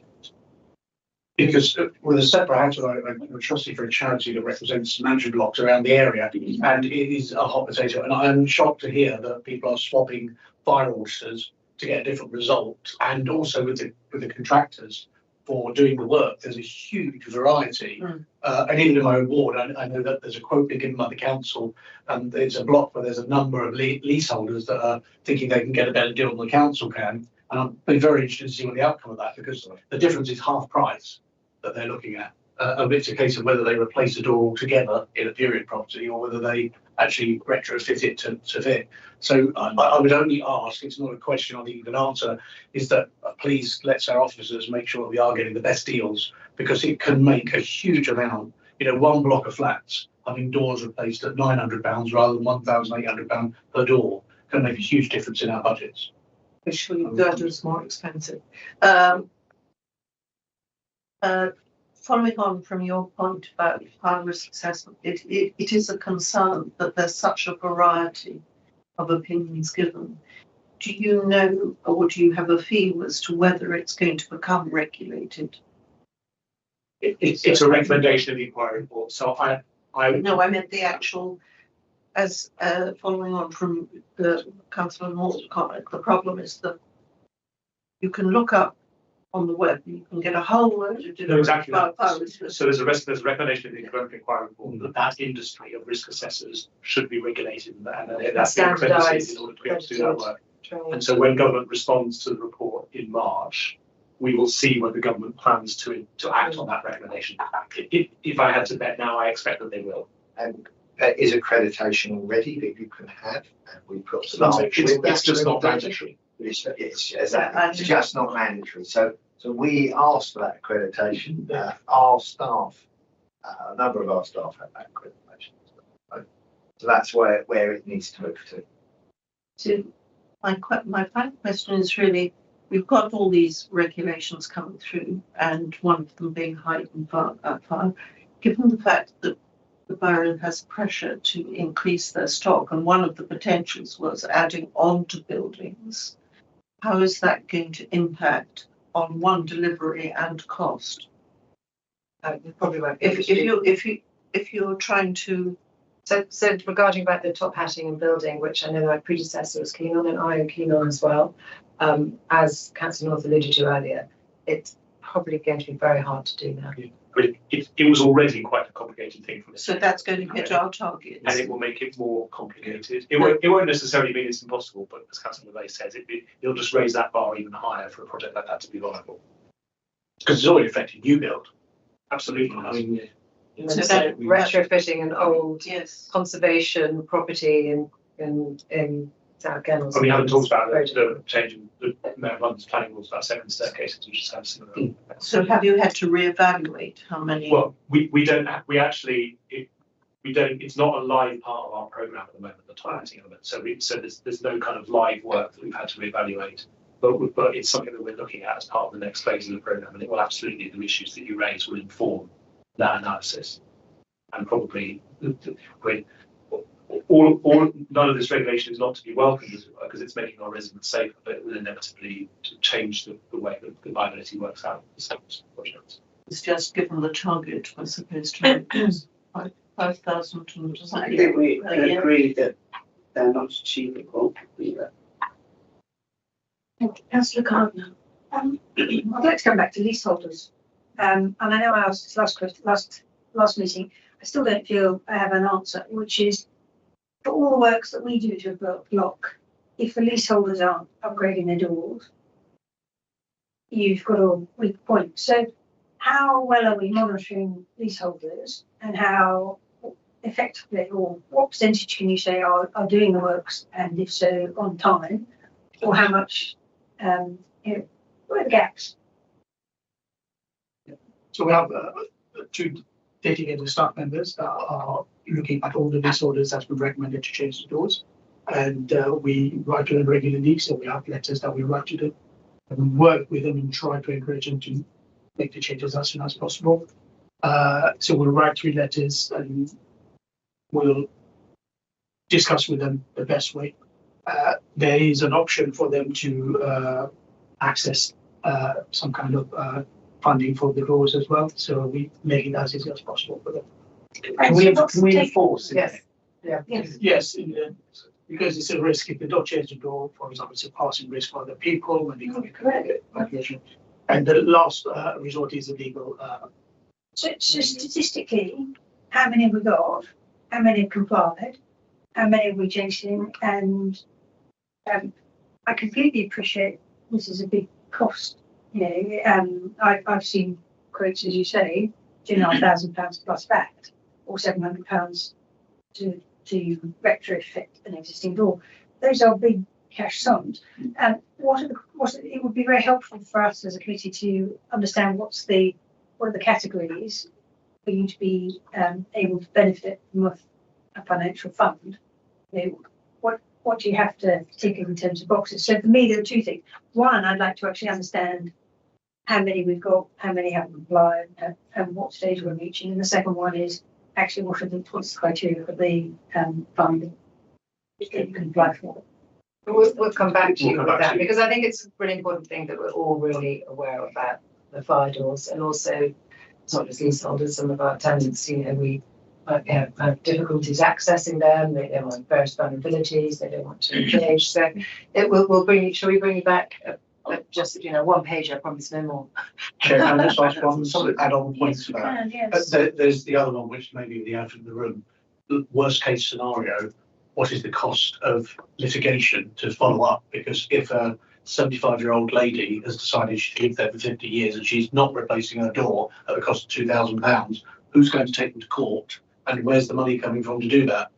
Because with a separate house, I'm a trustee for a charity that represents management blocks around the area, and it is a hot potato. And I'm shocked to hear that people are swapping fire auditors to get a different result, and also with the contractors for doing the work. There's a huge variety, and even in my own ward, I know that there's a quote being given by the council, and it's a block where there's a number of leaseholders that are thinking they can get a better deal than the council can, and I'd be very interested to see what the outcome of that, because the difference is half price that they're looking at. It's a case of whether they replace the door altogether in a period property or whether they actually retrofit it to fit. So I would only ask, it's not a question I think you can answer, is that please let's our officers make sure that we are getting the best deals, because it can make a huge amount. You know, one block of flats having doors replaced at £900 rather than £1,800 per door can make a huge difference in our budgets. Actually, that is more expensive. following on from your point about high risk assessment, it is a concern that there's such a variety of opinions given. Do you know, or do you have a feel as to whether it's going to become regulated? It's a recommendation of the inquiry report. So I No, I meant the actual, as following on from the Councillor Moore's comment, the problem is that you can look up on the web, you can get a whole load of different. No, exactly that. So there's a recommendation of the inquiry report that industry of risk assessors should be regulated, and that's been accredited in order to be able to do that work. And so when government responds to the report in March, we will see whether the government plans to act on that recommendation. If I had to bet now, I expect that they will. And is accreditation already that you can have? And we've got it's just not mandatory. It's just not mandatory. So we asked for that accreditation. Our staff, a number of our staff have that accreditation. So that's where it needs to move to. So my final question is really, we've got all these regulations coming through, and one of them being height and fire. Given the fact that the borough has pressure to increase their stock, and one of the potentials was adding on to buildings, how is that going to impact on one, delivery and cost? Probably won't. If you're trying to. So regarding about the top hatting and building, which I know my predecessor was keen on and I am keen on as well, as Councillor North alluded to earlier, it's probably going to be very hard to do now. Yeah. But it was already quite a complicated thing for me. So that's going to hit our targets. And it will make it more complicated. It won't necessarily mean it's impossible, but as Councillor Millay says, it'll just raise that bar even higher for a project like that to be viable. Because it's already affecting new build. Absolutely. I mean, so retrofitting an old conservation property in South Kennels. We haven't talked about the change in the Mayor of London's planning rules about second staircases, which just have similar. So have you had to reevaluate how many? Well, we don't. It's not a live part of our programme at the moment, the targeting element. So there's no kind of live work that we've had to reevaluate. But it's something that we're looking at as part of the next phase of the programme, and it will absolutely, the issues that you raise will inform that analysis. And probably none of this regulation is not to be welcomed because it's making our residents safer, but it will inevitably change the way that the viability works out for some projects. It's just given the target we're supposed to make 5,000 tons. I think we agree that they're not achievable either. Thank you. Councillor Cardinal. I'd like to come back to leaseholders. And I know I asked this last meeting. I still don't feel I have an answer, which is for all the works that we do to a block, if the leaseholders aren't upgrading their doors, you've got a weak point. So how well are we monitoring leaseholders, and how effectively, or what percentage can you say are doing the works, and if so, on time, or how much, what are the gaps? So we have two dedicated staff members that are looking at all the disorders that's been recommended to change the doors. And we write to them regularly, so we have letters that we write to them and work with them and try to encourage them to make the changes as soon as possible. So we'll write 3 letters and we'll discuss with them the best way. There is an option for them to access some kind of funding for the doors as well. So we make it as easy as possible for them. Can we enforce it? Yes. Yes, because it's a risk if they don't change the door. For example, it's a passing risk for other people when they come in. And the last resort is illegal. So statistically, how many have we got? How many have complied? How many are we chasing? And I completely appreciate this is a big cost. You know, I've seen quotes, as you say, £2,500 plus VAT, or £700 to retrofit an existing door. Those are big cash sums. And it would be very helpful for us as a committee to understand what are the categories for you to be able to benefit from a financial fund. You know, what do you have to tick in terms of boxes? So for me, there are 2 things. One, I'd like to actually understand how many we've got, how many haven't applied, and what stage we're reaching. And the second one is actually what's the criteria for the funding that you can apply for. We'll come back to We'll you come with back to that, you. because I think it's a really important thing that we're all really aware about the fire doors, and also it's not just leaseholders, some of our tenants, you know, we have difficulties accessing them, they don't want various vulnerabilities, they don't want to engage, so we'll bring you, shall we bring you back just, you know, one page, I promise, no more. Chair, can I just ask one sort of add-on point Yes, to you that? can, yes. There's the other one, which may be the elephant in the room. The worst case scenario, what is the cost of litigation to follow up? Because if a 75-year-old lady has decided she's lived there for 50 years and she's not replacing her door at the cost of £2,000, who's going to take them to court? And where's the money coming from to do that?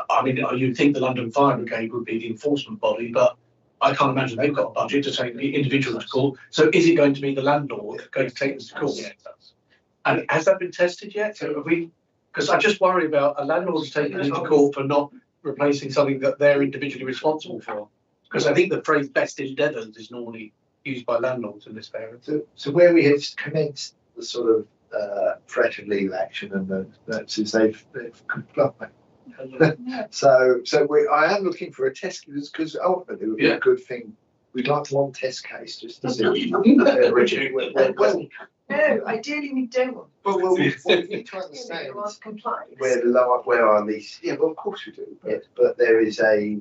I mean, you'd think the London Fire Brigade would be the enforcement body, but I can't imagine they've got a budget to take the individual to court. So is it going to be the landlord going to take us to court? And has that been tested yet? So have we? Because I just worry about a landlord's taking us to court for not replacing something that they're individually responsible for. Because I think the phrase "best endeavours" is normally used by landlords in this area. So where we have commenced the sort of threat of legal action and the notices, they've complied. So I am looking for a test case, because ultimately it would be a good thing. We'd like one test case just to see. No, ideally we don't want. Well, we need to understand compliance. where our lease. Yeah, well, of course we do. But there is a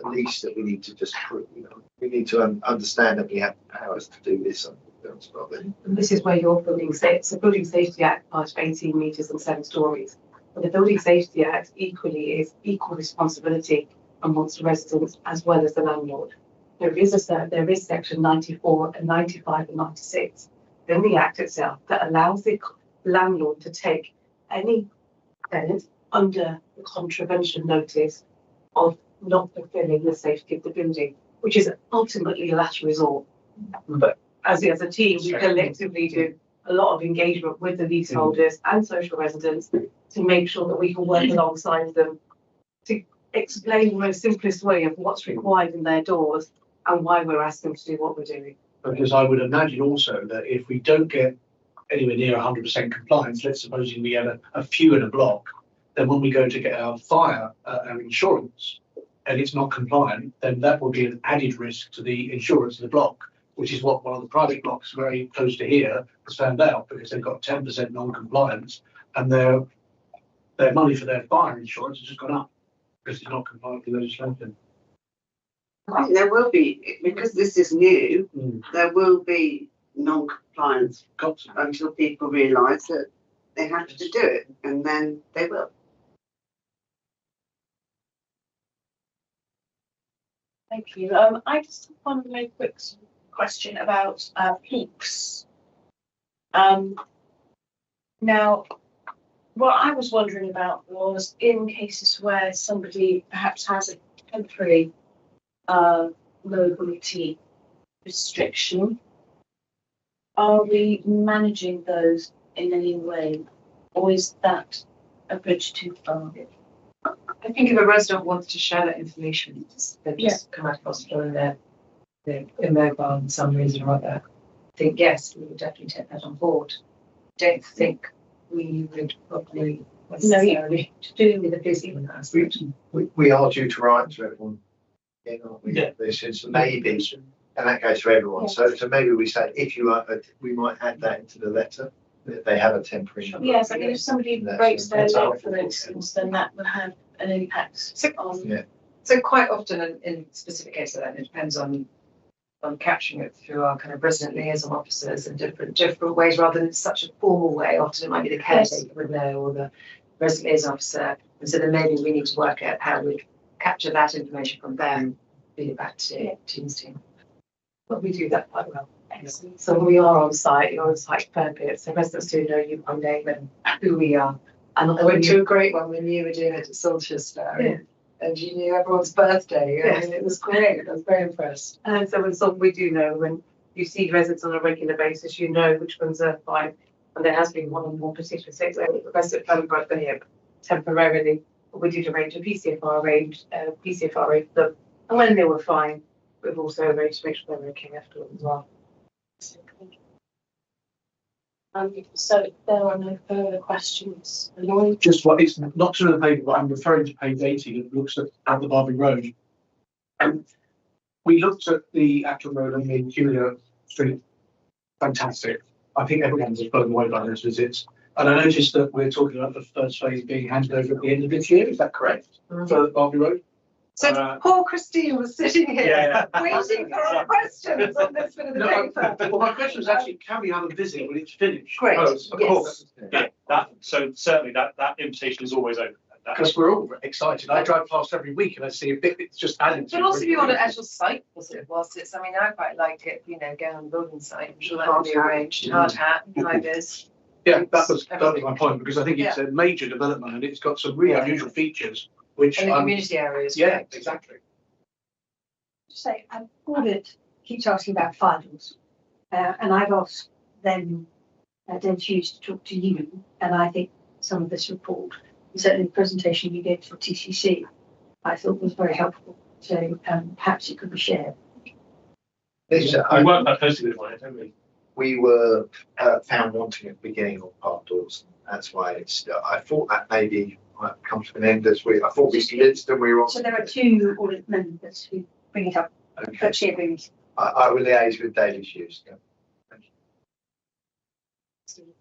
lease that we need to just put. You know, we need to understand that we have the powers to do this. And this is where your building safety. So Building Safety Act part of 18 metres and 7 stories. But the Building Safety Act equally is equal responsibility amongst the residents as well as the landlord. There is section 94 and 95 and 96 in the Act itself that allows the landlord to take any tenant under the contravention notice of not fulfilling the safety of the building, which is ultimately a last resort. But as a team, we collectively do a lot of engagement with the leaseholders and social residents to make sure that we can work alongside them to explain the most simplest way of what's required in their doors and why we're asking them to do what we're doing. Because I would imagine also that if we don't get anywhere near 100% compliance, let's suppose we have a few in a block, then when we go to get our fire, our insurance, and it's not compliant, then that will be an added risk to the insurance of the block, which is what one of the private blocks very close to here has found out, because they've got 10% non-compliance and their money for their fire insurance has just gone up because it's not compliant with legislation. I think there will be, because this is new, there will be non-compliance until people realise that they have to do it, and then they will. Thank you. I just have one very quick question about peaks. Now, what I was wondering about was in cases where somebody perhaps has a temporary mobility restriction, are we managing those in any way, or is that a bridge too far? I think if a resident wants to share that information, they just come out of hospital and they're immobile for some reason or other. I think yes, we would definitely take that on board. Don't think we would probably necessarily do with a busy one. We are due to write to everyone. Aren't we? Yeah. This is maybe, and that goes to everyone. Yes. So maybe we say if you are, we might add that into the letter that they have a temporary. Yes, I mean, if somebody breaks their leg, for instance, then that would have an impact on. So quite often in specific cases, it depends on capturing it through our kind of resident liaison officers in different ways, rather than such a formal way. Often it might be the caretaker would know, or the resident liaison officer, and so then maybe we need to work out how we capture that information from them, feed it back to Team's team. But we do that quite well. Excellent. So we are on site, you're on site fair bit, so residents do know you by name and who we are. And I went to a great one when you were doing it at Silchester, and you knew everyone's birthday. I mean, it was great. I was very impressed. And so it's something we do know. When you see residents on a regular basis, you know which ones are fine. And there has been one particular state where the resident fell broke the hip temporarily. But we did arrange a PCFR for them. And when they were fine, we've also arranged to make sure they were okay afterwards as well. So if there are no further questions, Lloyd? Just what it's not to the paper, but I'm referring to page 80 that looks at the Barbary Road. We looked at the actual road on the Julia Street. Fantastic. I think everyone was blown away by those visits. And I noticed that we're talking about the first phase being handed over at the end of this year. Is that correct? For the Barbary Road? So poor Christine was sitting here Yeah. waiting for our questions on this bit of the paper. Well, my question was actually, can we have a visit when it's finished? Great. Of course. Yeah, so certainly that invitation is always open. Because we're all excited. I drive past every week and I see a bit, it's just adding to But it. also, if you want an actual site visit, whilst it's, I mean, I quite like it, you know, going on the building site. I'm sure that can be arranged. Hard hat, high vis. Yeah, that was my point, because I think it's a major development and it's got some really unusual features, which. And the community areas. Yeah, exactly. To say, audit keeps asking about finals, and I've asked them, Hughes, to talk to you, and I think some of this report, certainly the presentation you gave for TCC, I thought was very helpful. So perhaps it could be shared. I work quite closely with one, don't we? We were found wanting at the beginning of part doors. That's why it's. I thought that maybe might come to an end as we. I thought we convinced them we were on. So there are two audit members who bring it up. Okay. But share brings. I will liaise with Daily Hughes. Yeah.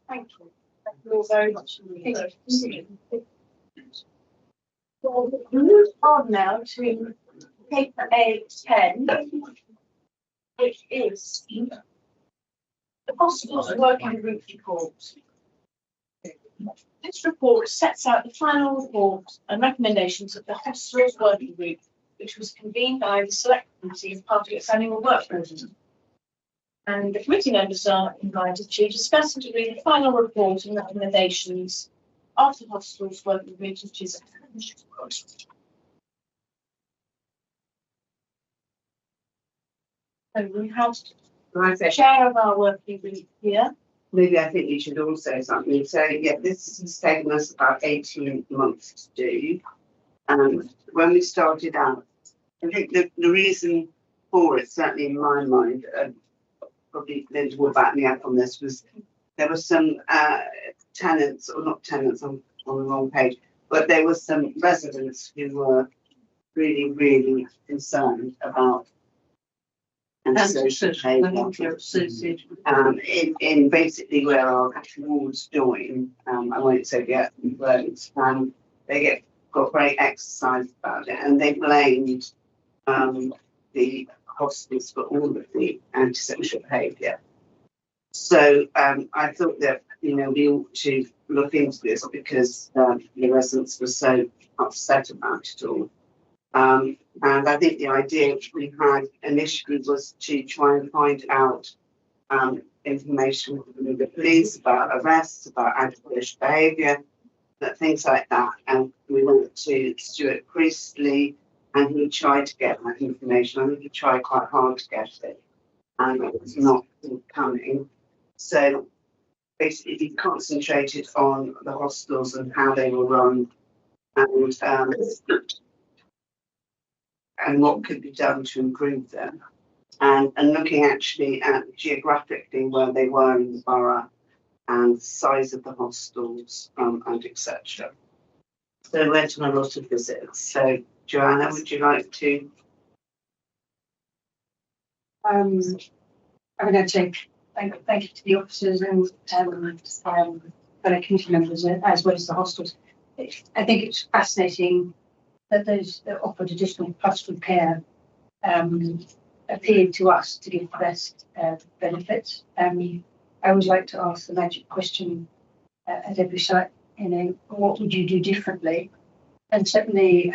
Thank you. Thank you all very much. So we move on now to paper A10, which is the hospital's working group report. This report sets out the final report and recommendations of the hospital's working group, which was convened by the select committee as part of its annual work programme. And the committee members are invited to discuss and agree the final report and recommendations of the hospital's working group, which is so we have the chair of our working group here. Maybe I think you should all say something. So yeah, this has taken us about 18 months to do. And when we started out, I think the reason for it, certainly in my mind, probably Linda will back me up on this, was there were some tenants, or not tenants, I'm on the wrong page, but there were some residents who were really, really concerned about social behaviour. In basically where our wards join, I won't say the roads, they got very exercised about it, and they blamed the hospitals for all of the antisocial behaviour. So I thought that we ought to look into this because the residents were so upset about it all. And I think the idea which we had initially was to try and find out information from the police about arrests, about antisocial behaviour, things like that. And we went to Stuart Priestley, and he tried to get that information. I think he tried quite hard to get it, and it was not forthcoming. So basically, he concentrated on the hostels and how they were run, and what could be done to improve them, and looking actually at geographically where they were in the borough and the size of the hostels and etc. So we went on a lot of visits. So Joanna, would you like to? I mean, I'd say thank you to the officers and fellow committee members as well as the hostels. I think it's fascinating that those that offered additional pastoral care appeared to us to give the best benefits. I always like to ask the magic question at every site, what would you do differently? And certainly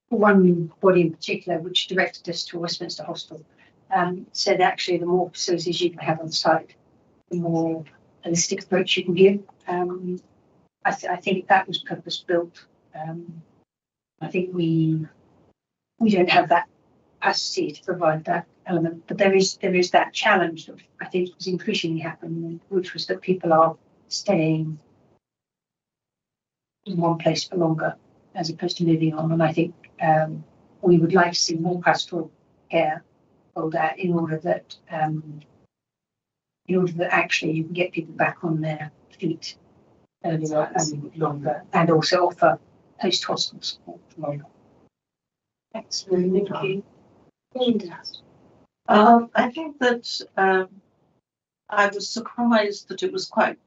one body in particular, which directed us to Westminster Hospital, said actually the more facilities you can have on site, the more holistic approach you can give. I think that was purpose built. I think we don't have that capacity to provide that element, but there is that challenge that I think was increasingly happening, which was that people are staying in one place for longer as opposed to moving on. And I think we would like to see more pastoral care rolled out in order that in order that actually you can get people back on their feet earlier and longer, and also offer post-hospital support for longer. Excellent, thank you. Linda. I think that I was surprised that it was quite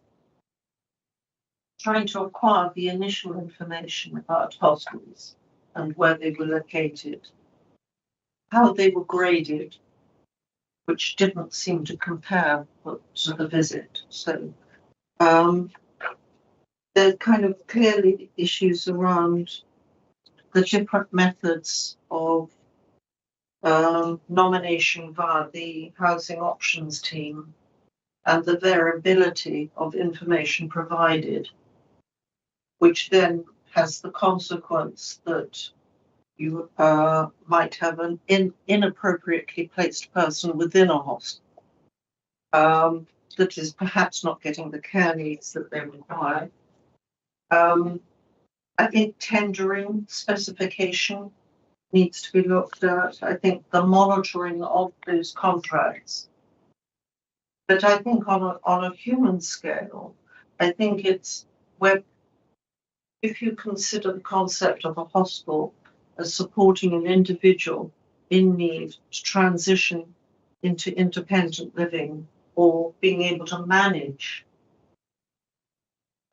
trying to acquire the initial information about hospitals and where they were located, how they were graded, which didn't seem to compare to the visit. So there are kind of clearly issues around the different methods of nomination via the housing options team and the variability of information provided, which then has the consequence that you might have an inappropriately placed person within a hospital that is perhaps not getting the care needs that they require. I think tendering specification needs to be looked at. I think the monitoring of those contracts. But I think on a human scale, I think it's where, if you consider the concept of a hospital as supporting an individual in need to transition into independent living or being able to manage,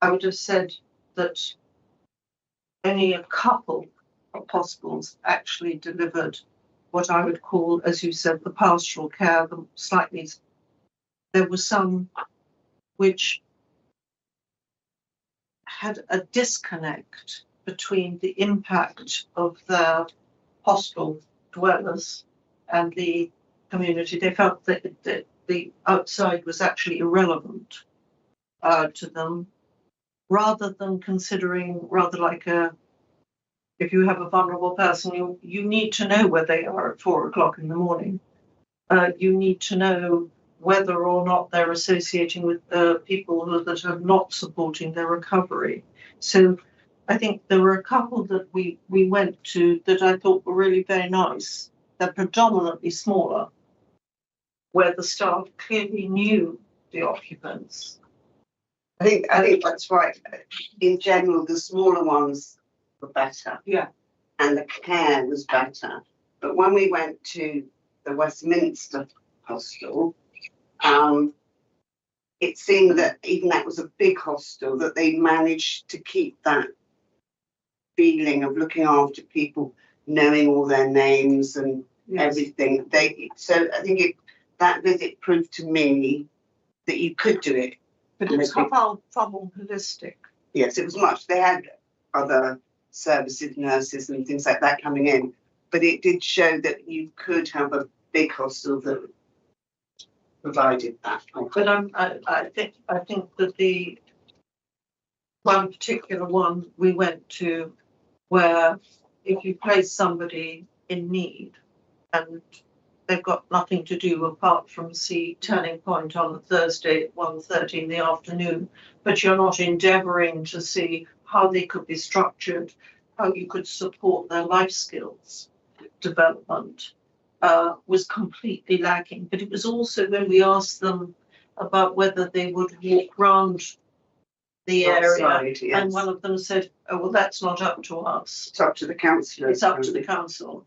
I would have said that only a couple of hospitals actually delivered what I would call, as you said, the pastoral care, the slightly. There were some which had a disconnect between the impact of their hospital dwellers and the community. They felt that the outside was actually irrelevant to them, rather than considering, rather like if you have a vulnerable person, you need to know where they are at 4 o'clock in the morning. You need to know whether or not they're associating with people that are not supporting their recovery. So I think there were a couple that we went to that I thought were really very nice. They're predominantly smaller, where the staff clearly knew the occupants. I think that's right. In general, the smaller ones were better. Yeah. And the care was better. But when we went to the Westminster hostel, it seemed that even that was a big hostel, that they managed to keep that feeling of looking after people, knowing all their names and everything. So I think that visit proved to me that you could do it. But it was far more holistic. Yes, it was much. They had other services, nurses and things like that coming in, but it did show that you could have a big hostel that provided that. But I think that the one particular one we went to, where if you place somebody in need and they've got nothing to do apart from see Turning Point on a Thursday at 1:30 in the afternoon, but you're not endeavouring to see how they could be structured, how you could support their life skills development, was completely lacking. But it was also when we asked them about whether they would walk round the area, Outside, yes. and one of them said, "Oh, well, that's not up to us. It's up to the council. It's up to the council."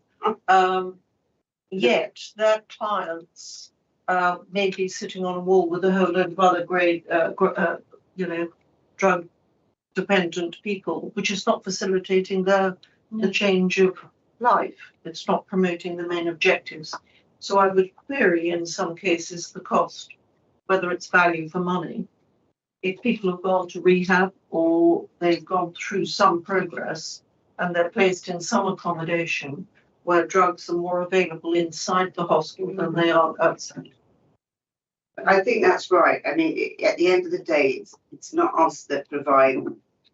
Yet their clients may be sitting on a wall with a whole load of other drug dependent people, which is not facilitating the change of life. It's not promoting the main objectives. So I would query in some cases the cost, whether it's value for money. If people have gone to rehab or they've gone through some progress and they're placed in some accommodation where drugs are more available inside the hospital than they are outside. I think that's right. I mean, at the end of the day, it's not us that provide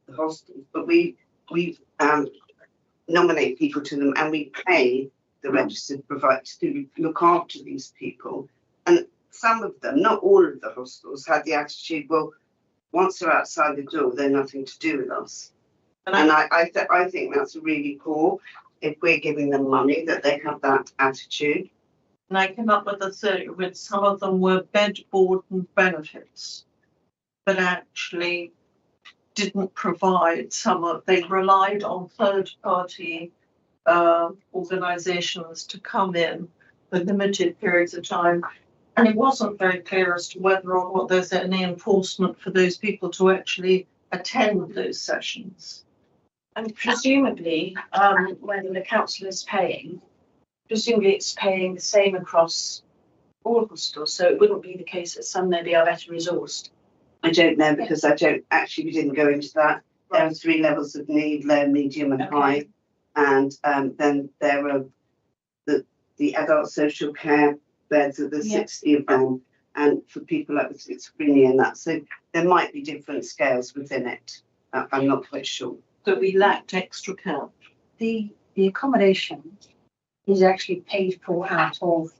the hostels, but we nominate people to them and we pay the registered providers to look after these people. And some of them, not all of the hostels, had the attitude, well, once they're outside the door, they're nothing to do with us. And I think that's really poor if we're giving them money, that they have that attitude. And I came up with a theory with some of them were bed, board and benefits, but actually didn't provide they relied on third party organisations to come in for limited periods of time. And it wasn't very clear as to whether or not there's any enforcement for those people to actually attend those sessions. And presumably, when the council is paying, presumably it's paying the same across all hospitals, so it wouldn't be the case that some maybe are better resourced. I don't know because we didn't go into that. There are 3 levels of need: low, medium and high. And then there are the adult social care beds, there's 60 of them, and for people like with schizophrenia and that. So there might be different scales within it. I'm not quite sure. But we lacked extra care. The accommodation is actually paid for out of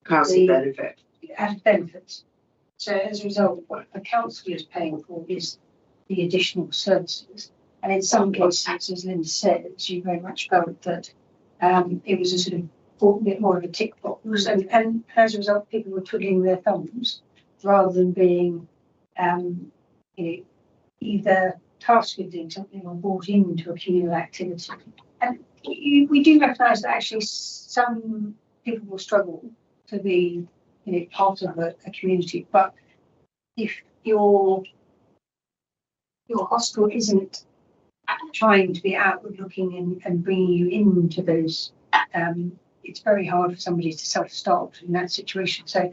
housing benefit. As benefits. So as a result, what the council is paying for is the additional services. And in some cases, as Linda said, she very much felt that it was a sort of a bit more of a tick box. And as a result, people were twiddling their thumbs rather than being either tasked with doing something or brought into a communal activity. And we do recognise that actually some people will struggle to be part of a community, but if your hostel isn't trying to be outward looking and bringing you into those, it's very hard for somebody to self-start in that situation. So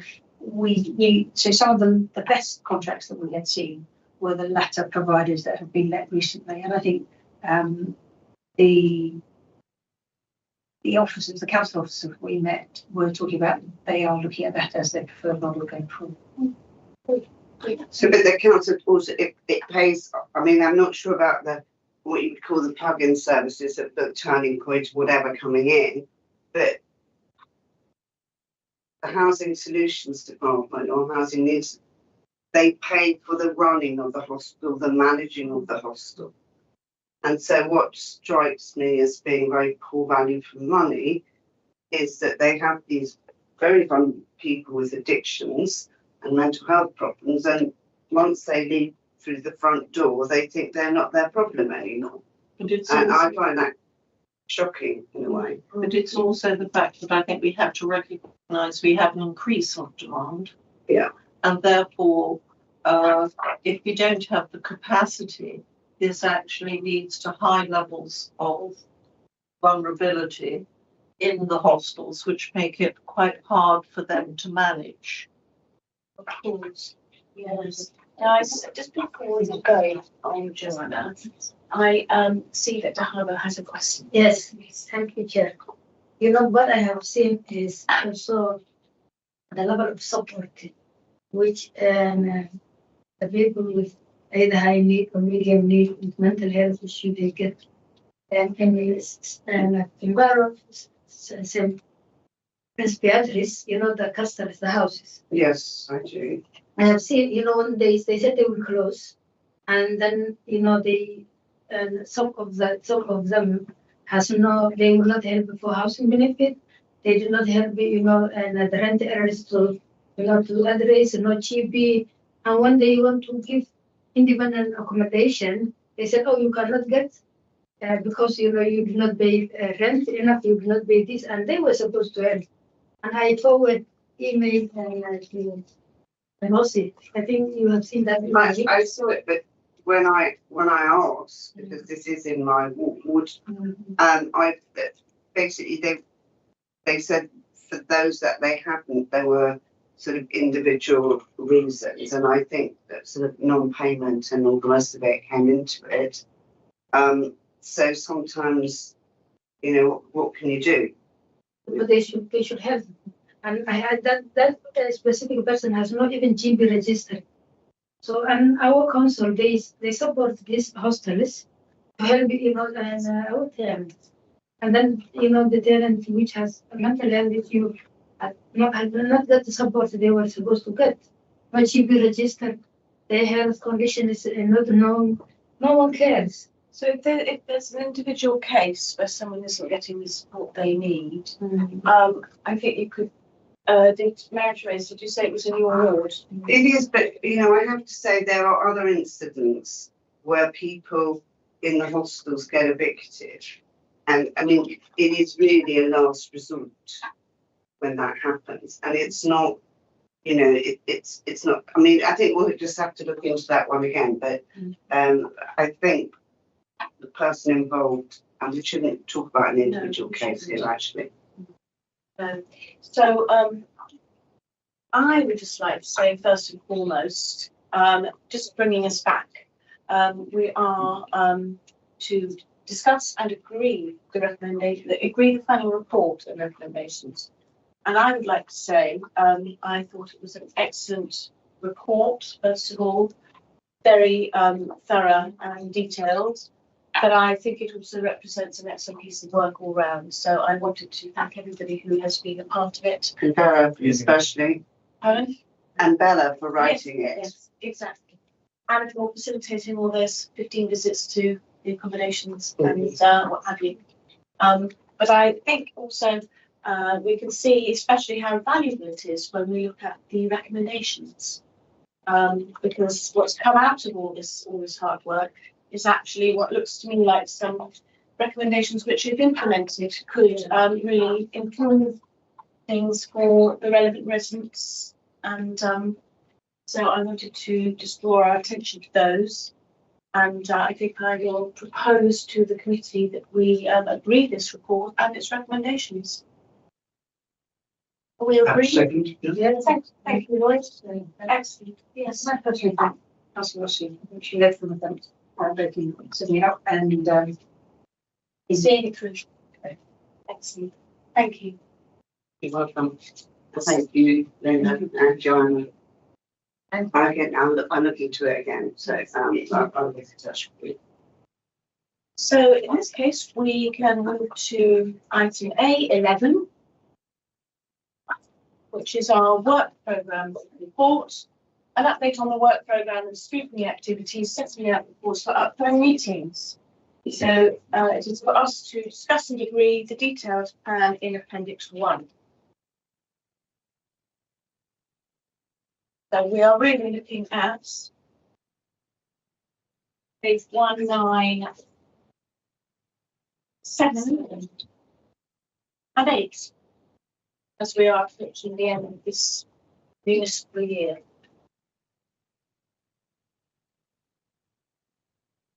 so some of the best contracts that we had seen were the latter providers that have been let recently, and I think the officers, the council officers we met, were talking about they are looking at that as their preferred model going forward. So, but the council also it pays. I mean, I'm not sure about what you would call the plug-in services at the turning point, whatever coming in, but the Housing Solutions Department or Housing Needs, they pay for the running of the hostel, the managing of the hostel. And so what strikes me as being very poor value for money is that they have these very vulnerable people with addictions and mental health problems, and once they leave through the front door, they think they're not their problem anymore. And I find that shocking in a way. But it's also the fact that I think we have to recognise we have an increase of demand. Yeah. And therefore, if you don't have the capacity, this actually leads to high levels of vulnerability in the hostels, which make it quite hard for them to manage. Of course, yes. Now, just before we go on, Joanna, I see that Dahaba has a question. Yes, thank you, Chair. What I have seen is also the level of support which the people with either high need or medium need with mental health issue they get, and environment, same as Beatrice, the customers, the houses. Yes, I do. I have seen, one day they said they will close, and then they some of them they will not help for housing benefit. They do not help, and the rent areas to address, no GB. And when they want to give independent accommodation, they said, oh, you cannot get because you do not pay rent enough, you do not pay this, and they were supposed to help. And I forward email and also, I think you have seen that. I saw it, but when I asked, because this is in my ward, I basically they said for those that they hadn't, there were sort of individual reasons, and I think that sort of non-payment and all the rest of it came into it. So sometimes, what can you do? But they should have. And I had that specific person has not even GB registered. So, and our council, they support these hostels to help, and our tenants. And then, the tenant which has a mental health issue, not get the support they were supposed to get. But GB registered, their health condition is not known. No one cares. So if there's an individual case where someone isn't getting the support they need, I think you could The marriage race, did you say it was in your ward? It is, but you know, I have to say there are other incidents where people in the hostels get evicted. And I mean, it is really a last resort when that happens. And it's not, you know, it's not, I mean, I think we'll just have to look into that one again, but I think the person involved, and we shouldn't talk about an individual case here, actually. So I would just like to say, first and foremost, just bringing us back, we are to discuss and agree the recommendation, agree the planning report and recommendations. And I would like to say, I thought it was an excellent report, first of all, very thorough and detailed, but I think it also represents an excellent piece of work all round. So I wanted to thank everybody who has been a part of it. And Bella, especially. Pardon? And Bella for writing it. Yes, exactly. And for facilitating all those 15 visits to the accommodations and what have you. But I think also we can see especially how valuable it is when we look at the recommendations. Because what's come out of all this hard work is actually what looks to me like some recommendations which, if implemented, could really improve things for the relevant residents. And so I wanted to just draw our attention to those. And I think I will propose to the committee that we agree this report and its recommendations. We agree? Second. Yes, thank you, Lloyd. Excellent. Yes. My personal thank Councillor Rossi, she led from the voting, setting up and seeing it through. Excellent. Thank you. You're welcome. Thank you, Lena and Joanna. And again, I'm looking to it again, so I'll get in touch with you. So in this case, we can move to item A11, which is our work programme report, an update on the work programme and scrutiny activities, setting out reports for upcoming meetings. So it is for us to discuss and agree the detailed plan in Appendix 1. So we are really looking at page 197 and 8, as we are approaching the end of this municipal year.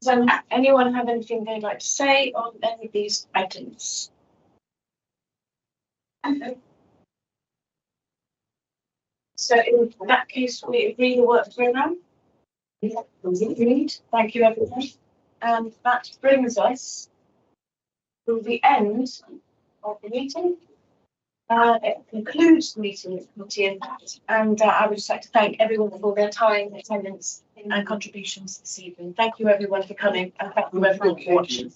Does anyone have anything they'd like to say on any of these items? So in that case, we agree the work programme. Agreed. Thank you, everyone. And that brings us to the end of the meeting. It concludes the meeting of the committee, in fact, and I would just like to thank everyone for their time, attendance, and contributions this evening. Thank you, everyone, for coming, and thank you, everyone, for watching.